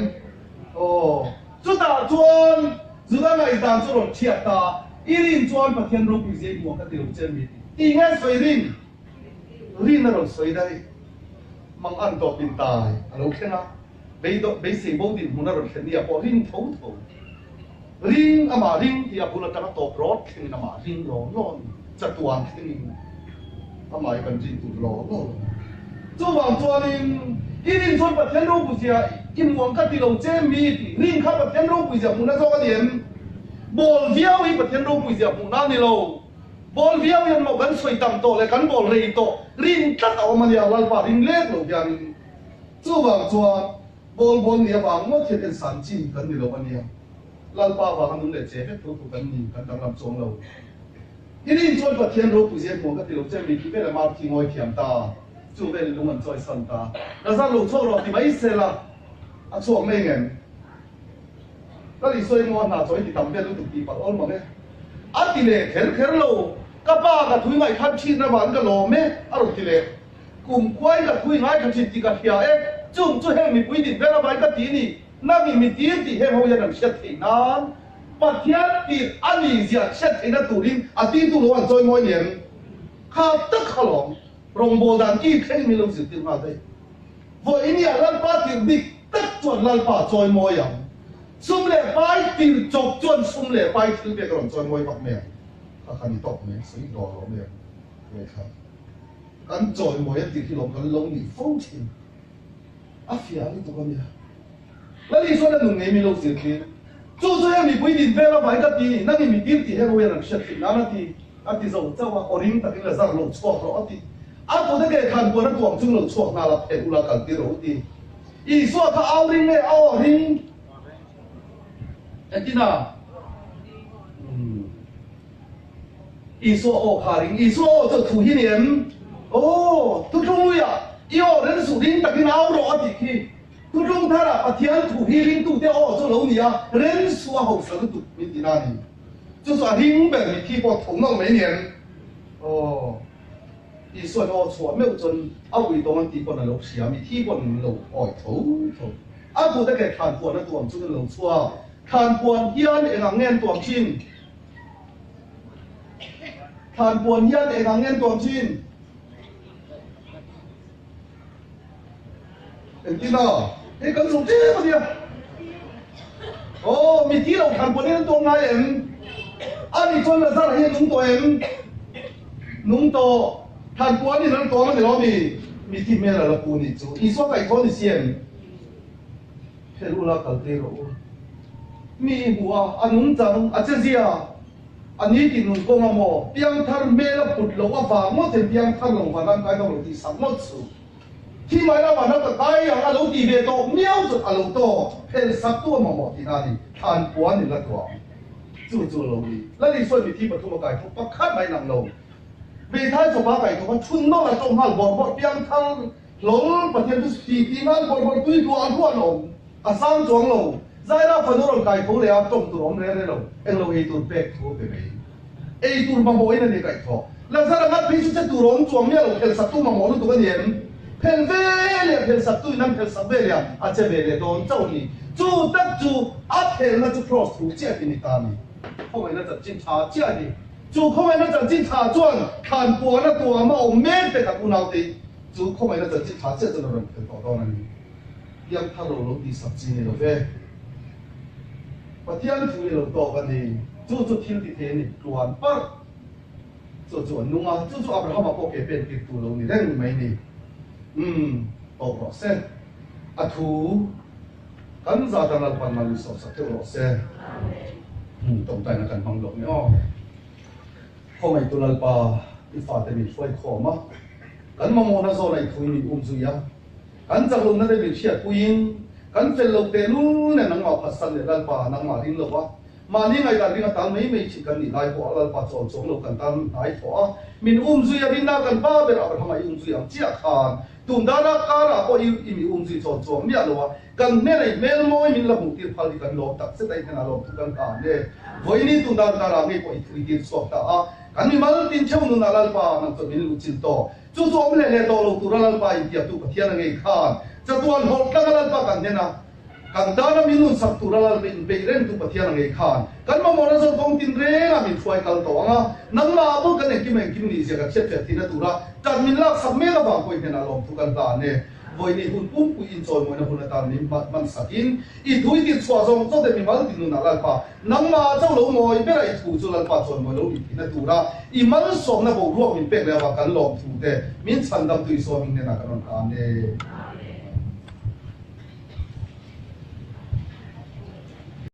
โอ้จุดตาจวนจุดนั้นไอ้ด่านตัวเราเทียบตาอีรินจวนประเทศรูปเสียดีกว่ากันเดียวเจอมีอีเงี้ยสวยรินนั่นเราสวยได้มังอันตัวปินตายเราแค่นะไปเสียบดินหุ่นเราเห็นเนี่ยพอรินทุ่งรินอามารินที่อาบุญเราตัวรถขึ้นอามารินร้อนร้อนจัตุวันขึ้นอามาเป็นรินตัวร้อนร้อนจุดวางจวนอีรินจวนประเทศรูปเสียกินหวงกันที่เราเจอมีรินข้าประเทศรูปเสียหุ่นเราก็เห็นบอลเวียวอีประเทศรูปเสียหุ่นนั่นนี่เราบอลเวียวยังมากันสวยต่ำโตเลยกันบอลเรย์โตรินตัดเอามันอย่างลัลปารินเล็กหลงยันจู่บางจวนบอลเนี่ยบางว่าเทียนสันจินกันนี่เราวันนี้ลัลปาบางนุ่นเลยเจ็บทุกกันนี่กันตั้งลำจงเราอีนี่จวนประเทศรูปเสียหมวกกันที่เราเจอมีที่เป็นมาที่งอยเขียมตาจู่เป็นลุงมันจอยสันตาแล้วถ้าลูกโชคเราที่ไม่เสร็จละโชคไม่เงินก็ดิสวยงอนหน้าจอยที่ทำเป็นลูกตีปัดอ้อนมาเนี่ยอันที่เล่เขโลก็ป้ากับทุยไงขันชีนนะมันก็โลเม่อารมณ์ที่เล่กลุ่มควายกับทุยไงขันชีนที่กับเฮียจุ่มแห้งมีปุ๋ยดินเวลาไปก็ตีนี่นั่งมีตีที่แห้งเขาจะนำเช็ดที่นั้นปัจจัยที่อันนี้เสียเช็ดที่นั่นตัวนี้อันที่ตัวเราจอยมวยเนี่ยข้าตึกขลองโรงโบราณที่แค่มีลมสิทธิ์มาได้วันนี้ลัลปาที่ดิตึกจวนลัลปาจอยมวยอย่างซุ่มเล่ไปตีจบจนซุ่มเล่ไปถึงเบียกหล่อนจนมวยปักเมียถ้าคันนี้ตกเมียสีดอหล่อเมียเลยครับกันจอยมวยตีที่หล่อนกันลงนี่ฟุ้งชิงอาฟิอานี่ตัวกันเนี่ยแล้วนี่ส่วนนั้นหนุ่มเนี่ยมีลมเสียทีจู่ๆยังมีปุ๋ยดินเวลาไปก็ตีนั่งมีตีที่ให้เราเรียนเชื่อถือนั่นตีอันที่เราเจ้าว่าอริงแต่ที่เราสร้างลมชั่วเราอันที่ aku dah ke kan buat tuang chung lo chuak na la phe ula kal ti ro ti Isu ka awring me awring etina Isu o kharing Isu o cho thu hi niam oh tu chung lu ya yo ren su ding takin aw ro ati khi tu chung thara pathian thu hi ring tu te o cho lo ni ya ren su ho sa tu mi ti na ni 就说林本你提过同样每年，哦，你说我错没有准，啊为当提过那老师啊，你提过那老外头，啊不得给看过那多这个老错，看过一样的人眼多钱，看过一样的人眼多钱，听到？你跟手机不的？哦，你提了看过那多哪人？ anh cho là sao lại nung to em nung to than quan thì nó to mà để nó mi thì mẹ là phụ nữ chú ý số cái con thì xem thế luôn là cái gì rồi mi hùa anh nung trắng anh chơi gì à anh ấy thì nung công mà mò biang than mẹ là bụt lâu à vàng mất thì biang than lâu vàng đang cái đâu thì sắm mất chú khi mà nó vào nó cái à lâu thì về to miêu rồi à lâu to thế sắp tua mà mò thì nào thì than quan thì là to 做做路的，那你说你提不出个改图，不看没能路。为他做把改图，春到来种下黄花边汤，龙白天都是地安黄花堆多安多龙，啊三庄路，在那分到改图了，种多龙来路，因路一度白图白白，一度嘛冇因你改图，那在那平时这多龙庄面路，偏十度嘛冇都多年，偏飞了偏十度，那偏十倍了，啊这边的都走你，住得住，啊偏那就 cross 途这给你打你。 后面那阵警察接的，就后面那阵警察转看过那多嘛，我免被他不闹的，就后面那阵警察接着那人很搞到那里，让他老老的十几年了呗，把天土的老多个呢，就天的天呢，乱不，就弄啊，就阿布拉哈马给变给土老呢，那没呢，多%，啊土，跟着当然办那里说10%。 tông tay là cần bằng động nhá, hôm nay tôi làm ba đi phá thì mình phải khó mà, cần mà muốn nó rồi này thôi mình duy à, cần chắc luôn nó để mình chia quên, cần phải lộc tiền luôn này nắng ngọc phát sinh để làm ba nắng mà linh lộc á, mà linh ngày ta linh ta mấy chỉ cần đi lại bỏ làm ba tròn trống lộc cần ta lại bỏ, mình duy à linh na cần ba bên nào làm ai duy à chia khan, tụm đó là cả là có yêu mình duy tròn tròn miết rồi cần nè này mel môi mình là mục tiêu phải đi cần lộc tập sẽ đây thế nào lộc cần cả nè với ní tụm đó là ngay có ít tiền số ta à cần mình mal tin theo nó là ba năng cho mình lúc chín to chú chú ông này to lộc tụi là ba ít tiền tụi cái thiên ngay khan cho tuan học ta là ba cần thế nào cần đó là mình luôn sắp tụi là mình bị lên tụi cái thiên ngay khan cần mà muốn nó công tin re là mình phải cần to à năng là bố cái này kim đi sẽ cái chết thì nó tụi là chặt mình là sắp mấy cái bằng coi thế nào lộc tụi cần ta nè với ní hun pum ku in choi moi na hun ta ni man sakin i thui ti chwa zong cho de mi mal ti nu na la pa nang ma chau lo moi be lai thu chu lan pa choi moi lo ni na tu ra i man som na bo ruak min pe le wa kan lom thu de min chan dam tui so min ne na kan ka ne